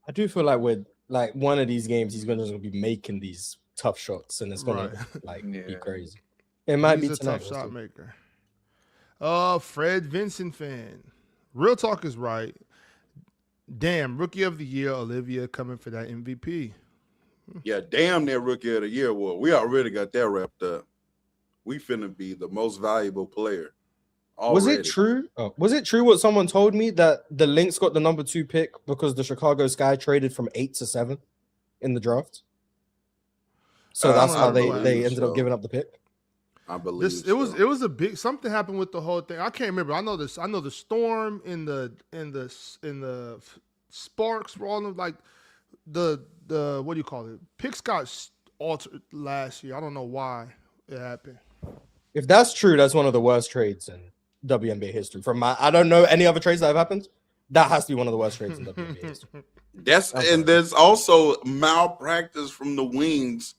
I do feel like with like one of these games, he's gonna be making these tough shots, and it's gonna be crazy. It might He's be a tonight, tough shot maker. Fred Vincent fan. Real talk is right. Damn, rookie of the year, Olivia coming for that MVP. Yeah, damn near rookie of the year. Well, we already got that wrapped up. We finna be the most valuable player. Already. Was it true? Was it true what someone told me that the Lynx got the number 2 pick because the Chicago Sky traded from 8 to 7 in the draft? So that's how they ended up giving up the pick. I believe it was a big something happened with the whole thing. I can't remember. I know the storm in the Sparks were all like the what do you call it? Picks got altered last year. I don't know why it happened. If that's true, that's one of the worst trades in WNBA history. I don't know any other trades that have happened. That has to be one of the worst trades in WNBA history. There's also malpractice from the Wings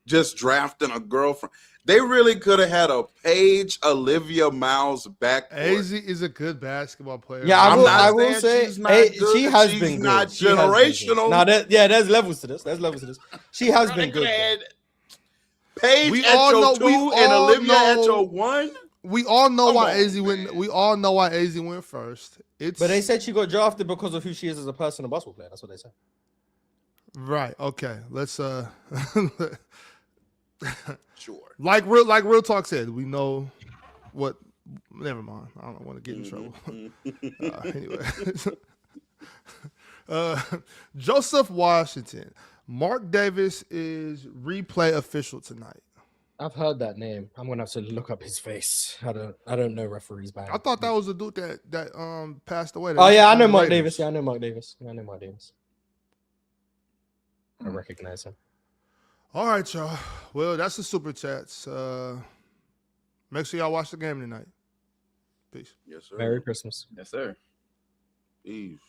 just drafting a girlfriend. They really could have had a Paige Olivia Miles back. AZ is a good basketball player. Yeah, I will say she has been not good. Generational. There's levels to this. She has been good. Paige at your 2 and Olivia at your 1. We all know why AZ went. We all know why AZ went first. But they said she got drafted because of who she is as a person, a basketball player. That's what they said. Right. Okay. Let's Sure. Like real talk said, we know what. Never mind. I don't want to get in trouble. Anyway, Joseph Washington. Mark Davis is replay official tonight. I've heard that name. I'm gonna have to look up his face. I don't know referees by. I thought that was the dude that passed away. Oh yeah, I know Mark Davis. I recognize him. All right, y'all. Well, that's the super chats. Make sure y'all watch the game tonight. Peace. Yes, sir. Merry Christmas. Yes, sir. Eve.